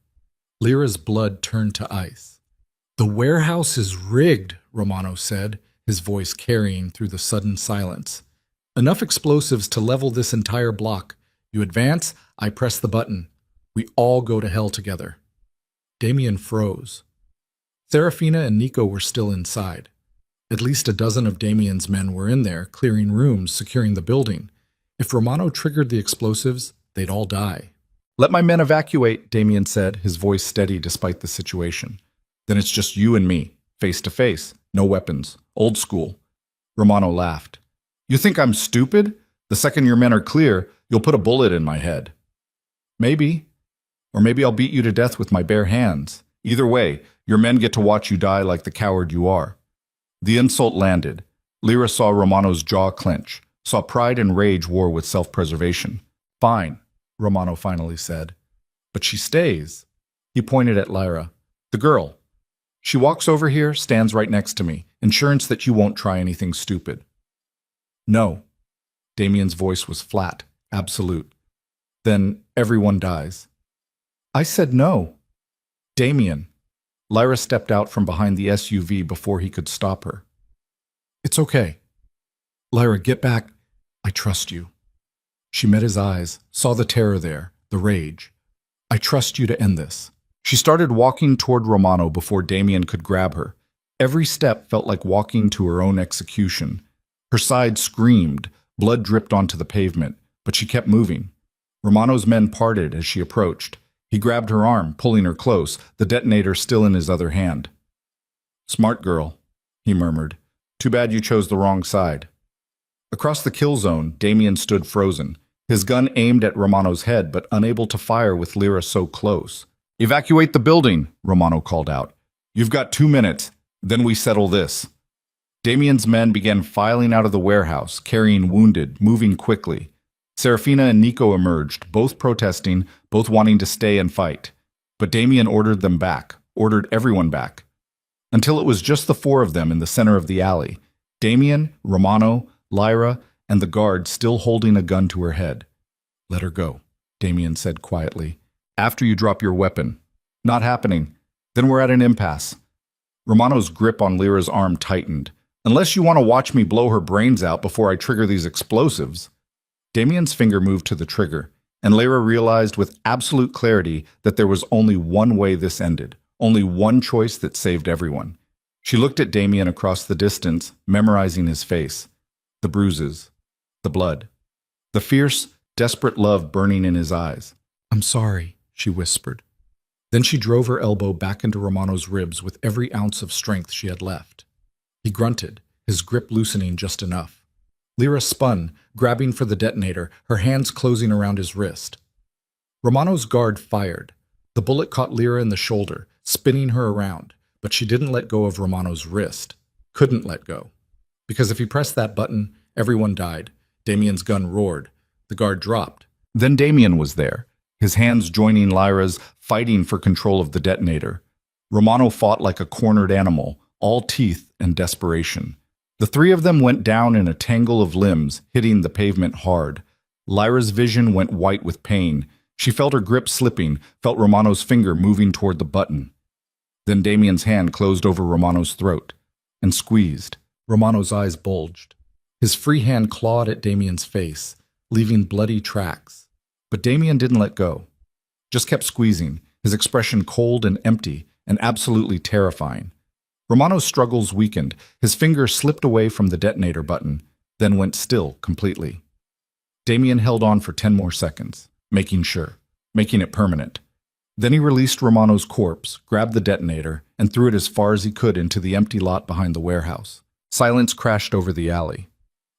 Lyra's blood turned to ice. The warehouse is rigged, Romano said, his voice carrying through the sudden silence. Enough explosives to level this entire block. You advance, I press the button. We all go to hell together. Damien froze. Serafina and Nico were still inside. At least a dozen of Damien's men were in there, clearing rooms, securing the building. If Romano triggered the explosives, they'd all die. Let my men evacuate, Damien said, his voice steady despite the situation. Then it's just you and me, face to face, no weapons, old school. Romano laughed. You think I'm stupid? The second your men are clear, you'll put a bullet in my head. Maybe. Or maybe I'll beat you to death with my bare hands. Either way, your men get to watch you die like the coward you are. The insult landed. Lyra saw Romano's jaw clench, saw pride and rage war with self-preservation. Fine, Romano finally said. But she stays. He pointed at Lyra. The girl. She walks over here, stands right next to me. Insurance that you won't try anything stupid. No. Damien's voice was flat, absolute. Then everyone dies. I said no. Damien. Lyra stepped out from behind the SUV before he could stop her. It's okay. Lyra, get back. I trust you. She met his eyes, saw the terror there, the rage. I trust you to end this. She started walking toward Romano before Damien could grab her. Every step felt like walking to her own execution. Her side screamed, blood dripped onto the pavement, but she kept moving. Romano's men parted as she approached. He grabbed her arm, pulling her close, the detonator still in his other hand. Smart girl, he murmured. Too bad you chose the wrong side. Across the kill zone, Damien stood frozen, his gun aimed at Romano's head but unable to fire with Lyra so close. Evacuate the building, Romano called out. You've got 2 minutes, then we settle this. Damien's men began filing out of the warehouse, carrying wounded, moving quickly. Serafina and Nico emerged, both protesting, both wanting to stay and fight. But Damien ordered them back, ordered everyone back. Until it was just the 4 of them in the center of the alley. Damien, Romano, Lyra, and the guard still holding a gun to her head. Let her go, Damien said quietly. After you drop your weapon. Not happening.
Then we're at an impasse. Romano's grip on Lyra's arm tightened. Unless you want to watch me blow her brains out before I trigger these explosives. Damien's finger moved to the trigger, and Lyra realized with absolute clarity that there was only one way this ended, only one choice that saved everyone. She looked at Damien across the distance, memorizing his face, the bruises, the blood, the fierce, desperate love burning in his eyes.
I'm sorry, she whispered. Then she drove her elbow back into Romano's ribs with every ounce of strength she had left. He grunted, his grip loosening just enough. Lyra spun, grabbing for the detonator, her hands closing around his wrist. Romano's guard fired. The bullet caught Lyra in the shoulder, spinning her around, but she didn't let go of Romano's wrist. Couldn't let go. Because if he pressed that button, everyone died. Damien's gun roared. The guard dropped.
Then Damien was there, his hands joining Lyra's, fighting for control of the detonator. Romano fought like a cornered animal, all teeth and desperation. The three of them went down in a tangle of limbs, hitting the pavement hard. Lyra's vision went white with pain. She felt her grip slipping, felt Romano's finger moving toward the button. Then Damien's hand closed over Romano's throat and squeezed.
Romano's eyes bulged. His free hand clawed at Damien's face, leaving bloody tracks. But Damien didn't let go. Just kept squeezing, his expression cold and empty and absolutely terrifying. Romano's struggles weakened. His finger slipped away from the detonator button, then went still completely. Damien held on for 10 more seconds, making sure, making it permanent. Then he released Romano's corpse, grabbed the detonator, and threw it as far as he could into the empty lot behind the warehouse. Silence crashed over the alley.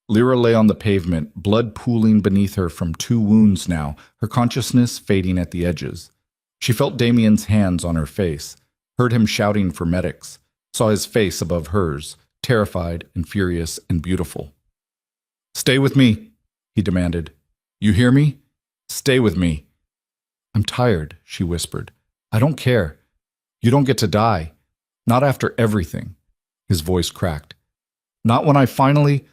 Lyra lay on the pavement, blood pooling beneath her from 2 wounds now, her consciousness fading at the edges. She felt Damien's hands on her face, heard him shouting for medics, saw his face above hers, terrified and furious and beautiful. "Stay with me," he demanded. "You hear me? Stay with me." "I'm tired," she whispered. "I don't care. You don't get to die. Not after everything." His voice cracked. "Not when I finally—"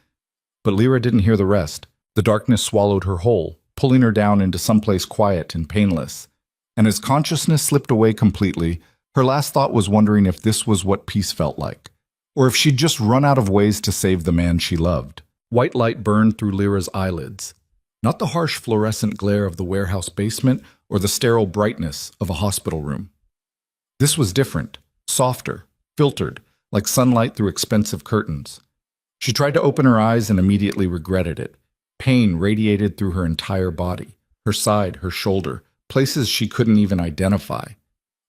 But Lyra didn't hear the rest. The darkness swallowed her whole, pulling her down into someplace quiet and painless. And as consciousness slipped away completely, her last thought was wondering if this was what peace felt like, or if she'd just run out of ways to save the man she loved. White light burned through Lyra's eyelids. Not the harsh fluorescent glare of the warehouse basement or the sterile brightness of a hospital room. This was different, softer, filtered, like sunlight through expensive curtains. She tried to open her eyes and immediately regretted it. Pain radiated through her entire body, her side, her shoulder, places she couldn't even identify.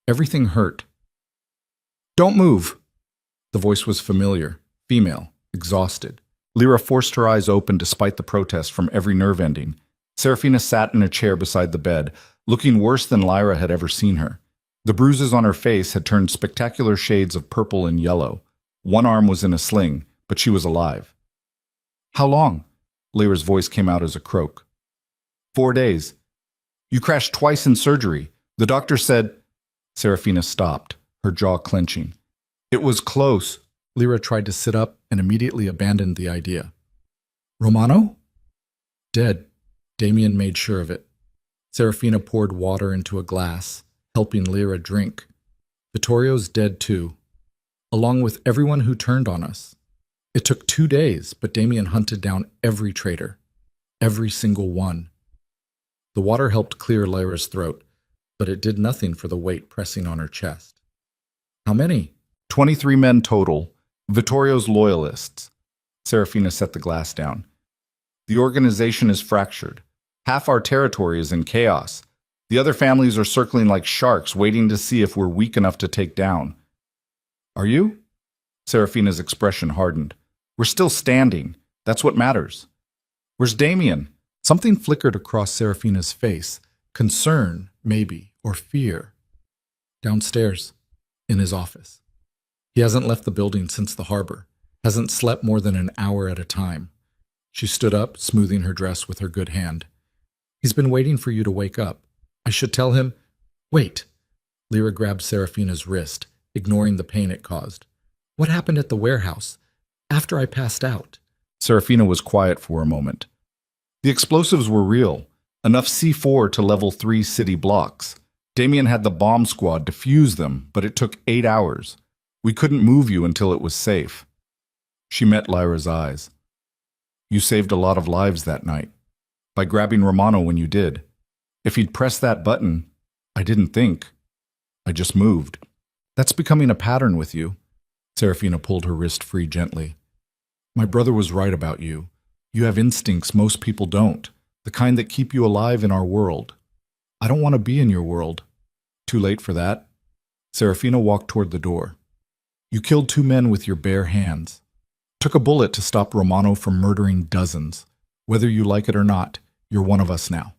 Everything hurt. "Don't move!" The voice was familiar, female, exhausted. Lyra forced her eyes open despite the protest from every nerve ending. Serafina sat in a chair beside the bed, looking worse than Lyra had ever seen her. The bruises on her face had turned spectacular shades of purple and yellow. One arm was in a sling, but she was alive. "How long?" Lyra's voice came out as a croak. 4 days. You crashed twice in surgery. The doctor said—" Serafina stopped, her jaw clenching. "It was close." Lyra tried to sit up and immediately abandoned the idea. "Romano?" "Dead." Damien made sure of it. Serafina poured water into a glass, helping Lyra drink. "Vittorio's dead too, along with everyone who turned on us. It took 2 days, but Damien hunted down every traitor. Every single one." The water helped clear Lyra's throat, but it did nothing for the weight pressing on her chest. "How many?" 23 men total. Vittorio's loyalists. Serafina set the glass down. "The organization is fractured. Half our territory is in chaos. The other families are circling like sharks, waiting to see if we're weak enough to take down." "Are you?" Serafina's expression hardened. "We're still standing. That's what matters." "Where's Damien?" Something flickered across Serafina's face. Concern, maybe, or fear. "Downstairs, in his office. He hasn't left the building since the harbor. Hasn't slept more than an hour at a time." She stood up, smoothing her dress with her good hand. "He's been waiting for you to wake up. I should tell him—" "Wait!" Lyra grabbed Serafina's wrist, ignoring the pain it caused. "What happened at the warehouse? After I passed out?" Serafina was quiet for a moment. "The explosives were real. Enough C4 to level 3 city blocks.
Damien had the bomb squad defuse them, but it took 8 hours. We couldn't move you until it was safe. She met Lyra's eyes. You saved a lot of lives that night, by grabbing Romano when you did. If he'd pressed that button, I didn't think. I just moved. That's becoming a pattern with you. Serafina pulled her wrist free gently. My brother was right about you. You have instincts most people don't, the kind that keep you alive in our world. I don't want to be in your world. Too late for that. Serafina walked toward the door. You killed 2 men with your bare hands. Took a bullet to stop Romano from murdering dozens. Whether you like it or not, you're one of us now.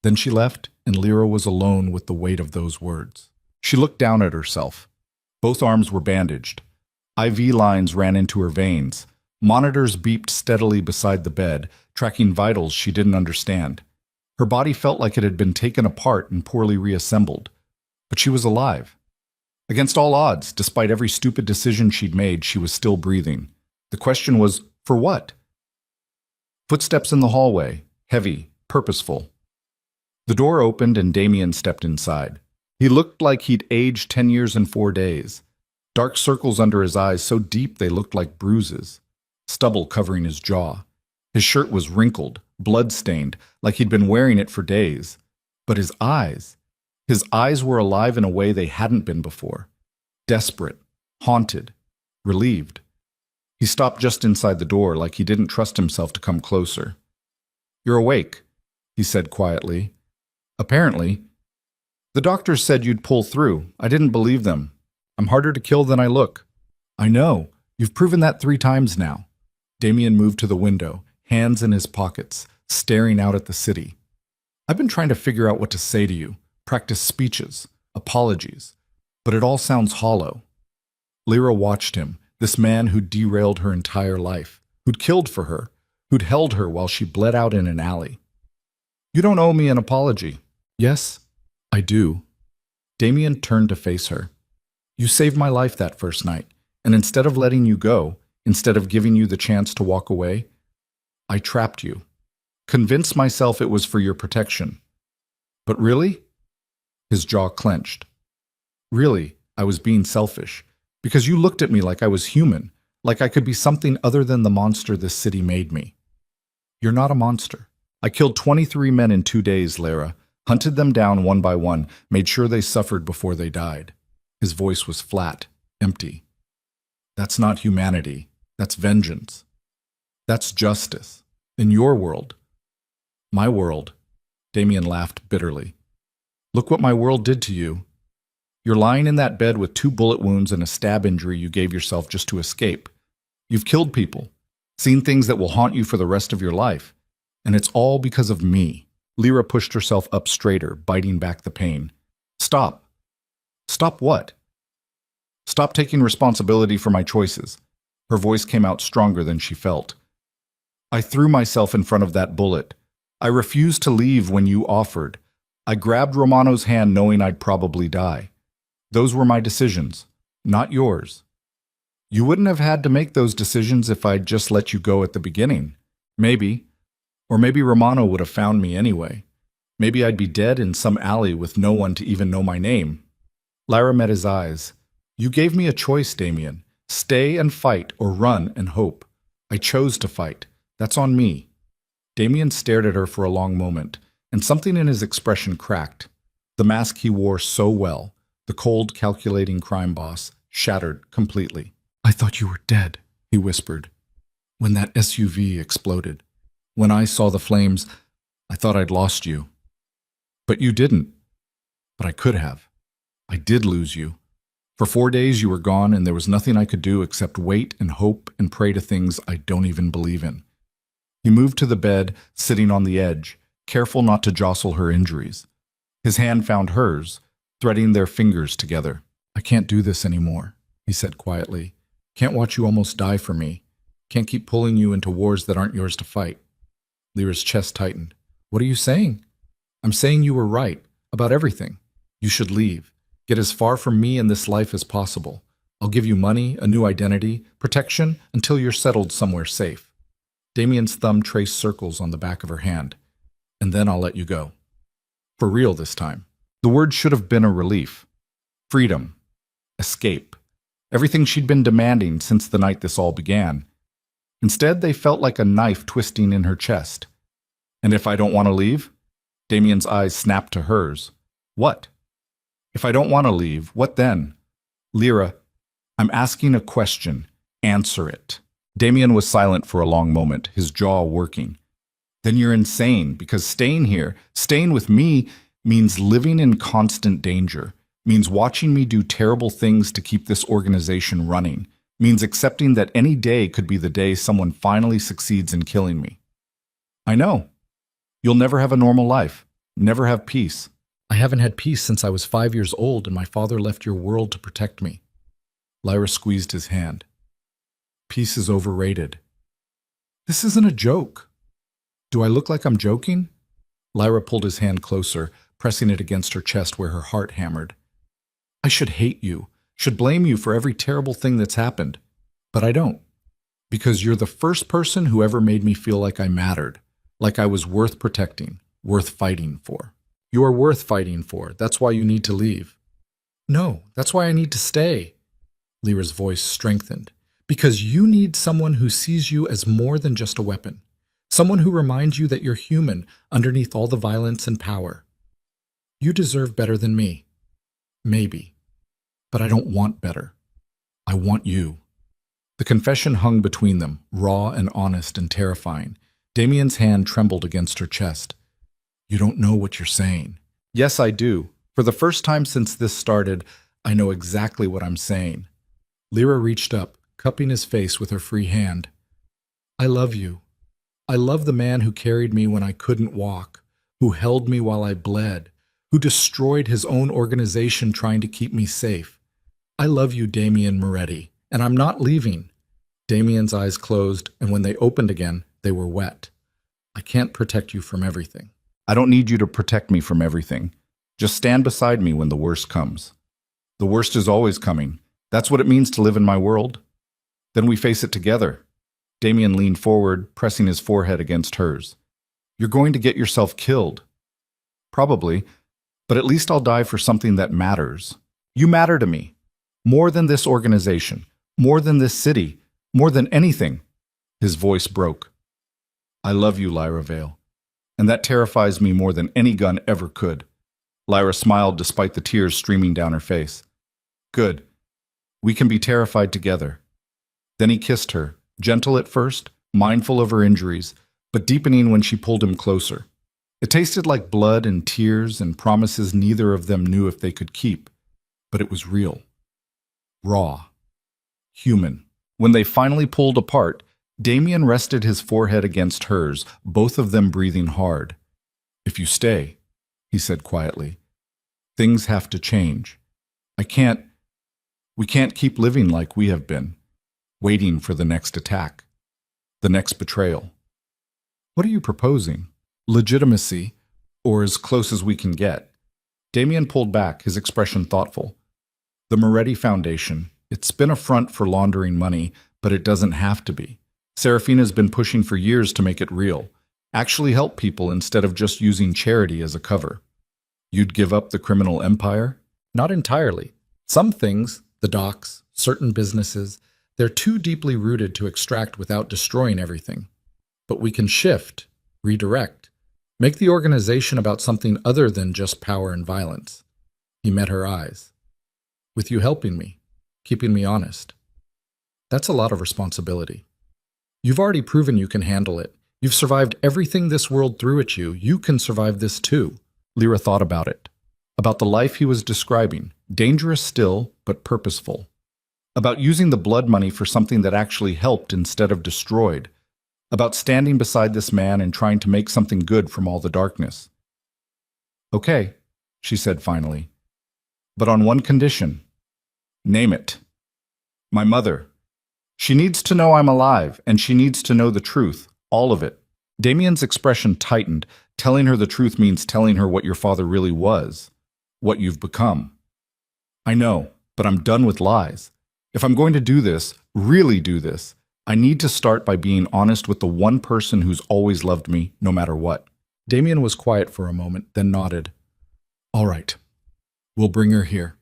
Then she left, and Lyra was alone with the weight of those words. She looked down at herself. Both arms were bandaged. IV lines ran into her veins. Monitors beeped steadily beside the bed, tracking vitals she didn't understand. Her body felt like it had been taken apart and poorly reassembled. But she was alive. Against all odds, despite every stupid decision she'd made, she was still breathing. The question was, for what? Footsteps in the hallway, heavy, purposeful. The door opened and Damien stepped inside. He looked like he'd aged 10 years and 4 days. Dark circles under his eyes so deep they looked like bruises. Stubble covering his jaw. His shirt was wrinkled, blood-stained, like he'd been wearing it for days. But his eyes were alive in a way they hadn't been before. Desperate, haunted, relieved. He stopped just inside the door like he didn't trust himself to come closer. You're awake, he said quietly. Apparently. The doctors said you'd pull through. I didn't believe them. I'm harder to kill than I look. I know. You've proven that 3 times now. Damien moved to the window, hands in his pockets, staring out at the city. I've been trying to figure out what to say to you, practice speeches, apologies, but it all sounds hollow. Lyra watched him, this man who'd derailed her entire life, who'd killed for her, who'd held her while she bled out in an alley. You don't owe me an apology. Yes, I do. Damien turned to face her. You saved my life that first night, and instead of letting you go, instead of giving you the chance to walk away, I trapped you. Convinced myself it was for your protection. But really? His jaw clenched. Really, I was being selfish, because you looked at me like I was human, like I could be something other than the monster this city made me. You're not a monster. I killed 23 men in 2 days, Lyra, hunted them down one by one, made sure they suffered before they died. His voice was flat, empty. That's not humanity. That's vengeance. That's justice. In your world. My world. Damien laughed bitterly. Look what my world did to you. You're lying in that bed with 2 bullet wounds and a stab injury you gave yourself just to escape. You've killed people, seen things that will haunt you for the rest of your life. And it's all because of me. Lyra pushed herself up straighter, biting back the pain. Stop. Stop what? Stop taking responsibility for my choices. Her voice came out stronger than she felt. I threw myself in front of that bullet. I refused to leave when you offered. I grabbed Romano's hand knowing I'd probably die. Those were my decisions, not yours. You wouldn't have had to make those decisions if I'd just let you go at the beginning. Maybe. Or maybe Romano would have found me anyway. Maybe I'd be dead in some alley with no one to even know my name. Lyra met his eyes. You gave me a choice, Damien. Stay and fight or run and hope. I chose to fight. That's on me. Damien stared at her for a long moment, and something in his expression cracked. The mask he wore so well, the cold, calculating crime boss, shattered completely. I thought you were dead, he whispered. When that SUV exploded. When I saw the flames, I thought I'd lost you. But you didn't. But I could have. I did lose you. For 4 days you were gone, and there was nothing I could do except wait and hope and pray to things I don't even believe in. He moved to the bed, sitting on the edge, careful not to jostle her injuries. His hand found hers, threading their fingers together. I can't do this anymore, he said quietly. Can't watch you almost die for me. Can't keep pulling you into wars that aren't yours to fight. Lyra's chest tightened. What are you saying? I'm saying you were right, about everything. You should leave. Get as far from me in this life as possible. I'll give you money, a new identity, protection, until you're settled somewhere safe. Damien's thumb traced circles on the back of her hand. And then I'll let you go. For real this time. The word should have been a relief. Freedom. Escape. Everything she'd been demanding since the night this all began. Instead, they felt like a knife twisting in her chest. And if I don't want to leave? Damien's eyes snapped to hers. What? If I don't want to leave, what then? Lyra, I'm asking a question. Answer it. Damien was silent for a long moment, his jaw working. Then you're insane, because staying here, staying with me, means living in constant danger, means watching me do terrible things to keep this organization running, means accepting that any day could be the day someone finally succeeds in killing me. I know. You'll never have a normal life, never have peace.
I haven't had peace since I was 5 years old and my father left your world to protect me. Lyra squeezed his hand. Peace is overrated. This isn't a joke. Do I look like I'm joking? Lyra pulled his hand closer, pressing it against her chest where her heart hammered. I should hate you, should blame you for every terrible thing that's happened. But I don't. Because you're the first person who ever made me feel like I mattered, like I was worth protecting, worth fighting for. You are worth fighting for. That's why you need to leave. No, that's why I need to stay. Lyra's voice strengthened. Because you need someone who sees you as more than just a weapon. Someone who reminds you that you're human underneath all the violence and power. You deserve better than me. Maybe. But I don't want better. I want you. The confession hung between them, raw and honest and terrifying. Damien's hand trembled against her chest. You don't know what you're saying. Yes, I do. For the first time since this started, I know exactly what I'm saying. Lyra reached up, cupping his face with her free hand. I love you. I love the man who carried me when I couldn't walk, who held me while I bled, who destroyed his own organization trying to keep me safe. I love you, Damien Moretti, and I'm not leaving. Damien's eyes closed, and when they opened again, they were wet. I can't protect you from everything.
I don't need you to protect me from everything. Just stand beside me when the worst comes. The worst is always coming. That's what it means to live in my world. Then we face it together. Damien leaned forward, pressing his forehead against hers. You're going to get yourself killed. Probably, but at least I'll die for something that matters. You matter to me. More than this organization. More than this city. More than anything. His voice broke. I love you, Lyra Vale. And that terrifies me more than any gun ever could. Lyra smiled despite the tears streaming down her face. Good. We can be terrified together. Then he kissed her, gentle at first, mindful of her injuries, but deepening when she pulled him closer. It tasted like blood and tears and promises neither of them knew if they could keep, but it was real. Raw. Human. When they finally pulled apart, Damien rested his forehead against hers, both of them breathing hard. If you stay, he said quietly, things have to change. We can't keep living like we have been, waiting for the next attack, the next betrayal. What are you proposing? Legitimacy, or as close as we can get. Damien pulled back, his expression thoughtful. The Moretti Foundation, it's been a front for laundering money, but it doesn't have to be. Serafina's been pushing for years to make it real, actually help people instead of just using charity as a cover. You'd give up the criminal empire? Not entirely. Some things, the docks, certain businesses, they're too deeply rooted to extract without destroying everything. But we can shift, redirect, make the organization about something other than just power and violence. He met her eyes. With you helping me, keeping me honest. That's a lot of responsibility. You've already proven you can handle it. You've survived everything this world threw at you. You can survive this too. Lyra thought about it. About the life he was describing. Dangerous still, but purposeful. About using the blood money for something that actually helped instead of destroyed. About standing beside this man and trying to make something good from all the darkness. Okay, she said finally. But on one condition. Name it. My mother. She needs to know I'm alive, and she needs to know the truth, all of it. Damien's expression tightened. Telling her the truth means telling her what your father really was, what you've become. I know, but I'm done with lies. If I'm going to do this, really do this, I need to start by being honest with the one person who's always loved me, no matter what. Damien was quiet for a moment, then nodded. All right,
We'll bring her here.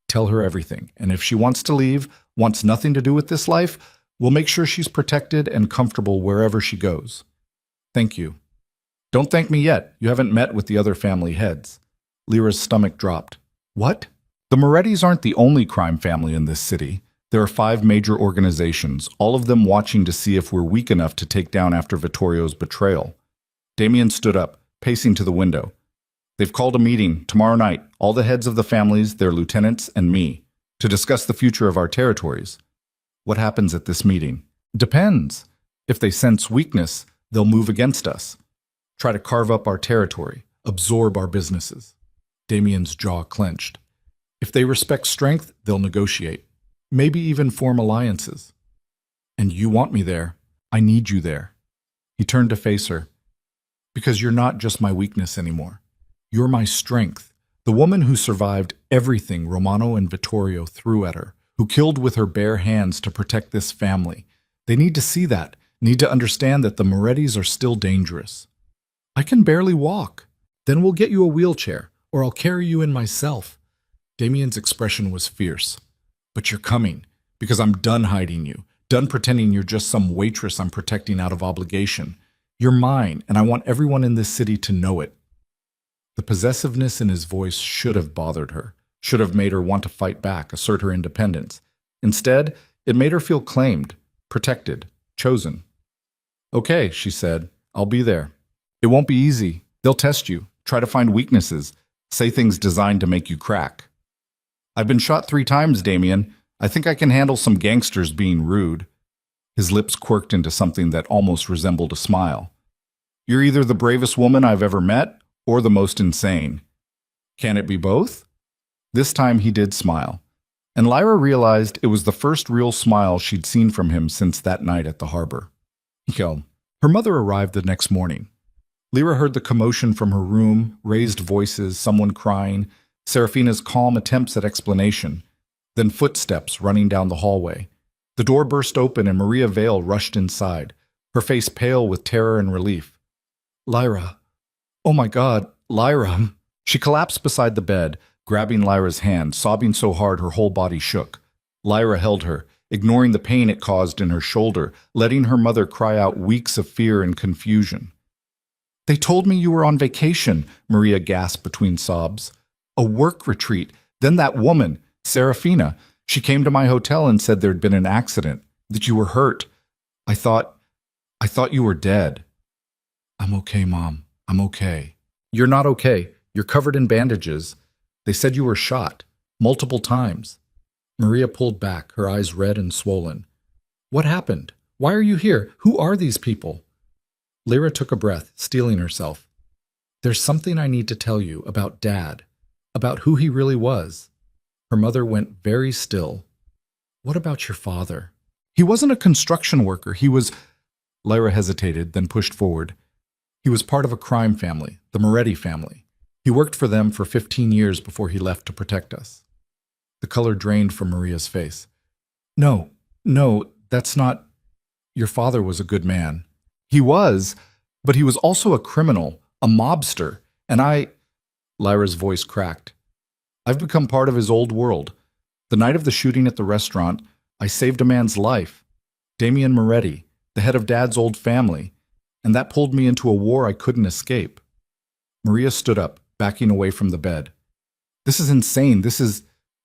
Tell her everything. And if she wants to leave, wants nothing to do with this life, we'll make sure she's protected and comfortable wherever she goes. Thank you. Don't thank me yet. You haven't met with the other family heads. Lyra's stomach dropped. What? The Morettis aren't the only crime family in this city. There are 5 major organizations, all of them watching to see if we're weak enough to take down after Vittorio's betrayal. Damien stood up, pacing to the window. They've called a meeting tomorrow night, all the heads of the families, their lieutenants, and me, to discuss the future of our territories. What happens at this meeting? Depends. If they sense weakness, they'll move against us. Try to carve up our territory, absorb our businesses. Damien's jaw clenched. If they respect strength, they'll negotiate. Maybe even form alliances. And you want me there. I need you there. He turned to face her. Because you're not just my weakness anymore. You're my strength. The woman who survived everything Romano and Vittorio threw at her, who killed with her bare hands to protect this family. They need to see that, need to understand that the Morettis are still dangerous. I can barely walk. Then we'll get you a wheelchair, or I'll carry you in myself. Damien's expression was fierce. But you're coming, because I'm done hiding you, done pretending you're just some waitress I'm protecting out of obligation. You're mine, and I want everyone in this city to know it. The possessiveness in his voice should have bothered her, should have made her want to fight back, assert her independence. Instead, it made her feel claimed, protected, chosen. Okay, she said, I'll be there. It won't be easy. They'll test you, try to find weaknesses, say things designed to make you crack. I've been shot 3 times, Damien. I think I can handle some gangsters being rude. His lips quirked into something that almost resembled a smile. You're either the bravest woman I've ever met, or the most insane. Can it be both? This time he did smile, and Lyra realized it was the first real smile she'd seen from him since that night at the harbor. Her mother arrived the next morning. Lyra heard the commotion from her room, raised voices, someone crying, Serafina's calm attempts at explanation, then footsteps running down the hallway. The door burst open and Maria Vale rushed inside, her face pale with terror and relief. Lyra. Oh my God, Lyra. She collapsed beside the bed, grabbing Lyra's hand, sobbing so hard her whole body shook. Lyra held her, ignoring the pain it caused in her shoulder, letting her mother cry out weeks of fear and confusion. They told me you were on vacation, Maria gasped between sobs. A work retreat. Then that woman, Serafina, she came to my hotel and said there'd been an accident, that you were hurt. I thought you were dead. I'm okay, Mom. I'm okay. You're not okay. You're covered in bandages. They said you were shot, multiple times. Maria pulled back, her eyes red and swollen. What happened? Why are you here? Who are these people? Lyra took a breath, steeling herself. There's something I need to tell you about Dad, about who he really was. Her mother went very still. What about your father? He wasn't a construction worker. He was... Lyra hesitated, then pushed forward. He was part of a crime family, the Moretti family. He worked for them for 15 years before he left to protect us. The color drained from Maria's face. No, that's not... Your father was a good man. He was, but he was also a criminal, a mobster, and I... Lyra's voice cracked. I've become part of his old world. The night of the shooting at the restaurant, I saved a man's life. Damien Moretti, the head of Dad's old family, and that pulled me into a war I couldn't escape. Maria stood up, backing away from the bed. This is insane.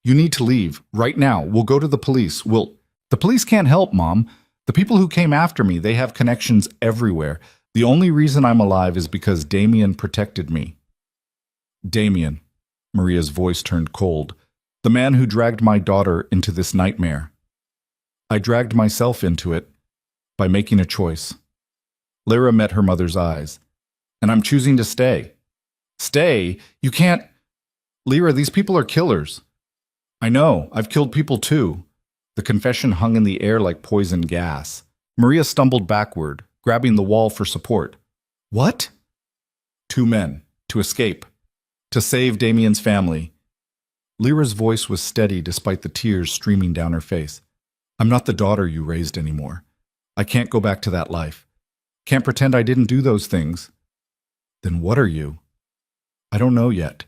You need to leave, right now. We'll go to the police. The police can't help, Mom. The people who came after me, they have connections everywhere. The only reason I'm alive is because Damien protected me. Damien, Maria's voice turned cold, the man who dragged my daughter into this nightmare. I dragged myself into it by making a choice. Lyra met her mother's eyes. And I'm choosing to stay. Stay? You can't... Lyra, these people are killers. I know. I've killed people too. The confession hung in the air like poison gas. Maria stumbled backward, grabbing the wall for support. What? 2 men. To escape. To save Damien's family. Lyra's voice was steady despite the tears streaming down her face. I'm not the daughter you raised anymore. I can't go back to that life. Can't pretend I didn't do those things. Then what are you? I don't know yet.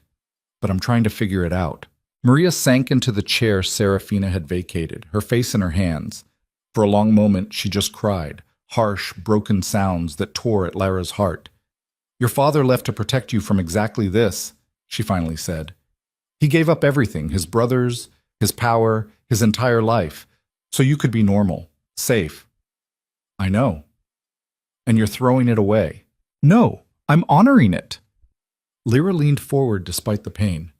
but I'm trying to figure it out. Maria sank into the chair Serafina had vacated, her face in her hands. For a long moment, she just cried, harsh, broken sounds that tore at Lyra's heart. Your father left to protect you from exactly this, she finally said. He gave up everything, his brothers, his power, his entire life, so you could be normal, safe. I know. And you're throwing it away. No, I'm honoring it. Lyra leaned forward despite the pain.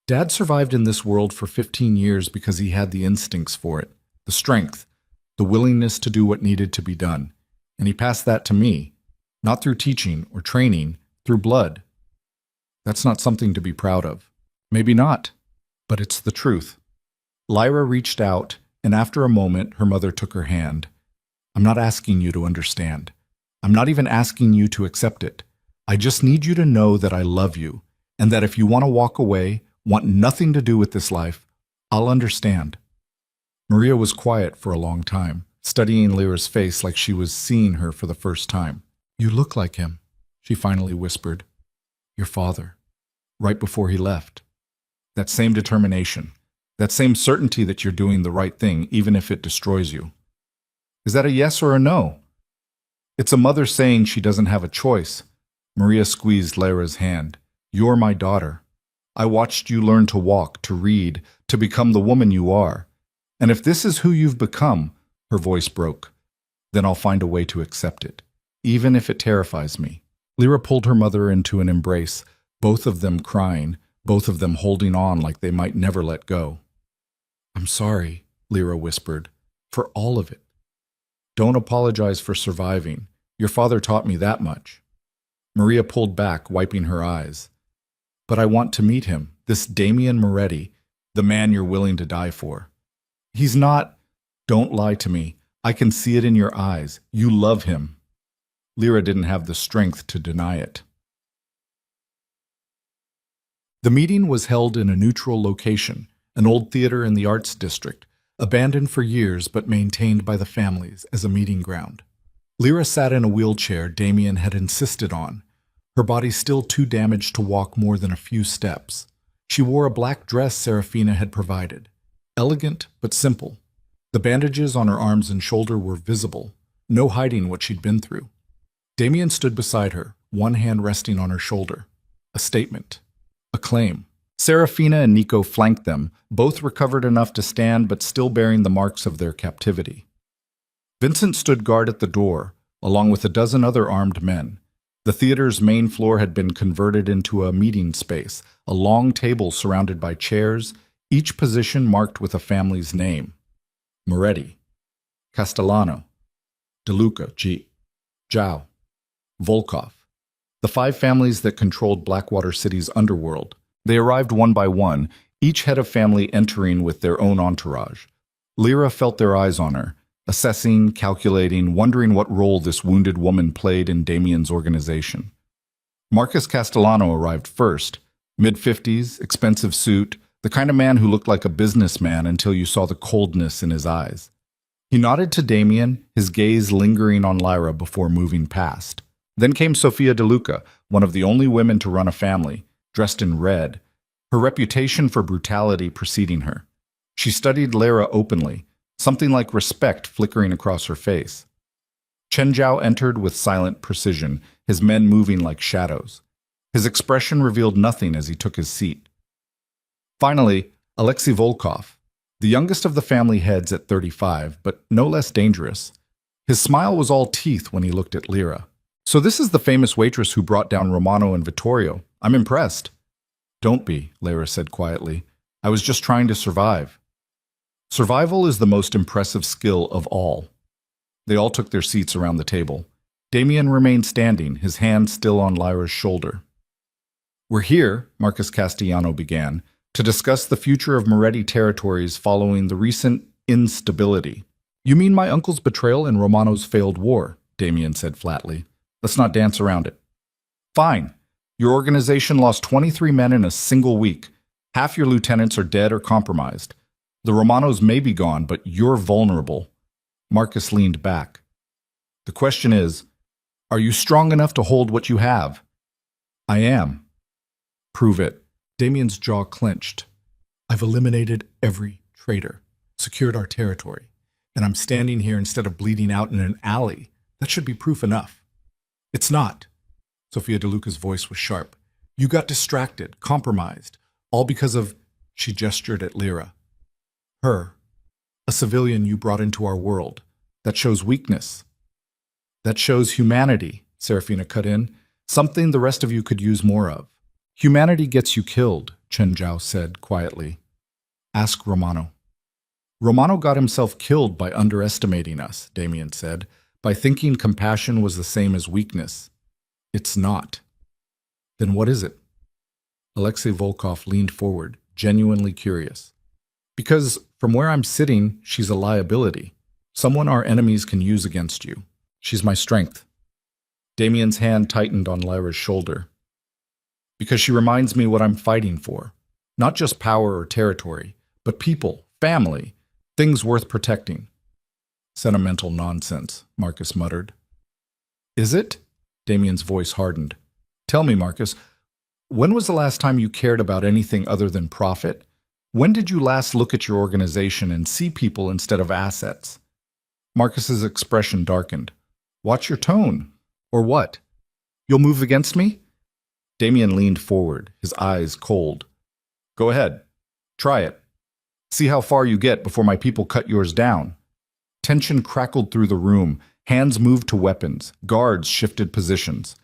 Dad survived in this world for 15 years because he had the instincts for it, the strength, the willingness to do what needed to be done. And he passed that to me, not through teaching or training, through blood. That's not something to be proud of. Maybe not, but it's the truth. Lyra reached out, and after a moment, her mother took her hand. I'm not asking you to understand. I'm not even asking you to accept it. I just need you to know that I love you, and that if you want to walk away, want nothing to do with this life, I'll understand. Maria was quiet for a long time, studying Lyra's face like she was seeing her for the first time. You look like him, she finally whispered. Your father, right before he left. That same determination, that same certainty that you're doing the right thing, even if it destroys you. Is that a yes or a no? It's a mother saying she doesn't have a choice. Maria squeezed Lyra's hand. You're my daughter. I watched you learn to walk, to read, to become the woman you are. And if this is who you've become, her voice broke, then I'll find a way to accept it, even if it terrifies me. Lyra pulled her mother into an embrace, both of them crying, both of them holding on like they might never let go. I'm sorry, Lyra whispered, for all of it. Don't apologize for surviving. Your father taught me that much. Maria pulled back, wiping her eyes. But I want to meet him, this Damien Moretti, the man you're willing to die for. He's not... Don't lie to me. I can see it in your eyes. You love him. Lyra didn't have the strength to deny it. The meeting was held in a neutral location, an old theater in the Arts District, abandoned for years but maintained by the families as a meeting ground. Lyra sat in a wheelchair Damien had insisted on, her body still too damaged to walk more than a few steps. She wore a black dress Serafina had provided, elegant but simple. The bandages on her arms and shoulder were visible, no hiding what she'd been through. Damien stood beside her, one hand resting on her shoulder. A statement. A claim. Serafina and Nico flanked them, both recovered enough to stand but still bearing the marks of their captivity. Vincent stood guard at the door, along with a dozen other armed men. The theater's main floor had been converted into a meeting space, a long table surrounded by chairs, each position marked with a family's name. Moretti, Castellano, DeLuca, Zhao, Volkov. The 5 families that controlled Blackwater City's underworld. They arrived one by one, each head of family entering with their own entourage. Lyra felt their eyes on her, assessing, calculating, wondering what role this wounded woman played in Damien's organization. Marcus Castellano arrived first, mid-50s, expensive suit, the kind of man who looked like a businessman until you saw the coldness in his eyes. He nodded to Damien, his gaze lingering on Lyra before moving past. Then came Sofia DeLuca, one of the only women to run a family, dressed in red, her reputation for brutality preceding her. She studied Lyra openly, something like respect flickering across her face. Chen Zhao entered with silent precision, his men moving like shadows. His expression revealed nothing as he took his seat. Finally, Alexei Volkov, the youngest of the family heads at 35, but no less dangerous. His smile was all teeth when he looked at Lyra. So this is the famous waitress who brought down Romano and Vittorio. I'm impressed. Don't be, Lyra said quietly. I was just trying to survive. Survival is the most impressive skill of all. They all took their seats around the table. Damien remained standing, his hand still on Lyra's shoulder. We're here, Marcus Castellano began, to discuss the future of Moretti territories following the recent instability. You mean my uncle's betrayal and Romano's failed war, Damien said flatly. Let's not dance around it. Fine. Your organization lost 23 men in a single week. Half your lieutenants are dead or compromised. The Romanos may be gone, but you're vulnerable. Marcus leaned back. The question is, are you strong enough to hold what you have? I am. Prove it. Damien's jaw clenched. I've eliminated every traitor, secured our territory, and I'm standing here instead of bleeding out in an alley. That should be proof enough. It's not. Sofia DeLuca's voice was sharp. You got distracted, compromised, all because of, she gestured at Lyra. Her, a civilian you brought into our world. That shows weakness. That shows humanity, Serafina cut in, something the rest of you could use more of. Humanity gets you killed, Chen Zhao said quietly. Ask Romano. Romano got himself killed by underestimating us, Damien said, by thinking compassion was the same as weakness. It's not. Then what is it? Alexei Volkov leaned forward, genuinely curious. Because from where I'm sitting, she's a liability. Someone our enemies can use against you. She's my strength. Damien's hand tightened on Lyra's shoulder. Because she reminds me what I'm fighting for. Not just power or territory, but people, family, things worth protecting. Sentimental nonsense, Marcus muttered. Is it? Damien's voice hardened. Tell me, Marcus, when was the last time you cared about anything other than profit? When did you last look at your organization and see people instead of assets? Marcus's expression darkened. Watch your tone. Or what? You'll move against me? Damien leaned forward, his eyes cold. Go ahead. Try it. See how far you get before my people cut yours down. Tension crackled through the room. Hands moved to weapons. Guards shifted positions.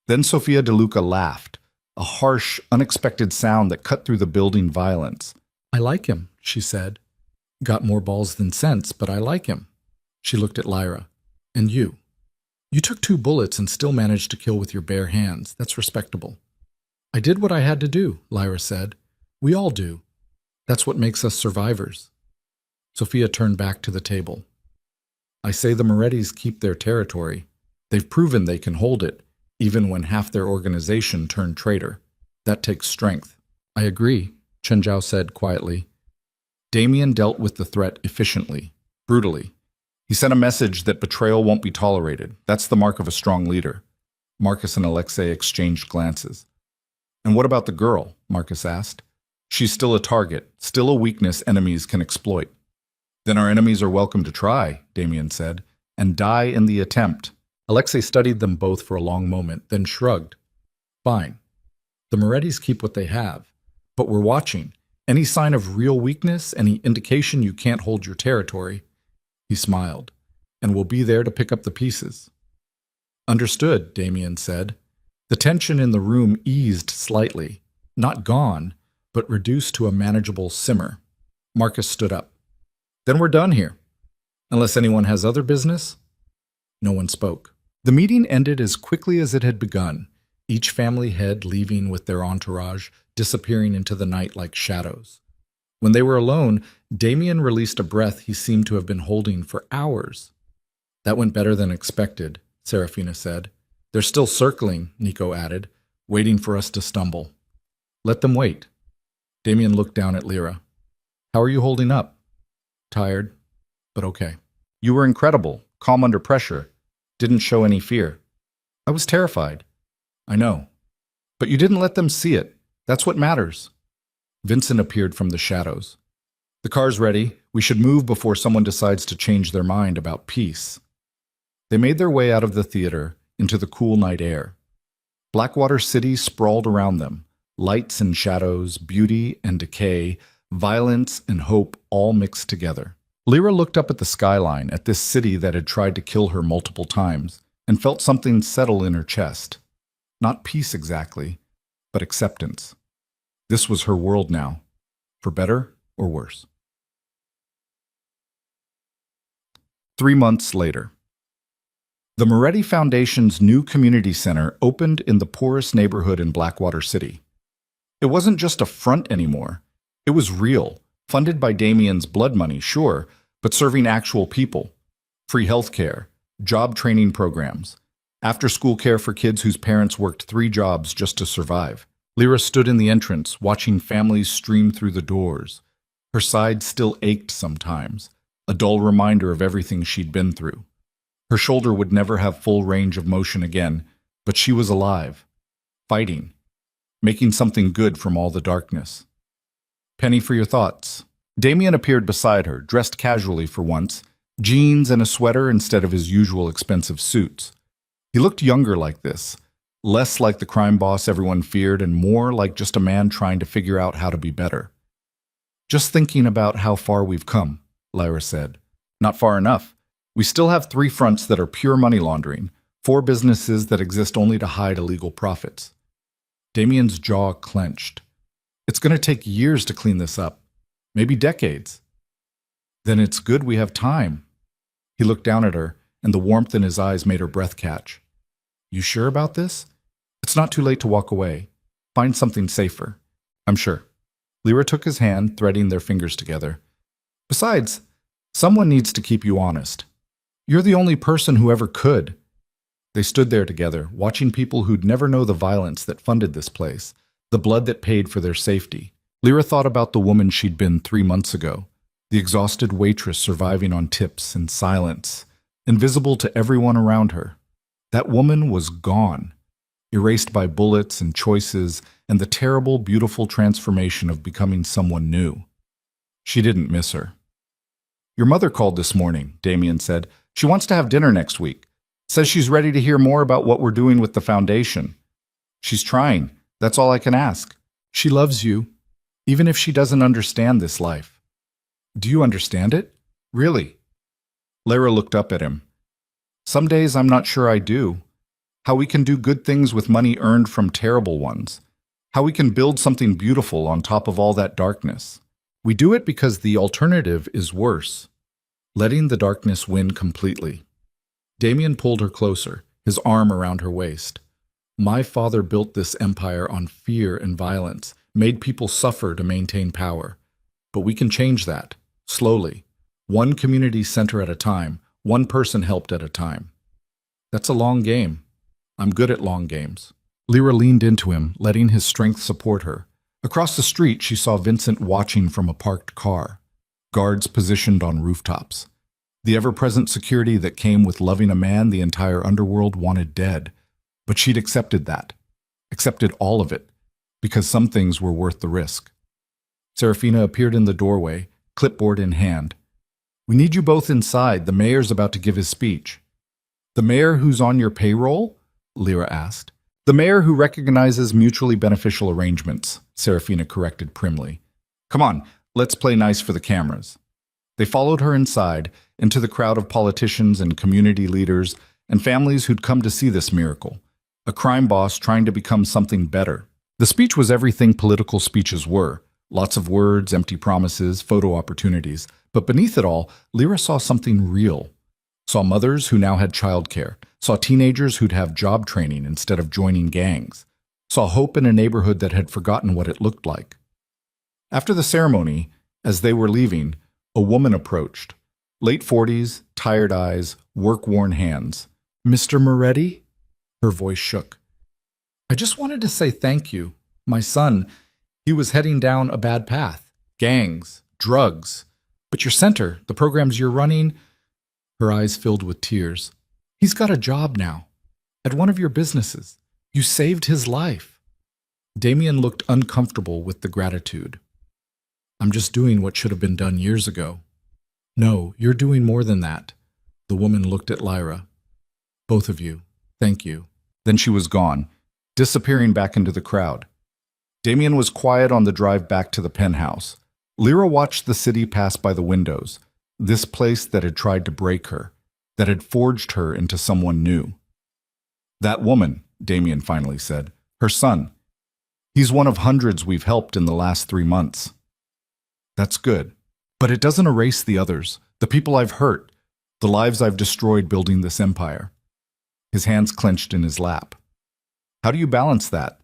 Then Sofia DeLuca laughed, a harsh, unexpected sound that cut through the building violence. I like him, she said. Got more balls than sense, but I like him. She looked at Lyra. And you? You took 2 bullets and still managed to kill with your bare hands. That's respectable. I did what I had to do, Lyra said. We all do. That's what makes us survivors. Sofia turned back to the table. I say the Morettis keep their territory. They've proven they can hold it, even when half their organization turned traitor. That takes strength. I agree, Chen Zhao said quietly. Damien dealt with the threat efficiently, brutally. He sent a message that betrayal won't be tolerated. That's the mark of a strong leader. Marcus and Alexei exchanged glances. And what about the girl? Marcus asked. She's still a target, still a weakness enemies can exploit. Then our enemies are welcome to try, Damien said, and die in the attempt. Alexei studied them both for a long moment, then shrugged. Fine. The Morettis keep what they have, but we're watching. Any sign of real weakness, any indication you can't hold your territory, he smiled, and we'll be there to pick up the pieces. Understood, Damien said. The tension in the room eased slightly, not gone, but reduced to a manageable simmer. Marcus stood up. Then we're done here. Unless anyone has other business? No one spoke. The meeting ended as quickly as it had begun, each family head leaving with their entourage, disappearing into the night like shadows. When they were alone, Damien released a breath he seemed to have been holding for hours. That went better than expected, Serafina said. They're still circling, Nico added, waiting for us to stumble. Let them wait. Damien looked down at Lyra. How are you holding up? Tired, but okay. You were incredible, calm under pressure. Didn't show any fear. I was terrified. I know. But you didn't let them see it. That's what matters. Vincent appeared from the shadows. The car's ready. We should move before someone decides to change their mind about peace. They made their way out of the theater into the cool night air. Blackwater City sprawled around them, lights and shadows, beauty and decay, violence and hope all mixed together. Lyra looked up at the skyline, at this city that had tried to kill her multiple times, and felt something settle in her chest. Not peace exactly, but acceptance. This was her world now, for better or worse. 3 months later. The Moretti Foundation's new community center opened in the poorest neighborhood in Blackwater City. It wasn't just a front anymore. It was real, funded by Damien's blood money, sure, but serving actual people. Free health care, job training programs, after-school care for kids whose parents worked 3 jobs just to survive. Lyra stood in the entrance, watching families stream through the doors. Her side still ached sometimes, a dull reminder of everything she'd been through. Her shoulder would never have full range of motion again, but she was alive, fighting.
making something good from all the darkness. Penny for your thoughts. Damien appeared beside her, dressed casually for once, jeans and a sweater instead of his usual expensive suits. He looked younger like this, less like the crime boss everyone feared and more like just a man trying to figure out how to be better. Just thinking about how far we've come, Lyra said. Not far enough. We still have 3 fronts that are pure money laundering, 4 businesses that exist only to hide illegal profits. Damien's jaw clenched. It's going to take years to clean this up, maybe decades. Then it's good we have time. He looked down at her, and the warmth in his eyes made her breath catch. You sure about this? It's not too late to walk away. Find something safer. I'm sure. Lyra took his hand, threading their fingers together. Besides, someone needs to keep you honest. You're the only person who ever could. They stood there together, watching people who'd never know the violence that funded this place, the blood that paid for their safety. Lyra thought about the woman she'd been 3 months ago, the exhausted waitress surviving on tips and silence, invisible to everyone around her. That woman was gone, erased by bullets and choices and the terrible, beautiful transformation of becoming someone new. She didn't miss her. Your mother called this morning, Damien said. She wants to have dinner next week. Says she's ready to hear more about what we're doing with the foundation. She's trying. That's all I can ask. She loves you, even if she doesn't understand this life. Do you understand it? Really? Lyra looked up at him. Some days I'm not sure I do. How we can do good things with money earned from terrible ones. How we can build something beautiful on top of all that darkness. We do it because the alternative is worse. Letting the darkness win completely. Damien pulled her closer, his arm around her waist. My father built this empire on fear and violence, made people suffer to maintain power. But we can change that, slowly. One community center at a time, one person helped at a time. That's a long game. I'm good at long games. Lyra leaned into him, letting his strength support her. Across the street, she saw Vincent watching from a parked car. Guards positioned on rooftops. The ever-present security that came with loving a man the entire underworld wanted dead. But she'd accepted that. Accepted all of it. Because some things were worth the risk. Serafina appeared in the doorway, clipboard in hand. We need you both inside. The mayor's about to give his speech. The mayor who's on your payroll? Lyra asked. The mayor who recognizes mutually beneficial arrangements, Serafina corrected primly. Come on, let's play nice for the cameras. They followed her inside, into the crowd of politicians and community leaders and families who'd come to see this miracle. A crime boss trying to become something better. The speech was everything political speeches were. Lots of words, empty promises, photo opportunities. But beneath it all, Lyra saw something real. Saw mothers who now had childcare. Saw teenagers who'd have job training instead of joining gangs. Saw hope in a neighborhood that had forgotten what it looked like. After the ceremony, as they were leaving, a woman approached. Late 40s, tired eyes, work-worn hands. Mr. Moretti? Her voice shook. I just wanted to say thank you. My son, he was heading down a bad path. Gangs, drugs. But your center, the programs you're running, her eyes filled with tears. He's got a job now. At one of your businesses. You saved his life. Damien looked uncomfortable with the gratitude. I'm just doing what should have been done years ago. No, you're doing more than that. The woman looked at Lyra. Both of you. Thank you. Then she was gone, disappearing back into the crowd. Damien was quiet on the drive back to the penthouse. Lyra watched the city pass by the windows, this place that had tried to break her, that had forged her into someone new. That woman, Damien finally said, her son. He's one of hundreds we've helped in the last 3 months. That's good. But it doesn't erase the others, the people I've hurt, the lives I've destroyed building this empire. His hands clenched in his lap. How do you balance that?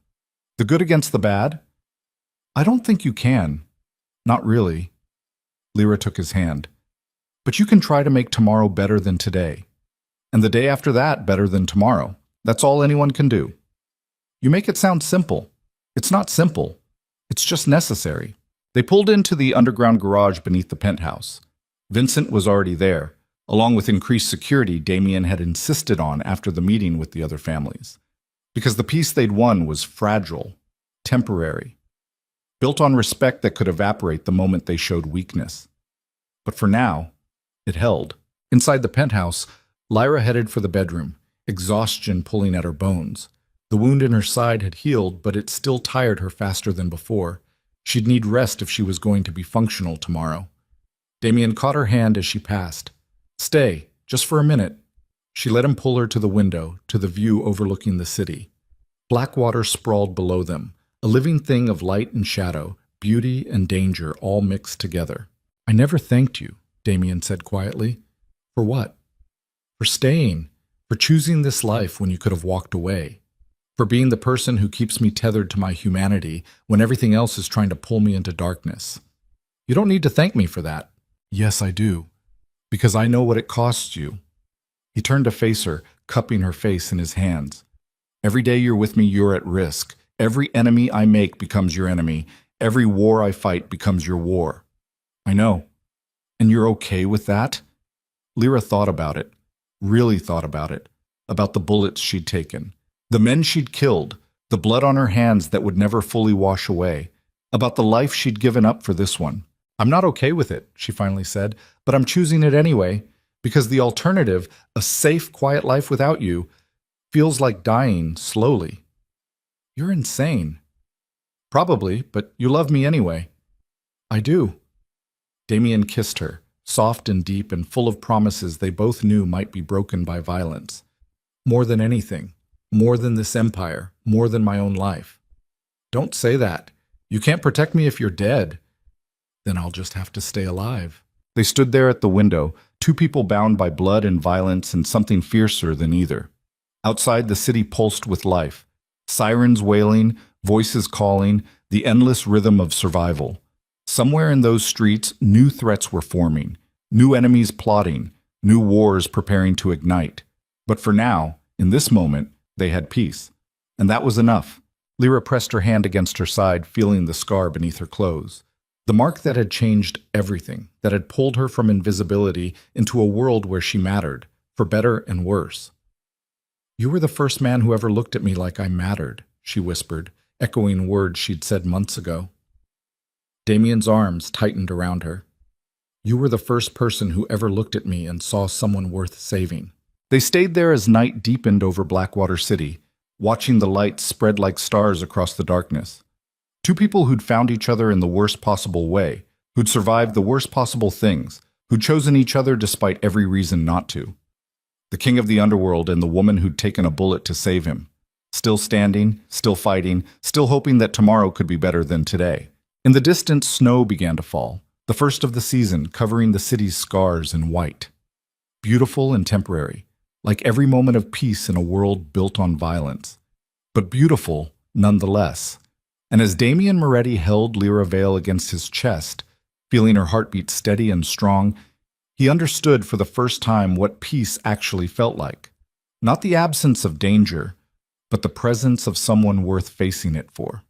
The good against the bad? I don't think you can. Not really. Lyra took his hand. But you can try to make tomorrow better than today. And the day after that better than tomorrow. That's all anyone can do. You make it sound simple. It's not simple. It's just necessary. They pulled into the underground garage beneath the penthouse. Vincent was already there, along with increased security Damien had insisted on after the meeting with the other families. Because the peace they'd won was fragile, temporary, built on respect that could evaporate the moment they showed weakness. But for now, it held. Inside the penthouse, Lyra headed for the bedroom, exhaustion pulling at her bones. The wound in her side had healed, but it still tired her faster than before. She'd need rest if she was going to be functional tomorrow. Damien caught her hand as she passed. "Stay, just for a minute." She let him pull her to the window, to the view overlooking the city. Black water sprawled below them, a living thing of light and shadow, beauty and danger all mixed together. "I never thanked you," Damien said quietly. "For what?" "For staying, for choosing this life when you could have walked away, for being the person who keeps me tethered to my humanity when everything else is trying to pull me into darkness. You don't need to thank me for that." "Yes, I do, because I know what it costs you." He turned to face her, cupping her face in his hands. "Every day you're with me, you're at risk. Every enemy I make becomes your enemy. Every war I fight becomes your war." "I know. And you're okay with that?" Lyra thought about it, really thought about the bullets she'd taken, the men she'd killed, the blood on her hands that would never fully wash away, about the life she'd given up for this one. "I'm not okay with it," she finally said, "but I'm choosing it anyway, because the alternative, a safe, quiet life without you, feels like dying slowly." "You're insane." "Probably, but you love me anyway." "I do." Damien kissed her, soft and deep and full of promises they both knew might be broken by violence. "More than anything, more than this empire, more than my own life." "Don't say that. You can't protect me if you're dead." "Then I'll just have to stay alive." They stood there at the window, two people bound by blood and violence and something fiercer than either. Outside, the city pulsed with life. Sirens wailing, voices calling, the endless rhythm of survival. Somewhere in those streets, new threats were forming, new enemies plotting, new wars preparing to ignite. But for now, in this moment, they had peace. And that was enough. Lyra pressed her hand against her side, feeling the scar beneath her clothes. The mark that had changed everything, that had pulled her from invisibility into a world where she mattered, for better and worse. "You were the first man who ever looked at me like I mattered," she whispered, echoing words she'd said months ago. Damien's arms tightened around her. "You were the first person who ever looked at me and saw someone worth saving." They stayed there as night deepened over Blackwater City, watching the lights spread like stars across the darkness. Two people who'd found each other in the worst possible way, who'd survived the worst possible things, who'd chosen each other despite every reason not to. The king of the underworld and the woman who'd taken a bullet to save him. Still standing, still fighting, still hoping that tomorrow could be better than today. In the distance, snow began to fall, the first of the season, covering the city's scars in white. Beautiful and temporary, like every moment of peace in a world built on violence. But beautiful nonetheless. And as Damien Moretti held Lyra Vale against his chest, feeling her heartbeat steady and strong, he understood for the first time what peace actually felt like. Not the absence of danger, but the presence of someone worth facing it for.